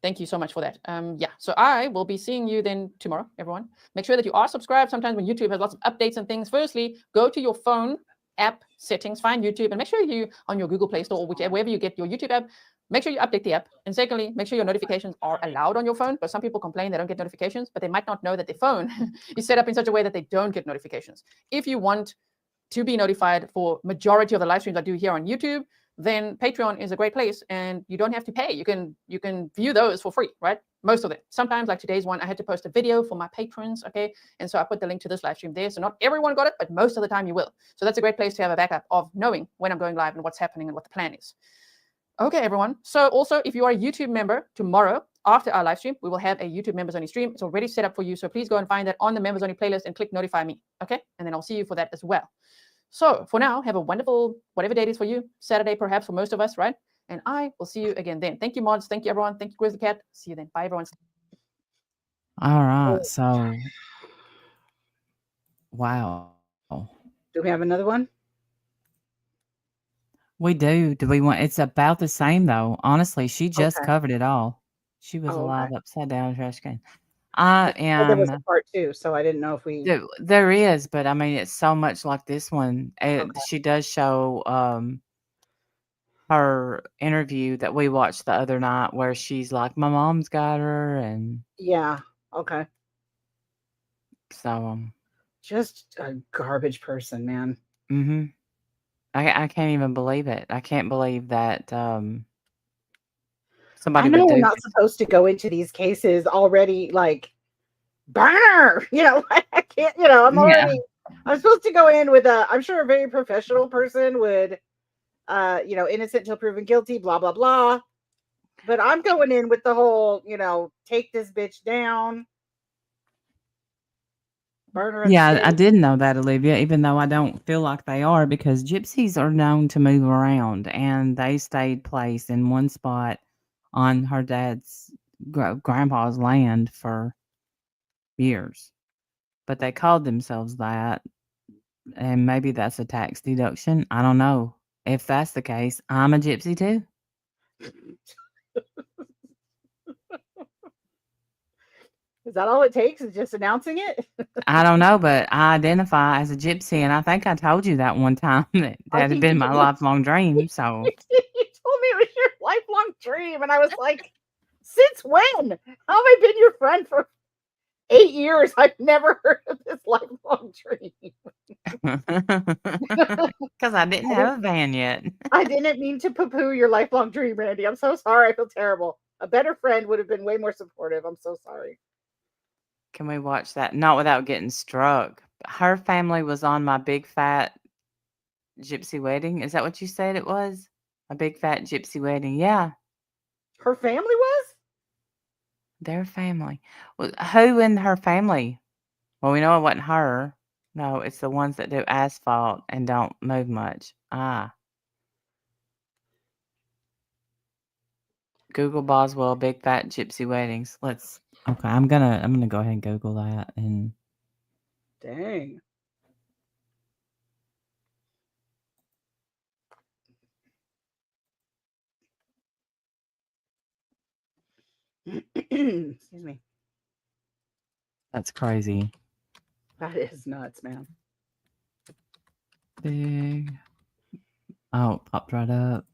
Thank you so much for that. Yeah, so I will be seeing you then tomorrow, everyone. Make sure that you are subscribed. Sometimes when YouTube has lots of updates and things, firstly, go to your phone app settings, find YouTube, and make sure you, on your Google Play Store or wherever you get your YouTube app, make sure you update the app. And secondly, make sure your notifications are allowed on your phone, because some people complain they don't get notifications, but they might not know that their phone is set up in such a way that they don't get notifications. If you want to be notified for majority of the live streams I do here on YouTube, then Patreon is a great place, and you don't have to pay. You can view those for free, right? Most of them. Sometimes, like today's one, I had to post a video for my patrons, okay? And so I put the link to this live stream there. So not everyone got it, but most of the time you will. So that's a great place to have a backup of knowing when I'm going live and what's happening and what the plan is. Okay, everyone. So also, if you are a YouTube member, tomorrow after our live stream, we will have a YouTube members only stream. It's already set up for you. So please go and find that on the members only playlist and click notify me, okay? And then I'll see you for that as well. So for now, have a wonderful, whatever day it is for you, Saturday perhaps for most of us, right? And I will see you again then. Thank you, mods. Thank you, everyone. Thank you, Grizzly Cat. See you then. Bye, everyone. All right. So, wow. Do we have another one? We do. Do we want? It's about the same though. Honestly, she just covered it all. She was alive upside down trash can. I am. There was a part 2, so I didn't know if we. There is, but I mean, it's so much like this one. She does show her interview that we watched the other night, where she's like, "My mom's got her," and yeah, okay. So just a garbage person, man. Mm-hmm. I can't even believe it. I can't believe that somebody. I know we're not supposed to go into these cases already like burner. You know, I can't. You know, I'm already. Yeah. I'm supposed to go in with I'm sure a very professional person would, you know, innocent till proven guilty, blah blah blah. But I'm going in with the whole, you know, take this bitch down. Yeah, I didn't know that, Olivia, even though I don't feel like they are, because gypsies are known to move around, and they stayed placed in one spot on her dad's grandpa's land for years. But they called themselves that, and maybe that's a tax deduction. I don't know. If that's the case, I'm a gypsy too. Is that all it takes? Is just announcing it? I don't know, but I identify as a gypsy, and I think I told you that one time that had been my lifelong dream. So you told me it was your lifelong dream, and I was like, "Since when? How have I been your friend for 8 years. I've never heard of this lifelong dream. Because I didn't have a van yet. I didn't mean to poo-poo your lifelong dream, Randy. I'm so sorry. I feel terrible. A better friend would have been way more supportive. I'm so sorry. Can we watch that? Not without getting struck. Her family was on my big fat gypsy wedding. Is that what you said it was? A big fat gypsy wedding. Yeah, Her family was? their family. Well, who in her family? Well, we know it wasn't her. No, it's the ones that do asphalt and don't move much. Ah. Google Boswell big fat gypsy weddings. Let's okay, I'm gonna go ahead and Google that and Dang. Excuse me. that's crazy. That is nuts, man. Big oh, popped right up.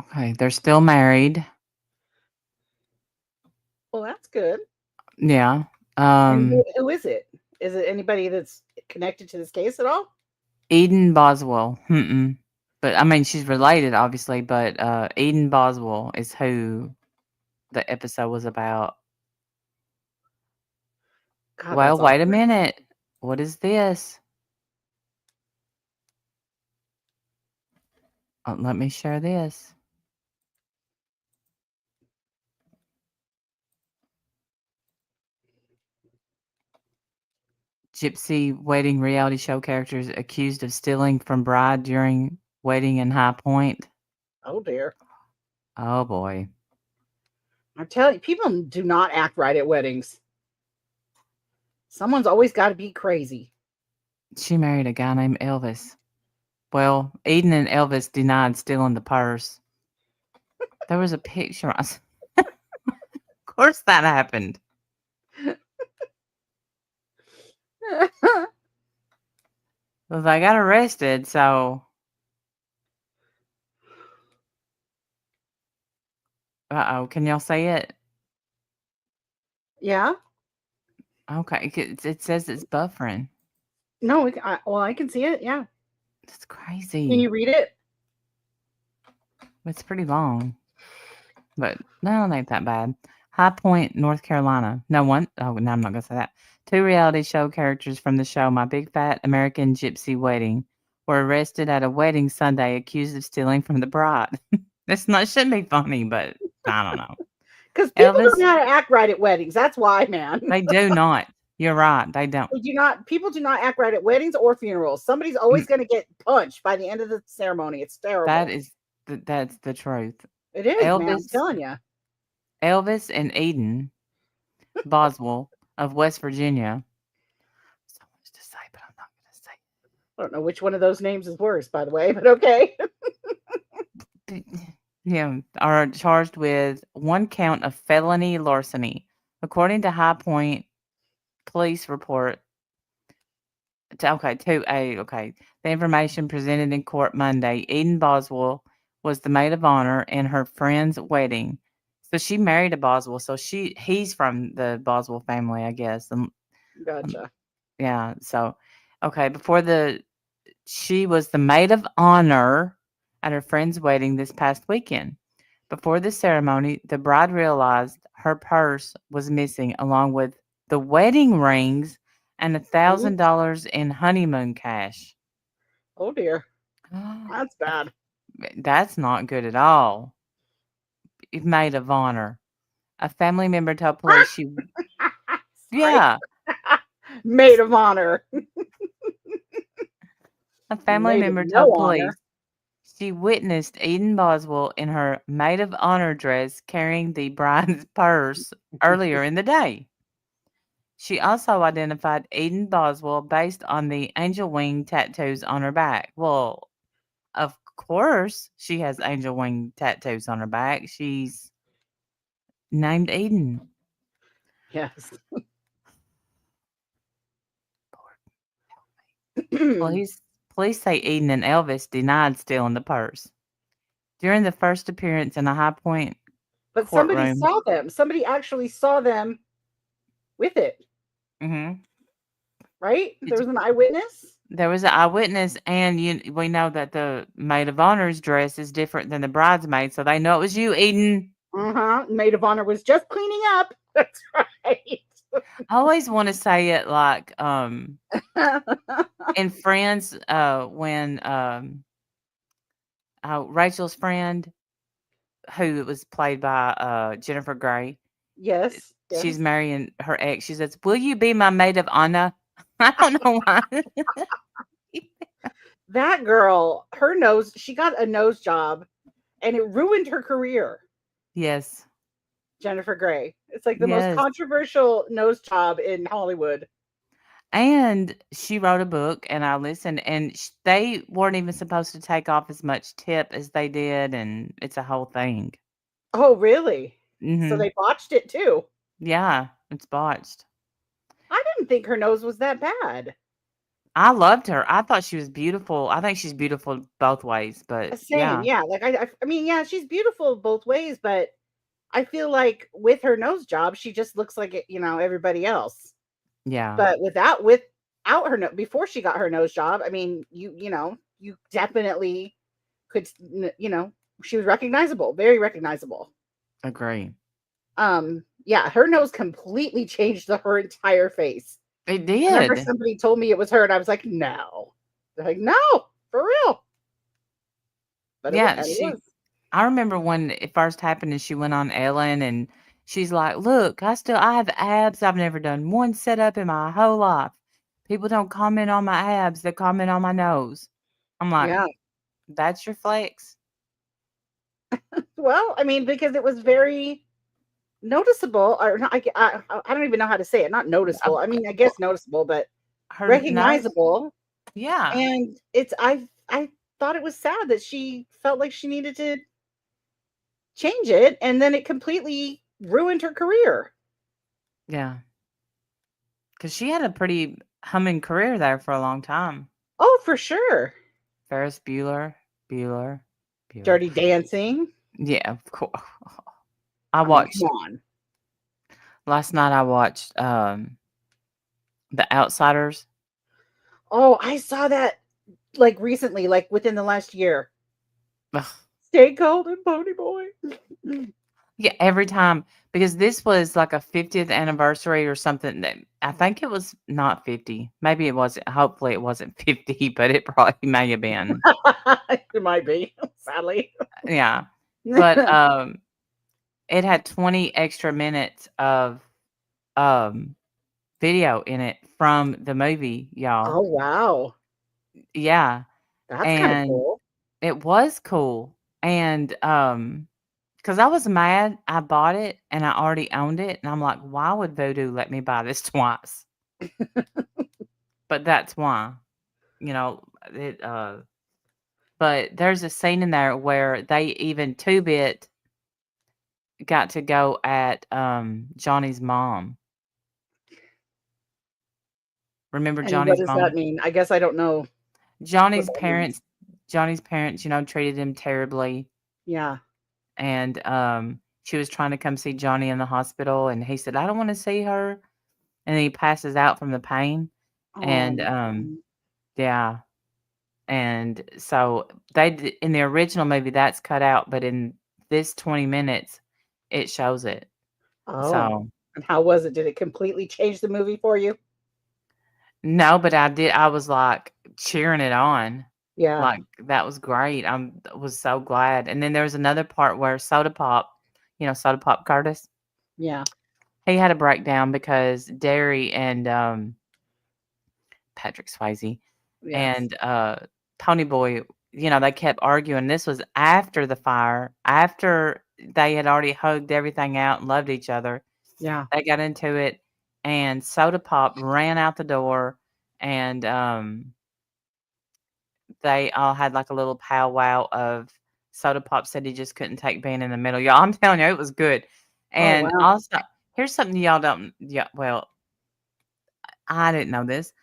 Okay, they're still married. Well, that's good. Yeah. And who is it? Is it anybody that's connected to this case at all? Eden Boswell. But I mean she's related obviously, but Eden Boswell is who the episode was about. God, Well, that's wait a awkward. minute. What is this? Let me share this. Gypsy wedding reality show characters accused of stealing from bride during wedding in High Point. Oh dear. Oh boy. I'm telling you, people do not act right at weddings. Someone's always got to be crazy. She married a guy named Elvis. Well, Eden and Elvis denied stealing the purse. There was a picture. Of course that happened. Well, they got arrested, so. Uh-oh, can y'all see it? Yeah. Okay, it says it's buffering. No, I can see it. Yeah. That's crazy. Can you read it? It's pretty long. But no, it ain't that bad. High Point, North Carolina. No, I'm not going to say that. 2 reality show characters from the show My Big Fat American Gypsy Wedding were arrested at a wedding Sunday accused of stealing from the bride. Shouldn't be funny, but I don't know. Because people Elvis, don't know how to act right at weddings. That's why, man. they do not. You're right. They don't. People do not act right at weddings or funerals. Somebody's always going to get punched by the end of the ceremony. It's terrible. That's the truth. It is, man. I'm telling you. Elvis and Eden Boswell of West Virginia. So much to say, but I'm not going to say. I don't know which one of those names is worse, by the way, but okay. Yeah, are charged with 1 count of felony larceny, according to High Point police report. 2A. Okay, the information presented in court Monday. Eden Boswell was the maid of honor in her friend's wedding. So she married a Boswell. So he's from the Boswell family, I guess. Gotcha. Yeah. So, okay. She was the maid of honor at her friend's wedding this past weekend. Before the ceremony, the bride realized her purse was missing, along with the wedding rings and $1,000 in honeymoon cash. Oh dear. That's bad. That's not good at all. Maid of honor. A family member told police yeah. Maid of honor. A family Maid member of told no police honor. she witnessed Eden Boswell in her maid of honor dress carrying the bride's purse earlier in the day. She also identified Eden Boswell based on the angel wing tattoos on her back. Well, of course she has angel wing tattoos on her back. She's named Eden. Yes. Lord, help Police say Eden and Elvis denied stealing the purse. During the first appearance in a High Point But somebody courtroom. saw them. Somebody actually saw them with it, Mhm. right? Did There you was an eyewitness. There was an eyewitness, and we know that the maid of honor's dress is different than the bridesmaid, so they know it was you, Eden. Maid of honor was just cleaning up. That's right. I always want to say it like in Friends, when Rachel's friend, who was played by Jennifer Grey, Yes. she's Yes. marrying her ex. She says, "Will you be my maid of honor?" I don't know why. That girl, her nose, she got a nose job and it ruined her career. Yes. Jennifer Grey. It's like the most Yes. controversial nose job in Hollywood. And she wrote a book, and I listened, and they weren't even supposed to take off as much tip as they did, and it's a whole thing. Oh, really? So Mhm. they botched it too. Yeah, it's botched. I didn't think her nose was that bad. I loved her. I thought she was beautiful. I think she's beautiful both ways, but Same, yeah. yeah. Like I mean, yeah, she's beautiful both ways, but I feel like with her nose job, she just looks like everybody else. Yeah. But without her before she got her nose job, I mean, you definitely could, she was recognizable, very recognizable. Agree. Yeah, her nose completely changed her entire face. It I remember did. somebody told me it was her, and I was like, no. They're like, no, for real. But Yeah, it was. I remember when it first happened and she went on Ellen and she's like, "Look, I have abs. I've never done one sit up in my whole life. People don't comment on my abs, they comment on my nose." I'm like, Yeah. "That's your flex?" Well, I mean, because it was very noticeable, or not, I don't even know how to say it. Not noticeable. I mean, I guess noticeable, but Her nose? recognizable. Yeah. And I thought it was sad that she felt like she needed to change it, and then it completely ruined her career. Yeah. Because she had a pretty humming career there for a long time. Oh, for sure. Ferris Bueller. Dirty Dancing. Yeah, of course. I I mean, watched come on. last night. I watched The Outsiders. Oh, I saw that like recently, like within the last year. Ugh. Stay cold and Pony Boy. Yeah, every time, because this was like a 50th anniversary or something. That I think it was not 50. Maybe it wasn't. Hopefully, it wasn't 50, but it probably may have been. It might be, sadly. Yeah, but it had 20 extra minutes of video in it from the movie, y'all. Oh, wow. Yeah, That's kind of and cool. it was cool, and because I was mad, I bought it and I already owned it, and I'm like, why would Voodoo let me buy this twice? But that's why, it. But there's a scene in there where they even 2-bit got to go at Johnny's mom. Remember And what Johnny's does mom? that mean? I guess I don't know what Johnny's that means. parents. Johnny's parents, treated him terribly. Yeah. And she was trying to come see Johnny in the hospital, and he said, "I don't want to see her," and then he passes out from the pain. And man. yeah, and so in the original movie that's cut out, but in this 20 minutes, it shows it. Oh, So and how was it? Did it completely change the movie for you? no, but I was like cheering it on. Yeah. Like, that was great. Was so glad. And then there was another part where Soda Pop, Soda Pop Curtis, Yeah. he had a breakdown because Derry and Patrick Swayze Yes. and Pony Boy, they kept arguing. This was after the fire, after they had already hugged everything out and loved each other. Yeah. They got into it, and Soda Pop ran out the door, and they all had like a little powwow of Soda Pop said he just couldn't take being in the middle. Y'all, I'm telling you, it was good. Oh, And wow. also, here's something y'all don't. Yeah, well, I didn't know this.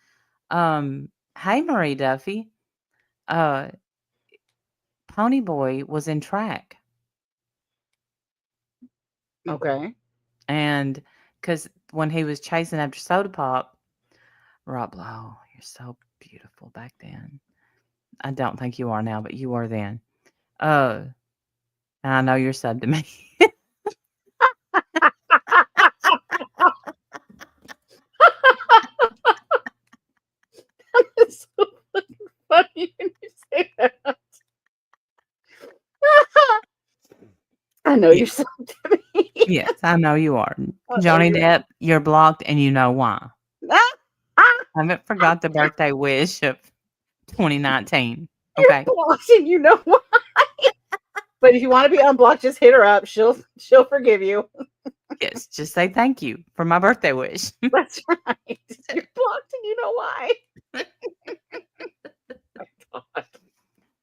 Hey, Marie Duffy. Uh, Pony Boy was in track, Okay. and because when he was chasing after Soda Pop, Rob Lowe, you're so beautiful back then. I don't think you are now, but you were then. And I know you're sub to me. It's so fucking funny when you say that. I know Yeah. you're so to me. Yes, I know you are. I know Johnny you Depp, you're blocked, and you know why. are. I haven't forgot the birthday wish of 2019. You're Okay. blocked and you know why. But if you want to be unblocked, just hit her up. She'll forgive you. Yes, just say thank you for my birthday wish. That's right. You're blocked and you know why. Oh, God.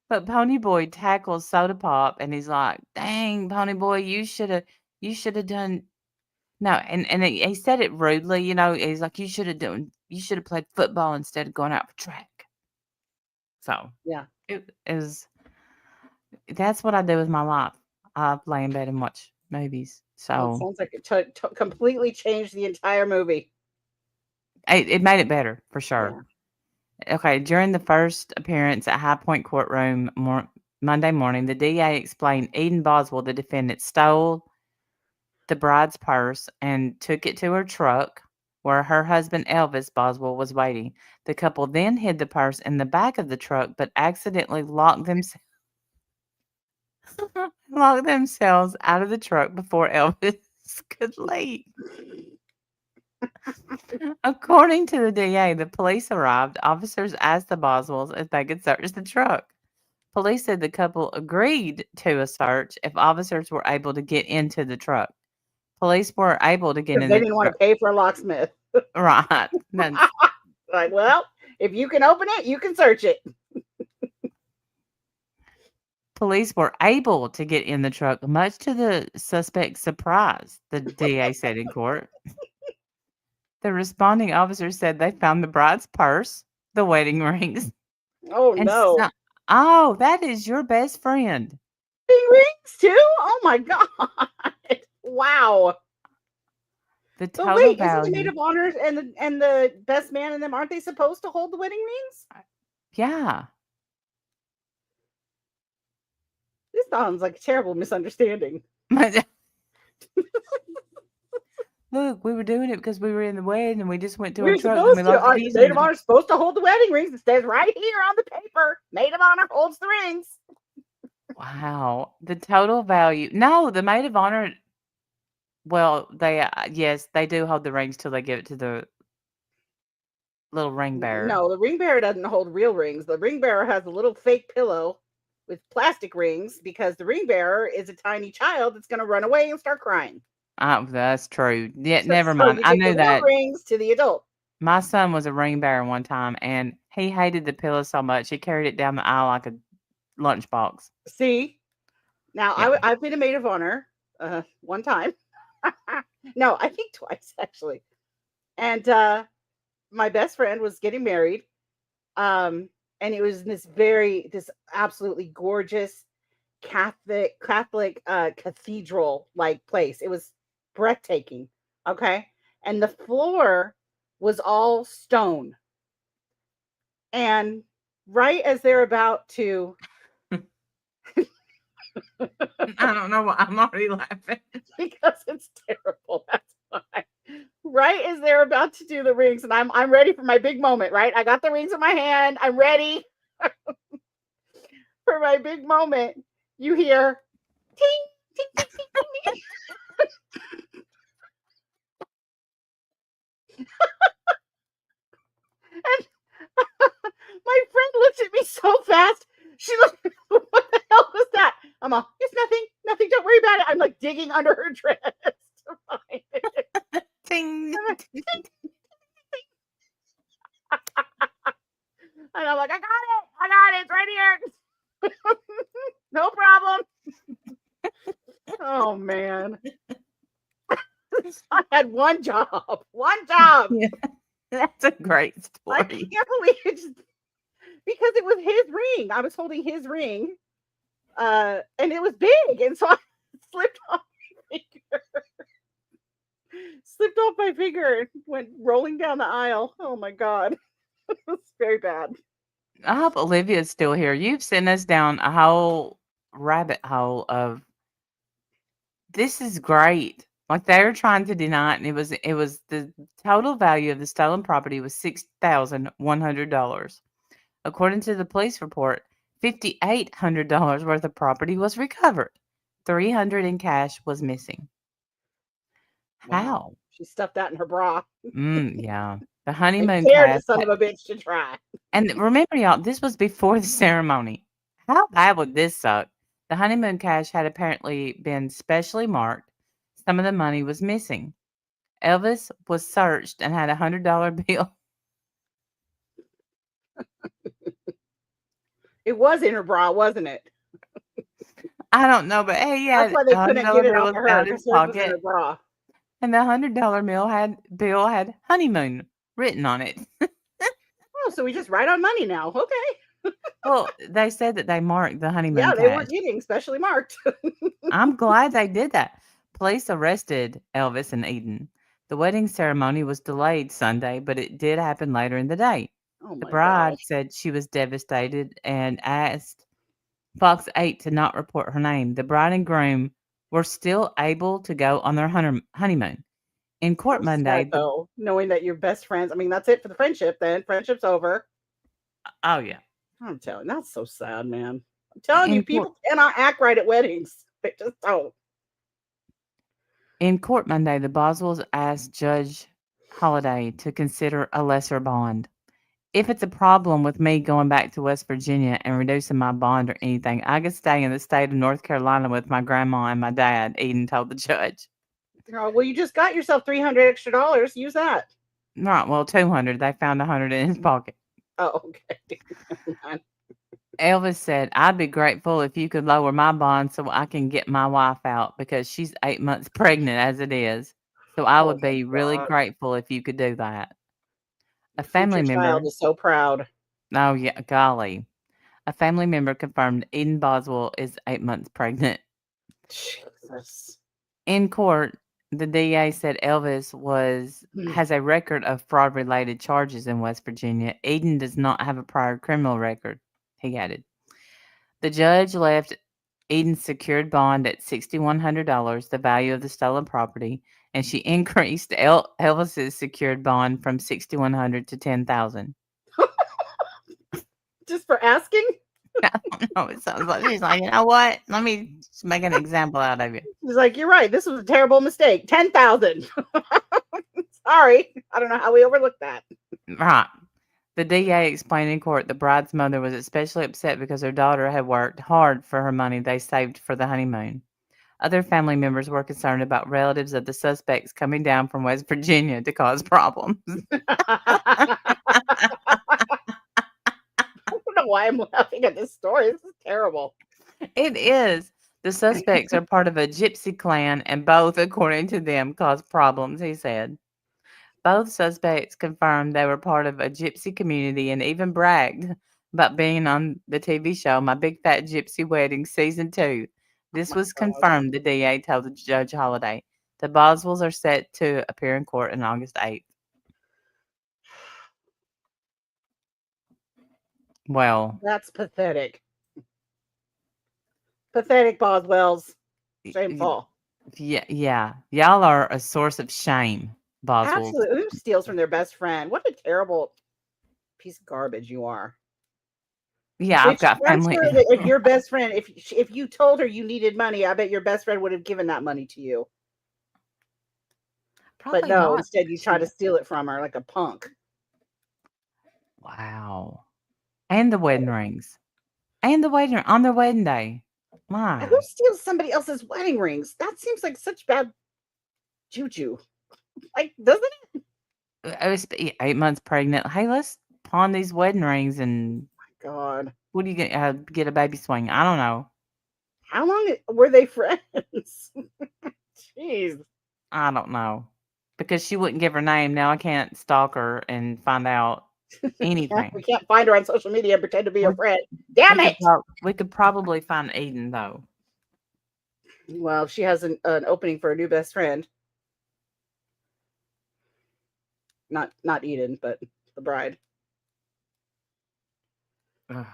But Pony Boy tackles Soda Pop, and he's like, "Dang, Pony Boy, you should have done no." And he said it rudely, you know. He's like, you should have played football instead of going out for track." So Yeah. it is. That's what I do with my life. I lay in bed and watch movies. Well, it So sounds like it completely changed the entire movie. it made it better for sure. Okay, during the first appearance at High Point Courtroom Monday morning, the DA explained Eden Boswell, the defendant, stole the bride's purse and took it to her truck where her husband Elvis Boswell was waiting. The couple then hid the purse in the back of the truck, but accidentally locked themselves out of the truck before Elvis could leave. According to the DA, the police arrived. Officers asked the Boswells if they could search the truck. Police said the couple agreed to a search if officers were able to get into the truck. Police were able to get Because in they the didn't want truck. to pay for a locksmith. Right. That's, Like, well, if you can open it, you can search it. police were able to get in the truck, much to the suspect's surprise, the DA said in court. The responding officer said they found the bride's purse, the wedding rings, Oh and no. oh, that is your best friend. Wedding rings too? Oh my God. Wow. The But total wait, isn't the maid value. of honor and the best man in them, aren't they supposed to hold the wedding rings? Yeah. This sounds like a terrible misunderstanding. Look, we were doing it because we were in the wedding and we just went to We're our truck and we supposed to. locked the Our keys maid in of the honor is supposed to hold the wedding rings. It says right here on the paper. Maid of honor holds the rings. Wow. The total value. No, the maid of honor. Well, yes, they do hold the rings till they give it to the little ring bearer. No, the ring bearer doesn't hold real rings. The ring bearer has a little fake pillow with plastic rings because the ring bearer is a tiny child that's going to run away and start crying. That's true. Yeah, So, never so mind. you I give knew the real that. rings to the adult. My son was a ring bearer one time, and he hated the pillow so much he carried it down the aisle like a lunchbox. See, now Yeah. I've been a maid of honor one time. No, I think twice actually. And my best friend was getting married. And it was this absolutely gorgeous Catholic cathedral like place. It was breathtaking. Okay. And the floor was all stone. And right as they're about to I don't know why I'm already laughing. because it's terrible. That's why. Right as they're about to do the rings, and I'm ready for my big moment, right? I got the rings in my hand. I'm ready for my big moment. You hear ting, ting, ting, ting, ting. And my friend looks at me so fast. She looked, what the hell was that? I'm all, it's nothing, don't worry about it. I'm like digging under her dress to find it. Ting. And I'm like, I got it, it's right here. No problem. Oh man. I had one job. Yeah, that's a great I story. can't believe it. because it was his ring. I was holding his ring, and it was big, and so I slipped off my finger. Slipped off my finger and went rolling down the aisle. Oh my god, it was very bad. I hope Olivia's still here. You've sent us down a whole rabbit hole of this is great. Like they were trying to deny it, and it was the total value of the stolen property was $6,100. According to the police report, $5,800 worth of property was recovered. $300 in cash was missing. How? Wow. She stuffed that in her bra. Yeah. The And honeymoon dared the cash. son of a bitch to try. And remember, y'all, this was before the ceremony. How bad would this suck? The honeymoon cash had apparently been specially marked. Some of the money was missing. Elvis was searched and had a $100 bill. It was in her bra, wasn't it? I don't know, but hey, yeah, That's why they couldn't get it off of her down his because hers was in pocket, her bra. and the $100 bill had honeymoon written on it. Oh, so we just write on money now. Okay. Well, they said that they marked the honeymoon Yeah, they cash. weren't getting specially marked. I'm glad they did that. Police arrested Elvis and Eden. The wedding ceremony was delayed Sunday, but it did happen later in the day. Oh The my bride gosh. said she was devastated and asked Fox 8 to not report her name. The bride and groom were still able to go on their honeymoon. In court So Monday, sad, though, knowing that you're best friends. I mean, that's it for the friendship then. Friendship's over. oh yeah. I'm telling you, that's so sad, man. I'm telling you, In court, people cannot act right at weddings. They just don't. in court Monday, the Boswells asked Judge Holliday to consider a lesser bond. If it's a problem with me going back to West Virginia and reducing my bond or anything, I could stay in the state of North Carolina with my grandma and my dad, Eden told the judge. Oh, well, you just got yourself $300 extra. Use that. Right, well, 200. They found 100 in his pocket. Oh, okay. Elvis said, I'd be grateful if you could lower my bond so I can get my wife out because she's 8 months pregnant as it is. So I Oh would my be really God. grateful if you could do that. A Your family future member, child is so proud. oh yeah, golly. A family member confirmed Eden Boswell is 8 months pregnant. Jesus. In court, the DA said Elvis has a record of fraud-related charges in West Virginia. Eden does not have a prior criminal record, he added. The judge left Eden's secured bond at $6,100, the value of the stolen property, and she increased Elvis's secured bond from $6,100 to $10,000. Just for asking? I don't know. It sounds like she's like, you know what? Let me just make an example out of you. He's like, you're right. This was a terrible mistake. 10,000. Sorry. I don't know how we overlooked that. Right. The DA explained in court the bride's mother was especially upset because her daughter had worked hard for her money they saved for the honeymoon. Other family members were concerned about relatives of the suspects coming down from West Virginia to cause problems. I don't know why I'm laughing at this story. This is terrible. It is. The suspects are part of a gypsy clan, and both, according to them, caused problems, he said. Both suspects confirmed they were part of a gypsy community and even bragged about being on the TV show My Big Fat Gypsy Wedding Season 2. This was confirmed, the DA told the Judge Holliday. The Boswells are set to appear in court on August 8th. Well, That's pathetic. Pathetic, Boswells. Shameful. yeah. Y'all are a source of shame, Boswells. Absolutely. Who steals from their best friend? What a terrible piece of garbage you are. Yeah, I've got I'm family. sure that if your best friend, if you told her you needed money, I bet your best friend would have given that money to you. Probably But no, not. instead you try to steal it from her like a punk. Wow. And the wedding rings. And the wedding on their wedding day. My. Who steals somebody else's wedding rings? That seems like such bad juju. Like, doesn't it? I was 8 months pregnant. Hey, let's pawn these wedding rings and God. what do you get a baby swing? I don't know. How long were they friends? Jeez. I don't know. Because she wouldn't give her name. Now I can't stalk her and find out. Anything. We can't find her on social media and pretend to be her friend. Damn it! We could probably find Eden though. Well, she has an opening for a new best friend. Not Eden, but the bride. Ugh.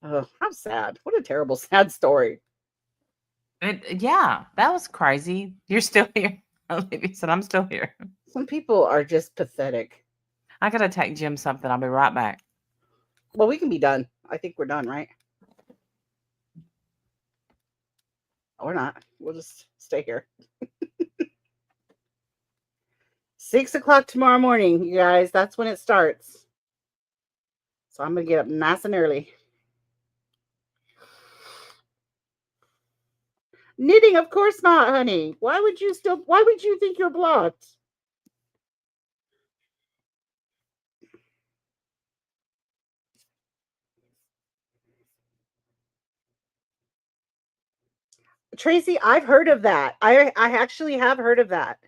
Oh, how sad. What a terrible, sad story. Yeah, that was crazy. You're still here. Olivia said, I'm still here. Some people are just pathetic. I gotta take Jim something. I'll be right back. Well, we can be done. I think we're done, right? Or not. We'll just stay here. 6 o'clock tomorrow morning, you guys. That's when it starts. So I'm going to get up nice and early. Knitting, of course not, honey. Why would you think you're blocked? Tracy, I've heard of that. I actually have heard of that.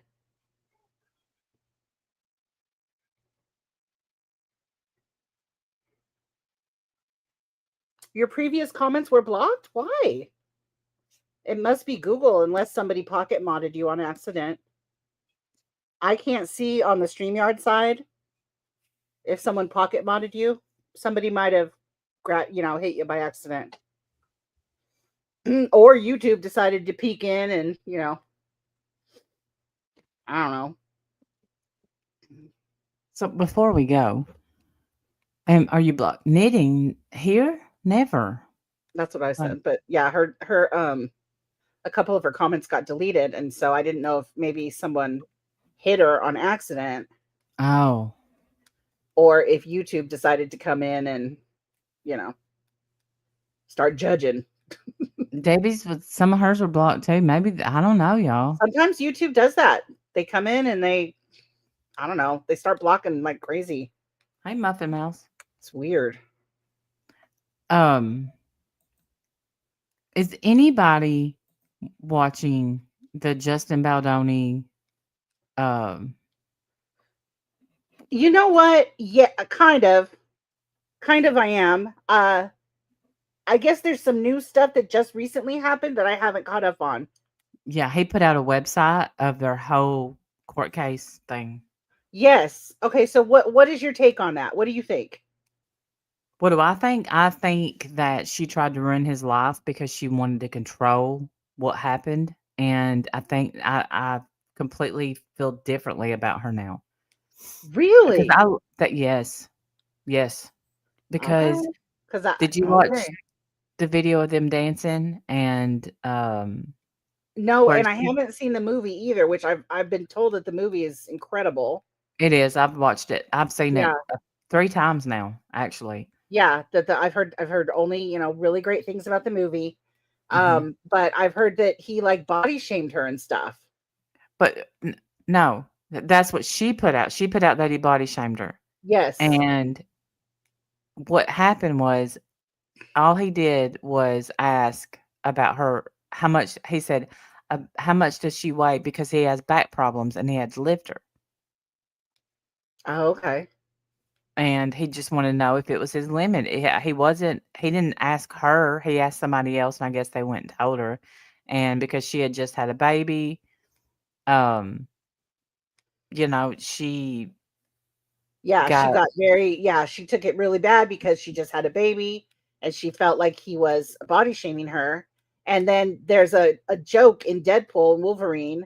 Your previous comments were blocked? Why? It must be Google unless somebody pocket modded you on accident. I can't see on the StreamYard side if someone pocket modded you. Somebody might have hit you by accident. Or YouTube decided to peek in and, I don't know. So before we go, are you blocked? Knitting here? Never. That's what I said. But yeah, her a couple of her comments got deleted, and so I didn't know if maybe someone hit her on accident. Oh. Or if YouTube decided to come in and, start judging. Debbie's, some of hers were blocked too. Maybe, I don't know, y'all. Sometimes YouTube does that. They come in and they start blocking like crazy. Hey, Muffin Mouse. It's weird. Is anybody watching the Justin Baldoni? You know what? Yeah, kind of I am. I guess there's some new stuff that just recently happened that I haven't caught up on. Yeah, he put out a website of their whole court case thing. Yes. Okay, so what is your take on that? What do you think? What do I think? I think that she tried to ruin his life because she wanted to control what happened. And I think I completely feel differently about her now. Really? Yes. Because okay. Did you watch the video of them dancing? And no, and I haven't seen the movie either, which I've been told that the movie is incredible. It is. I've watched it. I've seen it 3 times now, actually. Yeah, I've heard only, really great things about the movie. But I've heard that he like body shamed her and stuff. But no, that's what she put out. She put out that he body shamed her. Yes. And what happened was all he did was ask about her, how much, he said, how much does she weigh? Because he has back problems and he had to lift her. Oh, okay. And he just wanted to know if it was his limit. He didn't ask her. He asked somebody else, and I guess they went and told her. And because she had just had a baby, she she took it really bad because she just had a baby and she felt like he was body shaming her. And then there's a joke in Deadpool and Wolverine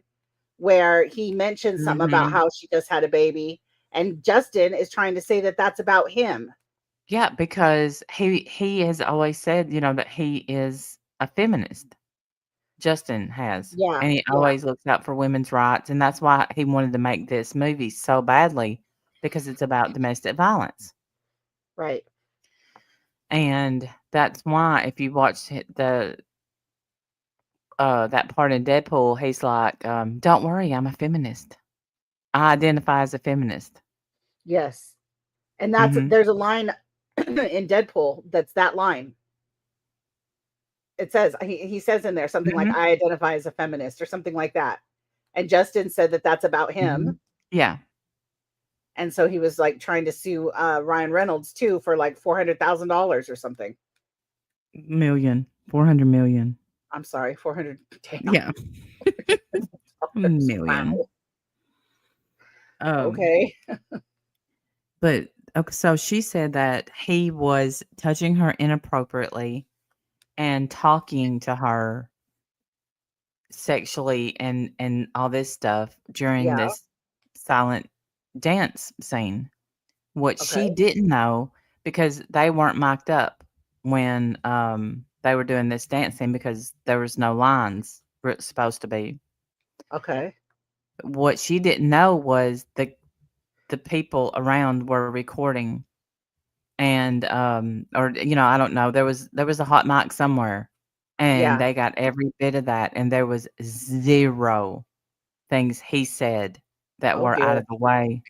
where he mentions something about how she just had a baby. And Justin is trying to say that that's about him. Yeah, because he has always said, that he is a feminist. Justin has. Yeah. And he always looks out for women's rights. And that's why he wanted to make this movie so badly, because it's about domestic violence. Right. And that's why if you watch that part in Deadpool, he's like, don't worry, I'm a feminist. I identify as a feminist. Yes. And there's a line in Deadpool that's that line. It says, he says in there something like, I identify as a feminist or something like that. And Justin said that that's about him. Yeah. and so he was like trying to sue Ryan Reynolds too for like $400,000 or something. 400 million. I'm sorry, 400. Damn. Yeah. Million. Wow. Um, Okay. But okay, so she said that he was touching her inappropriately and talking to her sexually and all this stuff during Yeah. this silent dance scene. What she Okay. didn't know, because they weren't mic'd up when they were doing this dance scene because there was no lines where it's supposed to be. Okay. What she didn't know was the people around were recording, and or I don't know, there was a hot mic somewhere, and Yeah. they got every bit of that, and there was 0 things he said that Oh were out dear. of the way.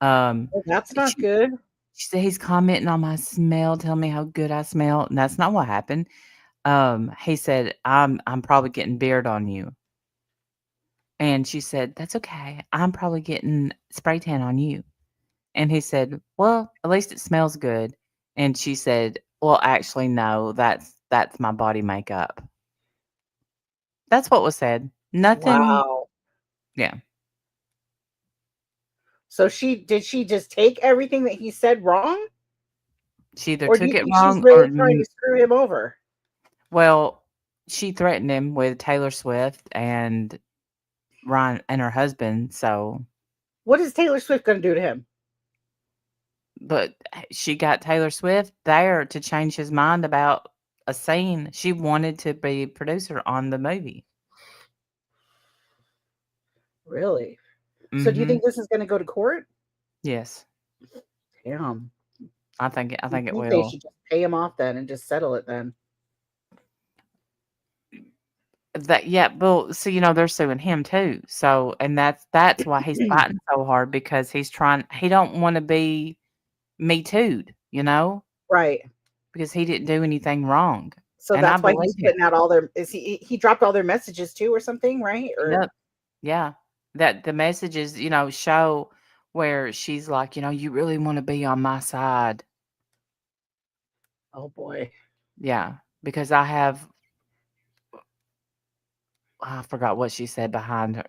Um, Well, that's she, not good. she said he's commenting on my smell, telling me how good I smell, and that's not what happened. He said I'm probably getting beard on you, and she said that's okay. I'm probably getting spray tan on you. And he said, "Well, at least it smells good." And she said, "Well, actually, no, that's my body makeup." That's what was said. Nothing. Wow. Yeah. So did she just take everything that he said wrong? She either Or do took you it think she's wrong or really trying to screw him over? well, she threatened him with Taylor Swift and Ryan and her husband. So, What is Taylor Swift going to do to him? but she got Taylor Swift there to change his mind about a scene. She wanted to be a producer on the movie. Really? So do you Mm-hmm. think this is going to go to court? Yes, Damn. I think it I think they will. should just pay him off then and just settle it then. Well, so they're suing him too. So, and that's why he's fighting so hard, because he don't want to be Me Too'd, Right. because he didn't do anything wrong. So And I that's why believe he's him. putting out all their he dropped all their messages too or something, right? Or Yep. Yeah. That the messages, show where she's like, you really want to be on my side. oh boy. Yeah. Because I forgot what she said behind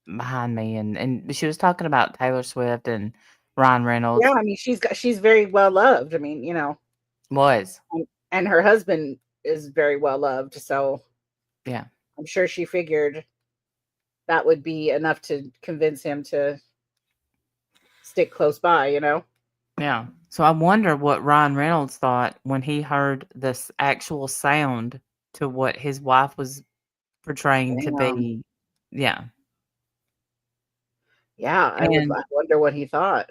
me, and she was talking about Taylor Swift and Ryan Reynolds. Yeah, I mean she's very well loved. I mean, Was. and her husband is very well loved, so Yeah. I'm sure she figured that would be enough to convince him to stick close by, Yeah. So I wonder what Ryan Reynolds thought when he heard this actual sound to what his wife was portraying to Damn. be. Yeah. Yeah, I And wonder what he thought.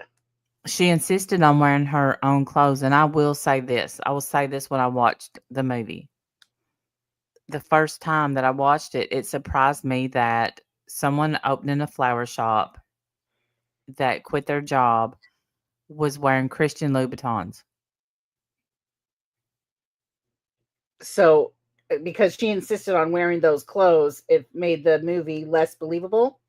she insisted on wearing her own clothes. And I will say this. I will say this when I watched the movie. The first time that I watched it, it surprised me that someone opening a flower shop that quit their job was wearing Christian Louboutins. So because she insisted on wearing those clothes, it made the movie less believable.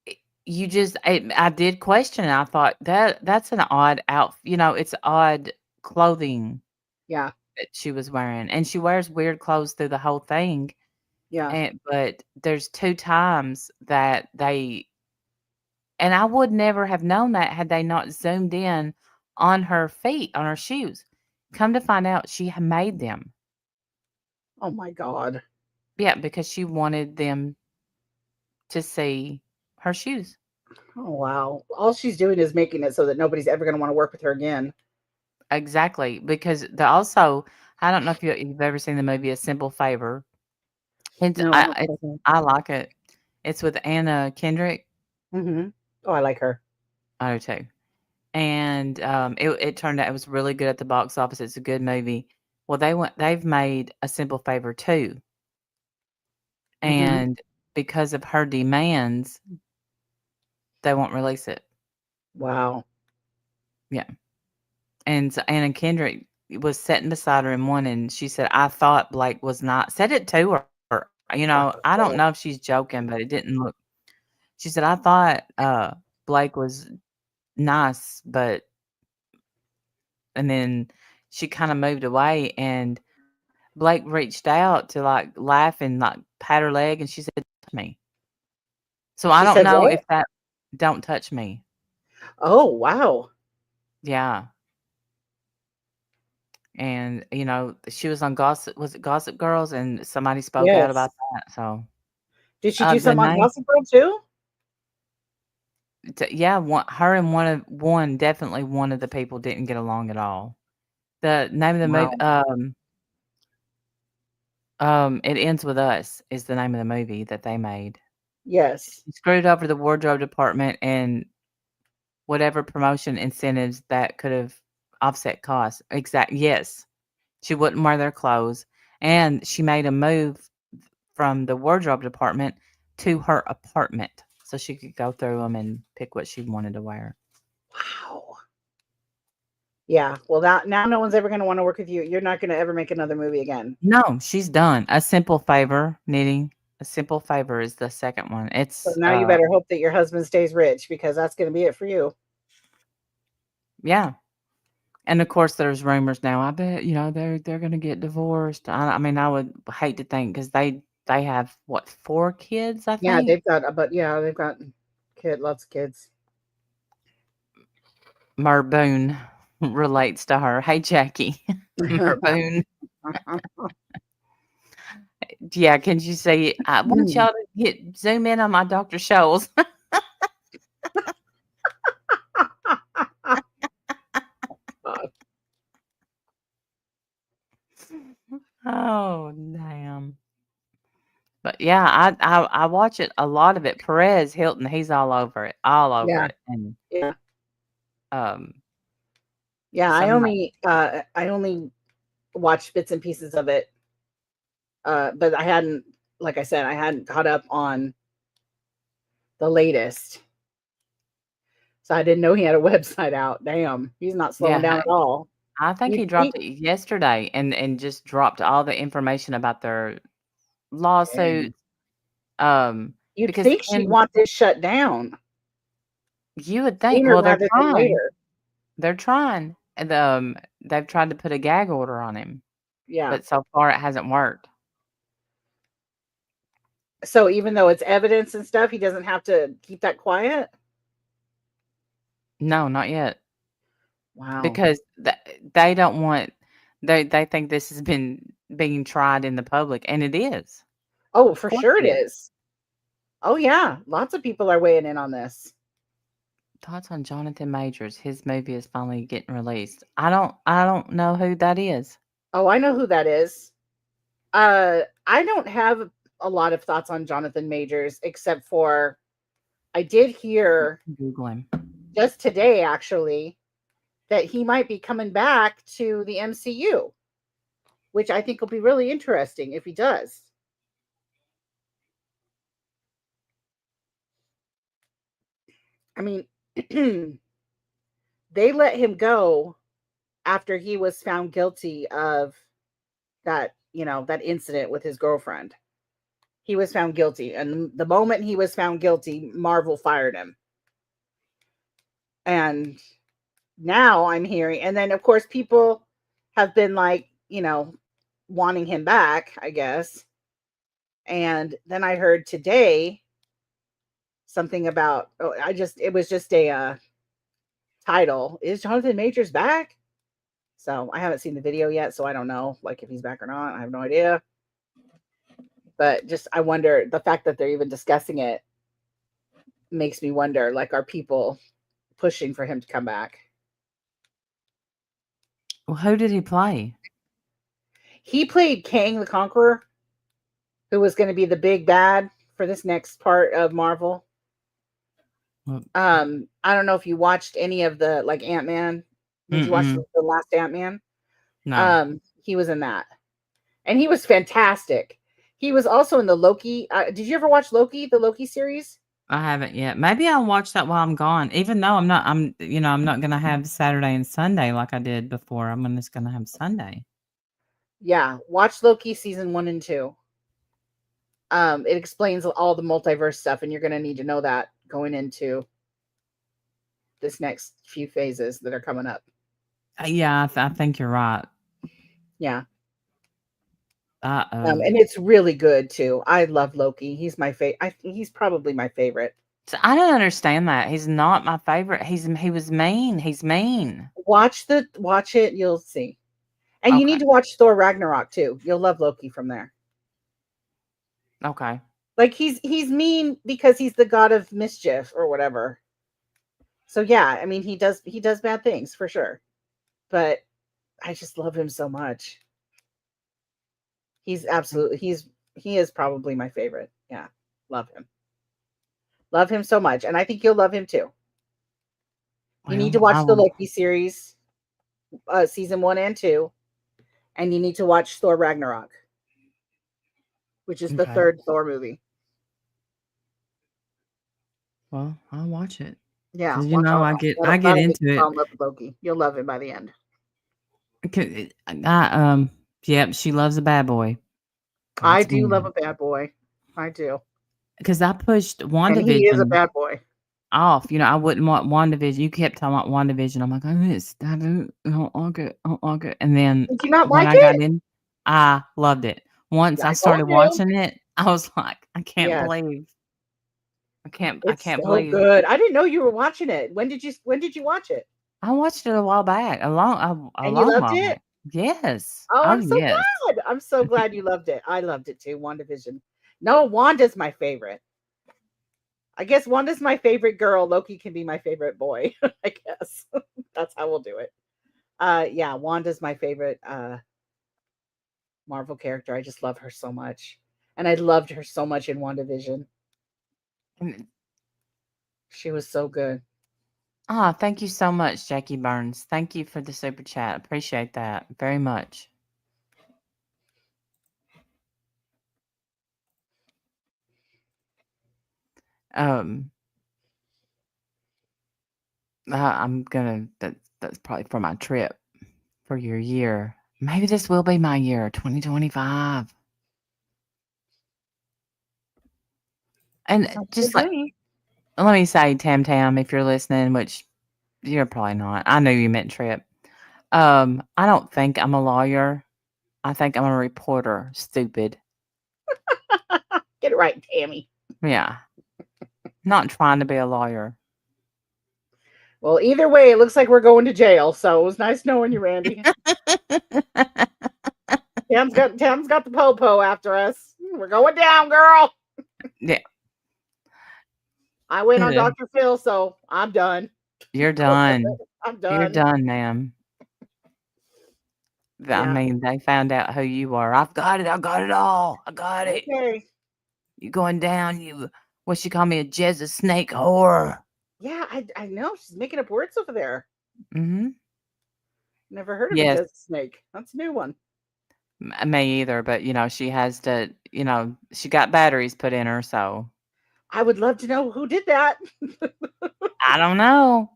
I did question it. I thought that's an odd outfit. It's odd clothing Yeah. that she was wearing, and she wears weird clothes through the whole thing. Yeah. But there's 2 times that and I would never have known that had they not zoomed in on her feet, on her shoes. Come to find out, she had made them. Oh my God. Yeah, because she wanted them to see her shoes. Oh wow. All she's doing is making it so that nobody's ever going to want to work with her again. Exactly, because also, I don't know if you've ever seen the movie A Simple Favor. No, I don't think so. I like it. It's with Anna Kendrick. Mm-hmm. Oh, I like her. I do too. And it turned out it was really good at the box office. It's a good movie. Well, they've made A Simple Favor too. Mm-hmm. And because of her demands, they won't release it. Wow. Yeah. And so Anna Kendrick was sitting beside her in one, and she said, "I thought Blake was not," said it to her. I don't know if she's joking, but it didn't look. She said, "I thought Blake was nice, and then she kind of moved away, and Blake reached out to like laugh and like pat her leg, and she said, "Touch me." So I She don't said know what? if that don't touch me. Oh, wow. Yeah. And she was on Gossip. Was it Gossip Girls? And somebody spoke out Yes. about that. So Did she do the something on name, Gossip Girl too? yeah, her and definitely one of the people didn't get along at all. The name of the movie, Wow. It Ends With Us is the name of the movie that they made. Yes. She screwed over the wardrobe department and whatever promotion incentives that could have offset costs. Yes. She wouldn't wear their clothes, and she made a move from the wardrobe department to her apartment so she could go through them and pick what she wanted to wear. Wow. Yeah. Well, now no one's ever going to want to work with you. You're not going to ever make another movie again. No, she's done. A Simple Favor, knitting. A Simple Favor is the second one. So It's now you better hope that your husband stays rich, because that's going to be it for you. yeah. And of course, there's rumors now. I bet they're going to get divorced. I mean, I would hate to think, because they have what, 4 kids, I Yeah, think. they've got lots of kids. Merboon relates to her. Hey, Jackie. Merboon. Yeah, can you say, I want y'all to zoom in on my Dr. Scholl's. Oh, damn. But yeah, I watch it, a lot of it. Perez Hilton, he's all over it. All over Yeah. it. And Yeah. some I only watched bits and pieces of it. But I hadn't, like I said, I hadn't caught up on the latest. So I didn't know he had a website out. Damn, he's not slowing down at all. I think he dropped it yesterday and just dropped all the information about their lawsuits. You'd Because think she'd want this shut down you would think, sooner well, they're rather than trying. later. They're trying. And they've tried to put a gag order on him. Yeah. But so far it hasn't worked. So even though it's evidence and stuff, he doesn't have to keep that quiet? No, not yet. Wow. Because they don't want, they think this has been being tried in the public, and it is. Oh, for sure it is. Oh yeah, lots of people are weighing in on this. Thoughts on Jonathan Majors? His movie is finally getting released. I don't know who that is. Oh, I know who that is. I don't have a lot of thoughts on Jonathan Majors, except for I did hear Google him just today, actually, that he might be coming back to the MCU, which I think will be really interesting if he does. I mean, they let him go after he was found guilty of that, that incident with his girlfriend. He was found guilty. And the moment he was found guilty, Marvel fired him. And now I'm hearing, and then of course people have been like, wanting him back, I guess. And then I heard today something about, it was just a title. Is Jonathan Majors back? So I haven't seen the video yet, so I don't know like if he's back or not. I have no idea. But just, I wonder, the fact that they're even discussing it makes me wonder, like, are people pushing for him to come back? Well, who did he play? He played Kang the Conqueror, who was going to be the big bad for this next part of Marvel. I don't know if you watched any of the, like, Ant-Man. Did you watch the last Ant-Man? No. He was in that. And he was fantastic. He was also in the Loki. Did you ever watch Loki, the Loki series? I haven't yet. Maybe I'll watch that while I'm gone. Even though I'm not going to have Saturday and Sunday like I did before. I'm just going to have Sunday. Yeah, watch Loki season 1 and 2. It explains all the multiverse stuff, and you're going to need to know that going into this next few phases that are coming up. Yeah, I think you're right. Yeah. Uh-oh. And it's really good too. I love Loki. He's my favorite. He's probably my favorite. So I don't understand that. He's not my favorite. He was mean. He's mean. Watch it. You'll see. And you Okay. need to watch Thor Ragnarok too. You'll love Loki from there. Okay. Like he's mean because he's the god of mischief or whatever. So yeah, I mean he does bad things for sure. But I just love him so much. He is probably my favorite. Yeah. Love him. Love him so much. And I think you'll love him too. You need to Well, watch the Loki series, season 1 and 2. And you need to watch Thor Ragnarok, which is the Okay. 3rd Thor movie. Well, I'll watch it. Yeah. 'Cause, watch all I that. get That'll make into you it. fall in love with Loki. You'll love him by the end. Yep, she loves a bad boy. I That's do love good. a bad boy. I do. Because I pushed And he is a WandaVision bad boy. off. I wouldn't want WandaVision. You kept talking about WandaVision. I'm like, I don't like it. I don't like it. And then Did you not when like I got it? in, I loved it. Once I I started told you. watching it, I was like, I can't Yes. believe. I can't It's so believe. good. I didn't know you were watching it. When did you watch it? I watched it a while back. A long And you loved while it? back. Yes. Oh, I'm so yes. glad. I'm so glad you loved it. I loved it too. WandaVision. No, Wanda's my favorite. I guess Wanda's my favorite girl. Loki can be my favorite boy. I guess that's how we'll do it. Yeah, Wanda's my favorite Marvel character. I just love her so much, and I loved her so much in WandaVision. And- She was so good. Thank you so much, Jackie Burns. Thank you for the super chat. Appreciate that very much. I'm gonna. That's probably for my trip for your year. Maybe this will be my year, 2025. And Sounds just good like, to me. let me say, Tam Tam, if you're listening, which you're probably not. I knew you meant trip. I don't think I'm a lawyer. I think I'm a reporter. Stupid. Get it right, Tammy. Yeah. Not trying to be a lawyer. Well, either way, it looks like we're going to jail. So it was nice knowing you, Randy. Tam's got the po-po after us. We're going down, girl. Yeah. I went on Yeah. Dr. Phil, so I'm done. You're done. I'm done. You're done, ma'am. I Yeah. mean, they found out who you are. I've got it. I got it all. I got it. Okay. You going down, you, what she call me, a Jezza snake whore. Yeah, I know. She's making up words over there. Mm-hmm. Never heard of Yes. a Jezza snake. That's a new one. Me either, but she has to, she got batteries put in her, so. I would love to know who did that. I don't know.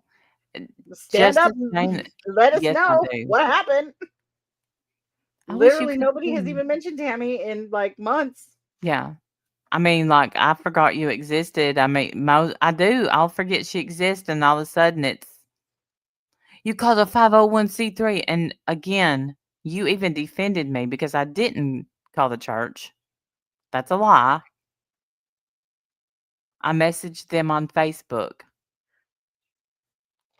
Stand Just up the and same- let us Yes, I know do. what happened. I wish you Literally, could nobody has see. even mentioned Tammy in like months. Yeah. I mean, like, I forgot you existed. I mean, I do. I'll forget she exists, and all of a sudden it's, you called a 501c3. And again, you even defended me because I didn't call the church. That's a lie. I messaged them on Facebook.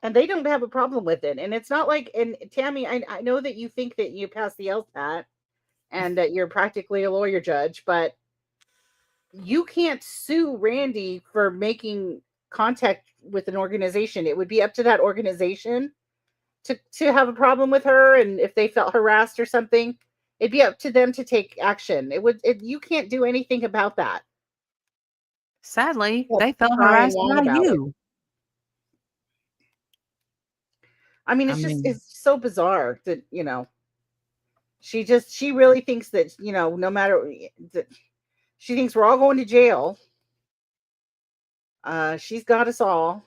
And they don't have a problem with it. And it's not like, and Tammy, I know that you think that you passed the LSAT and that you're practically a lawyer judge, but you can't sue Randy for making contact with an organization. It would be up to that organization to have a problem with her. And if they felt harassed or something, it'd be up to them to take action. You can't do anything about that. Sadly, Well, they felt cry and harassed whine by about it. you. I mean, I mean- it's so bizarre that, she really thinks that, no matter that she thinks we're all going to jail. She's got us all.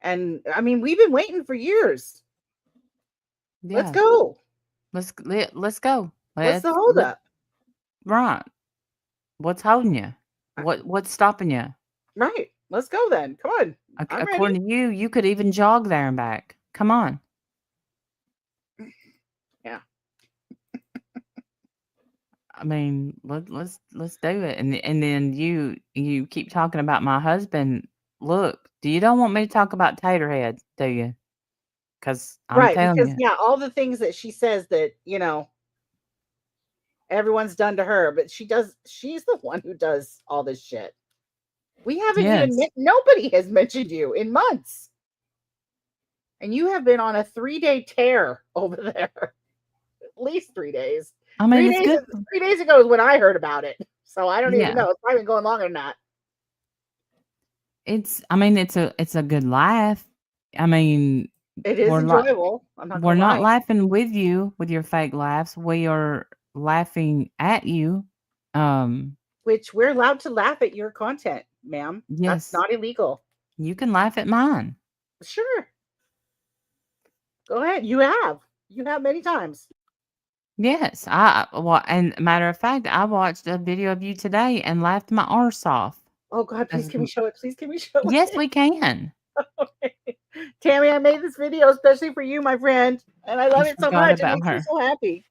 And I mean, we've been waiting for years. Yeah. Let's go. Let's go. What's the holdup? Right. What's holding you? What's stopping you? Right. Let's go then. Come on. I'm ready. According to you, you could even jog there and back. Come on. Yeah. I mean, let's do it. And then you keep talking about my husband. Look, you don't want me to talk about Taterhead, do you? Because I'm Right, telling because you. yeah, all the things that she says that, everyone's done to her, but she's the one who does all this shit. We haven't even Yes. nobody has mentioned you in months. And you have been on a 3-day tear over there. At least 3 days. I mean, 3 it's days good. 3 days ago is when I heard about it. So I don't Yeah. even know. It's probably been going longer than that. It's a good laugh. I mean, It is we're enjoyable. I'm not we're gonna not lie. laughing with you with your fake laughs. We are laughing at you. Which we're allowed to laugh at your content, ma'am. That's Yes, not illegal. you can laugh at mine. Sure. Go ahead. You have. You have many times. Yes, and matter of fact, I watched a video of you today and laughed my arse off. Oh God, please As can we show it? Please can we show yes, it? we can. Okay. Tammy, I made this video especially for you, my friend. And I love I it so forgot much. It about makes me her. so happy.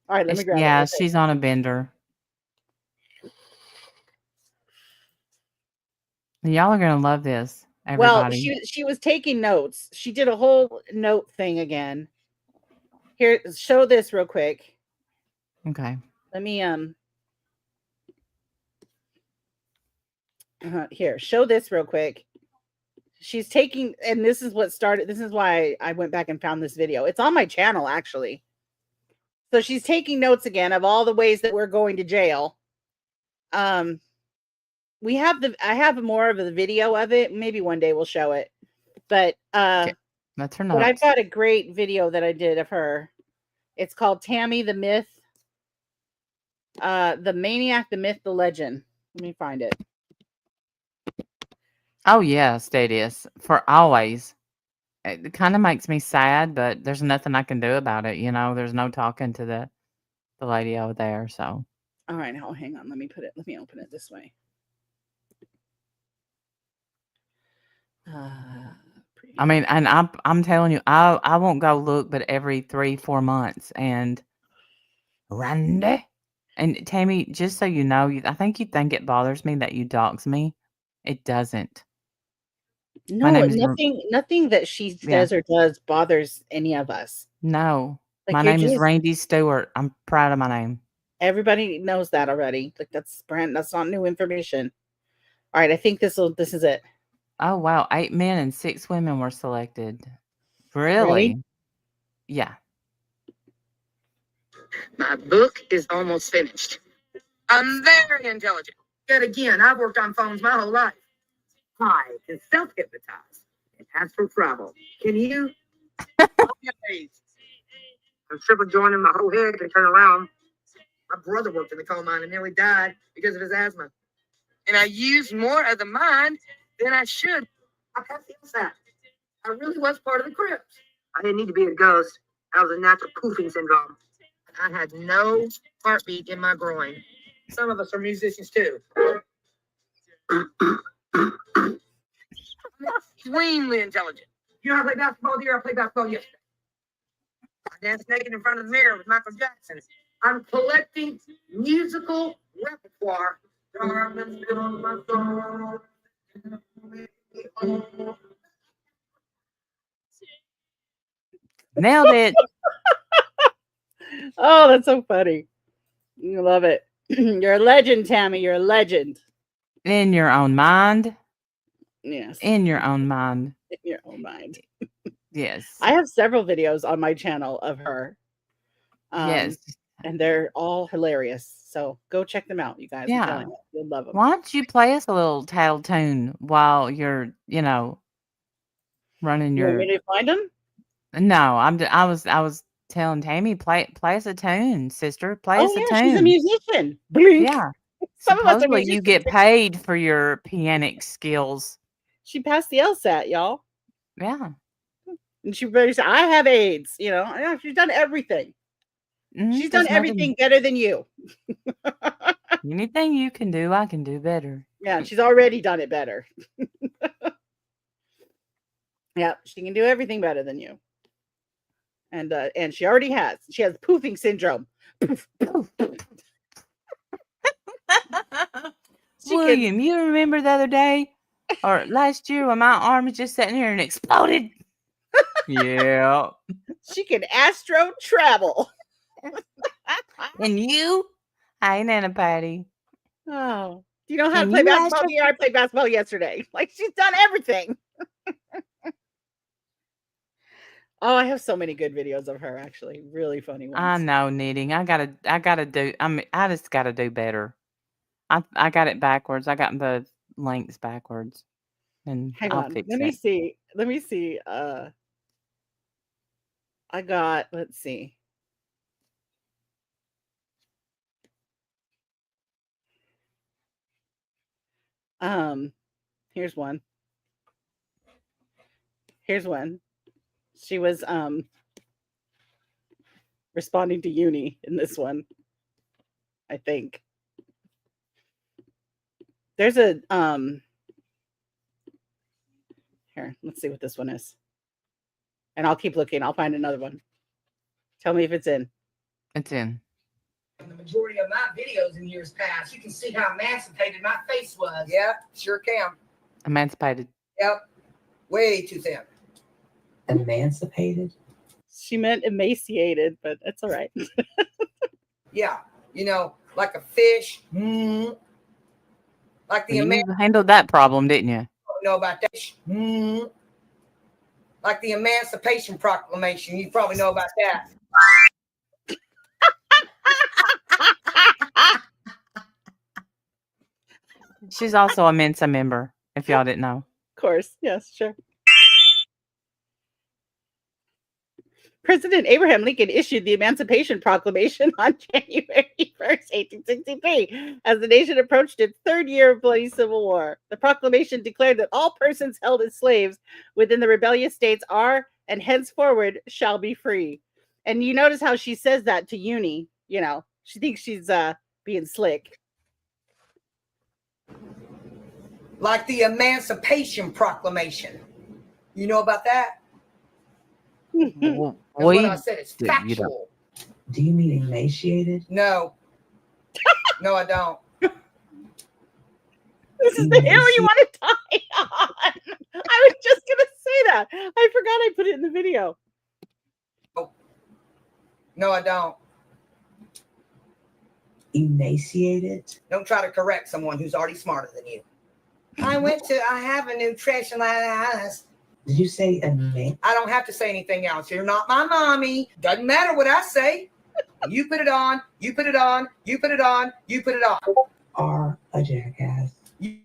All right, let me grab it. Yeah, real quick. she's on a bender. Y'all are gonna love this, Well, everybody. she was taking notes. She did a whole note thing again. Here, show this real quick. Okay. Let me here, show this real quick. She's taking, and this is what started. This is why I went back and found this video. It's on my channel actually. So she's taking notes again of all the ways that we're going to jail. I have more of the video of it. Maybe one day we'll show it. But Okay. That's her but I've notes. got a great video that I did of her. It's called Tammy the Myth. The Maniac, the Myth, the Legend. Let me find it. Oh yes, it is. For always. It kind of makes me sad, but there's nothing I can do about it. There's no talking to the lady over there. So All right, now hang on. Let me open it this way. I mean, and I'm telling you, I won't go look, but every 3-4 months. And Randy and Tammy, just so you know, I think you think it bothers me that you dox me. It doesn't. My No, name is nothing that she yeah. says or does bothers any of us. No, Like my you're name is just Randy Stewart. I'm proud of my name. everybody knows that already. Like that's not new information. All right, I think this is it. Oh wow, 8 men and 6 women were selected. Ready? Really? Yeah. My book is almost finished. I'm very intelligent. Yet again, I've worked on phones my whole life. I can self-hypnotize and ask for travel. Can you? I'm triple jointing my whole head can turn around. My brother worked in the coal mine and nearly died because of his asthma. And I used more of the mind than I should. I passed the LSAT. I really was part of the Crips. I didn't need to be a ghost. I was a natural poofing syndrome. I had no heartbeat in my groin. Some of us are musicians too. I'm extremely intelligent. You know how I play basketball dear? I played basketball yesterday. I danced naked in front of the mirror with Michael Jackson. I'm collecting musical repertoire. Nailed it. Oh, that's so funny. You love it. You're a legend, Tammy. You're a legend. In your own mind. Yes. In your own mind. In your own mind. Yes. I have several videos on my channel of her. Yes. And they're all hilarious. So go check them out, you guys. I'm Yeah. telling you, you'll love them. Why don't you play us a little tattle tune while you're, running You want your me to find them? No, I was telling Tammy, play us a tune, sister. Play us Oh a yeah, she's a tune. musician. Blink. Yeah. Some of us are Supposedly you musicians. get paid for your pianic skills. She passed the LSAT, y'all. Yeah. And she very said, I have AIDS. Yeah, she's done everything. She's done There's everything better than you. Anything you can do, I can do better. Yeah, she's already done it better. Yeah, she can do everything better than you. And she already has. She has poofing syndrome. Poof, poof, poof. She can, William, you remember the other day or last year when my arm was just sitting here and exploded? Yeah. she can astro travel. And you? Hey, Nana Patty. Oh, do you know how to Can play you basketball? astro- Yeah, I played basketball yesterday. Like she's done everything. Oh, I have so many good videos of her. Actually, really funny ones. I know knitting. I gotta do. I just gotta do better. I got it backwards. I got the links backwards, and Hang I'll on. fix Let me it. see. Let me see. I got. Let's see. Here's one. Here's one. She was responding to Uni in this one. I think. There's a here, let's see what this one is. And I'll keep looking. I'll find another one. Tell me if it's in. It's in. The majority of my videos in years past, you can see how emancipated my face was. Yeah, sure can. Emancipated. Yep. Way too thin. Emancipated? She meant emaciated, but that's all right. Yeah. You know, like a fish. Like the You handled that problem, didn't you? know about that. Like the Emancipation Proclamation. You probably know about that. She's also a Mensa member, if y'all didn't know. Of course. Yes, sure. President Abraham Lincoln issued the Emancipation Proclamation on January 1st, 1863, as the nation approached its third year of bloody civil war. The proclamation declared that all persons held as slaves within the rebellious states are and henceforward shall be free. And you notice how she says that to Uni. You know, she thinks she's being slick. Like the Emancipation Proclamation. You know about that? Well, That's what I said. It's you don't. factual. Do you mean emaciated? No. No, I don't. This is the hair you want to tie on. I was just going to say that. I forgot I put it in the video. No, I don't. Emaciated? Don't try to correct someone who's already smarter than you. I have a nutritionist. Did you say I don't have to say anything else. You're not my mommy. Doesn't matter what I say. You put it on. You put it on. You put it on. You put it on. Are a jackass. You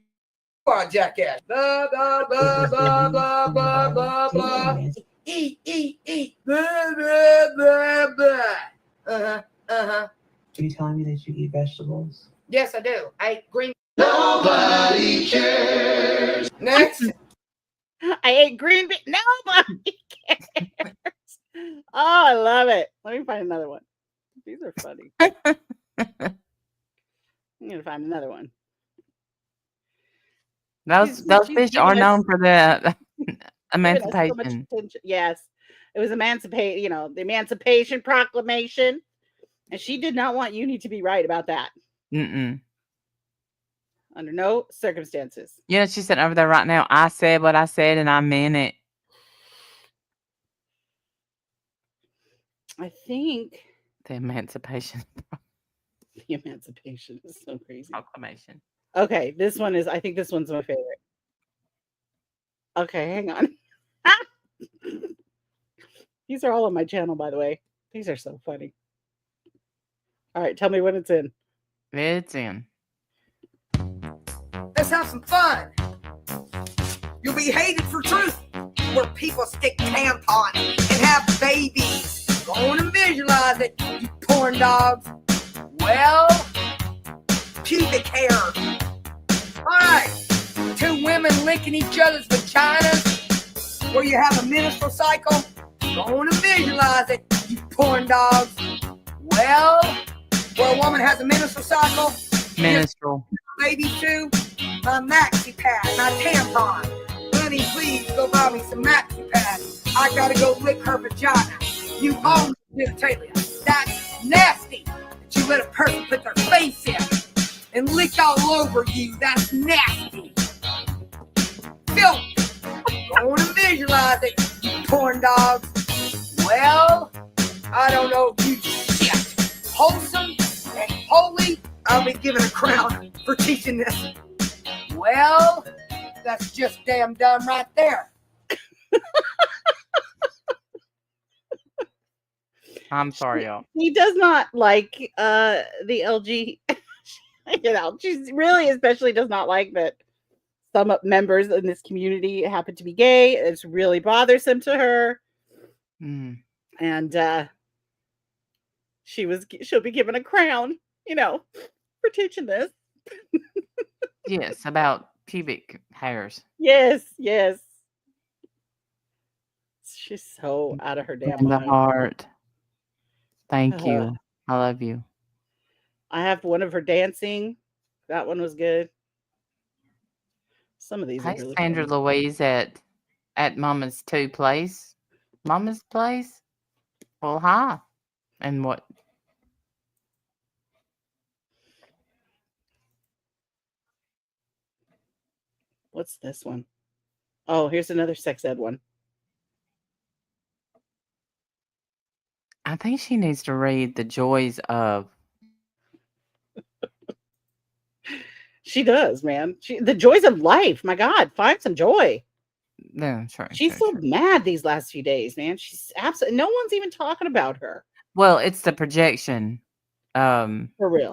are a jackass. Blah, blah, blah, blah, blah, blah, blah, blah. Eat. Blah, blah, blah, blah. Are you telling me that you eat vegetables? Yes, I do. I eat green. Nobody cares. Next. I ate green beans. Nobody cares. Oh, I love it. Let me find another one. These are funny. I'm gonna find another one. Those fish giving are us- known for the Giving us emancipation. so much attention. Yes, it was emancipate. You know, the Emancipation Proclamation, and she did not want Uni to be right about that under no circumstances. You know, she's sitting over there right now. I said what I said, and I meant it. I think The emancipation the Emancipation is so crazy. proclamation. Okay, this one is. I think this one's my favorite. Okay, hang on. These are all on my channel, by the way. These are so funny. All right, tell me when it's in. It's in. Let's have some fun. You'll be hated for truth, where people stick tampons and have babies. Go on and visualize it, you porn dogs. Well, pubic hair. All right, two women licking each other's vaginas, where you have a menstrual cycle. Go on and visualize it, you porn dogs. Well, where a woman has a menstrual cycle. Minstrel. Baby too. My maxi pad, my tampon. honey, please go buy me some maxi pads. I gotta go lick her vagina. You own genitalia. That's nasty. That you let a person put their face in and lick all over you. That's nasty. Filth. Don't want to visualize it, you porn dogs. Well, I don't know if you shit. Wholesome and holy, I'll be given a crown for teaching this. Well, that's just damn dumb right there. I'm sorry, y'all. He does not like the LG. She really especially does not like that some members in this community happen to be gay. It's really bothersome to her. And she'll be given a crown, for teaching this. Yes, about pubic hairs. Yes. She's so out of her damn In the mind. heart. Thank you. I love you. I have one of her dancing. That one was good. Some of these are Hey, really Sandra funny. Louise at Mama's place. Mama's place? Well, hi. And what? What's this one? Oh, here's another sex ed one. I think she needs to read The Joys of. She does, man. The joys of life. My God, find some joy. No, sure. She's so mad these last few days, man. She's absolutely no one's even talking about her. Well, it's the projection. For real.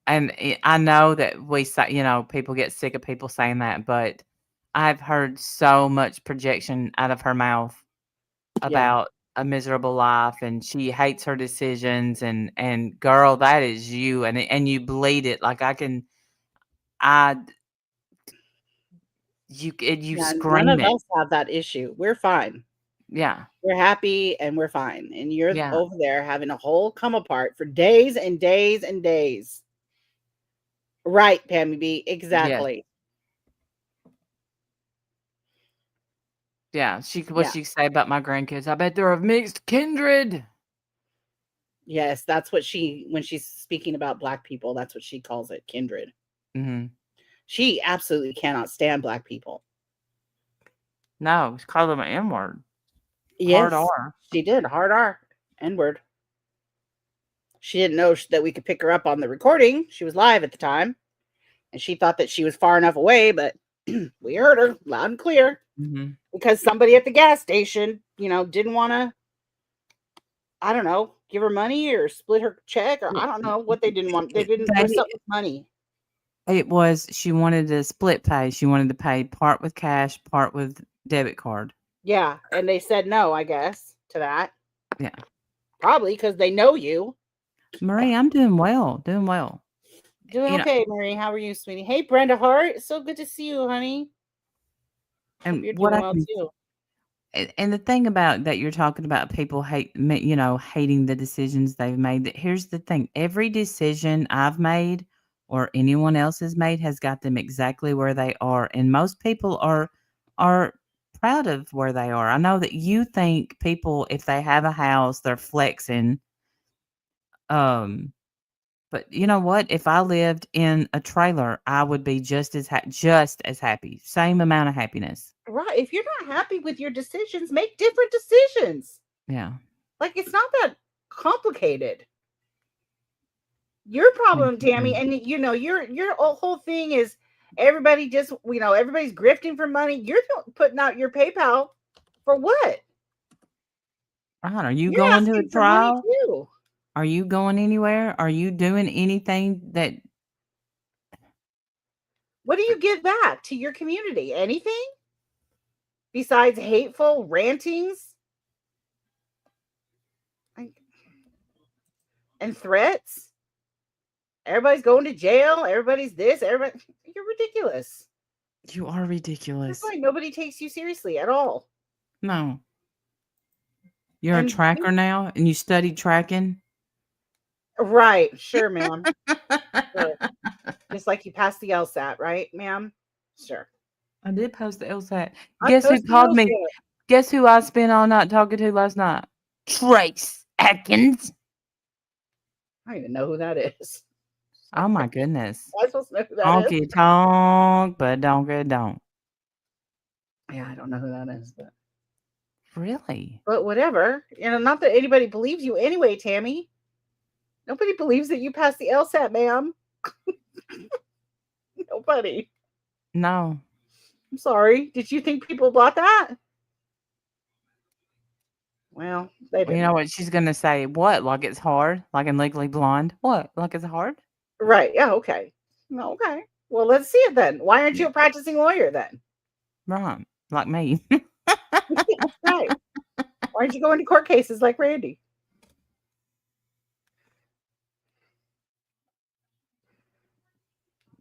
I know that we say, people get sick of people saying that, but I've heard so much projection out of her mouth about a miserable life, and she hates her decisions, and girl, that is you, and you bleed it like you scream none of it. us have that issue. We're fine. Yeah. We're happy and we're fine. And you're Yeah. over there having a whole come apart for days and days and days. Right, Pammy B. Exactly. Yeah. What'd she say about my grandkids? I bet they're of mixed kindred. Yes, that's what when she's speaking about Black people, that's what she calls it, kindred. Mm-hmm. She absolutely cannot stand Black people. No, she called them an N-word. Yes, Hard R. She did. Hard R. N-word. She didn't know that we could pick her up on the recording. She was live at the time. And she thought that she was far enough away, but we heard her loud and clear. Mm-hmm. Because somebody at the gas station, didn't want to, I don't know, give her money or split her check, or I don't know what they didn't want. They didn't do something with money. It was, she wanted to split pay. She wanted to pay part with cash, part with debit card. Yeah, and they said no, I guess, to that. Yeah. Probably because they know you. Marie, I'm doing well. Doing okay, Marie. How are you, sweetie? Hey, Brenda Hart. So good to see you, honey. And you're what doing well too. And the thing about that you're talking about people hating the decisions they've made. Here's the thing. Every decision I've made or anyone else has made has got them exactly where they are. And most people are proud of where they are. I know that you think people, if they have a house, they're flexing. But you know what? If I lived in a trailer, I would be just as happy. Same amount of happiness. Right. If you're not happy with your decisions, make different decisions. Yeah. Like, it's not that complicated. Your problem, Tammy, and your whole thing is everybody just, everybody's grifting for money. You're putting out your PayPal for what? Ron, are you going to a asking for money trial? too. Are you going anywhere? Are you doing anything that? What do you give back to your community? Anything besides hateful rantings and threats? Everybody's going to jail. Everybody's this. Everybody, you're ridiculous. You are ridiculous. That's why nobody takes you seriously at all. No. You're a tracker now, and you studied tracking. Right. Sure, ma'am. Sure. Just like you passed the LSAT, right, ma'am? Sure. I did post the LSAT. I Guess who posted called those me? yet. Guess who I spent all night talking to last night? Trace Atkins. I don't even know who that is. Oh my goodness. Am I supposed to know who that is? Honky tonk, but don't. Yeah, I don't know who that is, but Really? whatever. Not that anybody believes you anyway, Tammy. Nobody believes that you passed the LSAT, ma'am. Nobody. No. I'm sorry. Did you think people bought that? Well, they You didn't. know what she's gonna say? What? Like it's hard? Like in Legally Blonde? What? Like it's hard? Right. Yeah. Okay. No, okay. Well, let's see it then. Why aren't you a practicing lawyer then? Right. Like me. Right. Why aren't you going to court cases like Randy?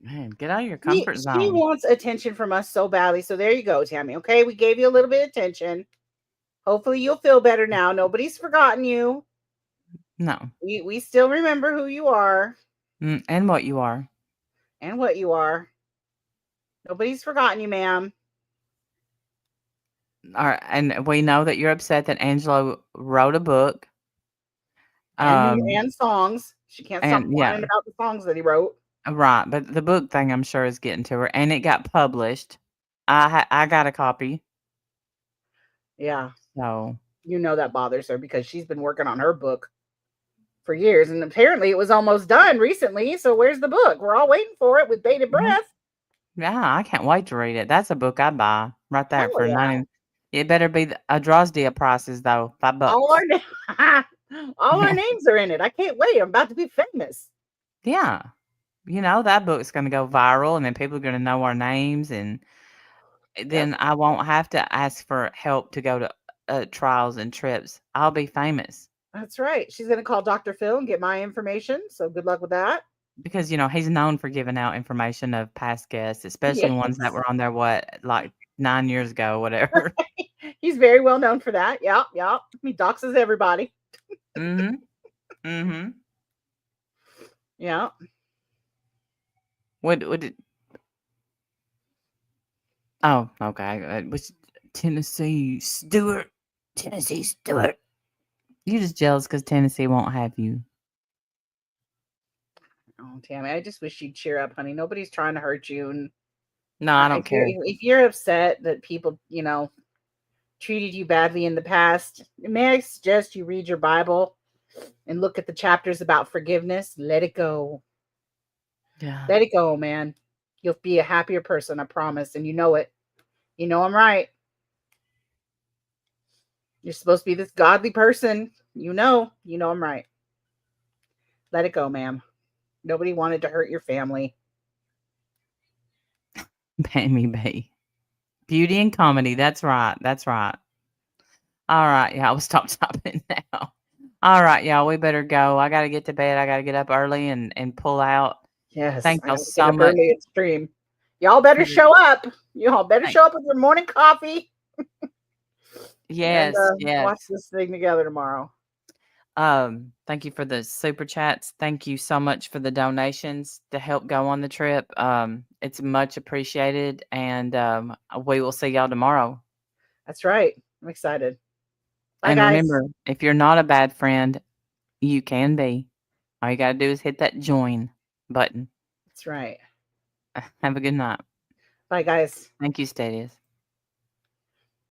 Man, get out of your She comfort zone. wants attention from us so badly. So there you go, Tammy. Okay, we gave you a little bit of attention. Hopefully you'll feel better now. Nobody's forgotten you. No. We still remember who you are And what you are. and what you are. Nobody's forgotten you, ma'am. All right, and we know that you're upset that Angelo wrote a book. And songs. She can't stop and whining yeah, about the songs that he wrote. right. But the book thing, I'm sure, is getting to her, and it got published. I got a copy, Yeah. so You know that bothers her because she's been working on her book for years, and apparently it was almost done recently. So where's the book? We're all waiting for it with bated breath. yeah, I can't wait to read it. That's a book I'd buy right there Hell for yeah. 90. It better be a Drosdia prices though, $5. All our names are in it. I can't wait. I'm about to be famous. Yeah, that book's gonna go viral, and then people are gonna know our names, and then I won't have to ask for help to go to trials and trips. I'll be famous. That's right. She's gonna call Dr. Phil and get my information. So good luck with that. Because, he's known for giving out information of past guests, especially ones that Yes. were on there, like 9 years ago, whatever. He's very well known for that. Yep. He doxes everybody. Mm-hmm. Mm-hmm. Yeah. What it? Oh, okay. It was Tennessee Stewart. Tennessee Stewart. You're just jealous because Tennessee won't have you. Oh, Tammy, I just wish you'd cheer up, honey. Nobody's trying to hurt you. And No, I don't care. If you're upset that people, treated you badly in the past, may I suggest you read your Bible and look at the chapters about forgiveness? Let it go. Yeah. Let it go, man. You'll be a happier person, I promise. And you know it. You know I'm right. You're supposed to be this godly person. You know I'm right. Let it go, ma'am. Nobody wanted to hurt your family. Pay me. Beauty and comedy. That's right. All right, y'all. Stop talking now. All right, y'all. We better go. I got to get to bed. I got to get up early and pull out. Yes. Thank I y'all gotta get so up much. early and stream. Y'all better show up. Y'all better show up with your morning coffee. Yes, and, yes. Watch this thing together tomorrow. Thank you for the super chats. Thank you so much for the donations to help go on the trip. It's much appreciated, and we will see y'all tomorrow. That's right. I'm excited. Bye, And guys. remember, if you're not a bad friend, you can be. All you got to do is hit that join button. That's right. Have a good night. Bye, guys. Thank you, Stadius.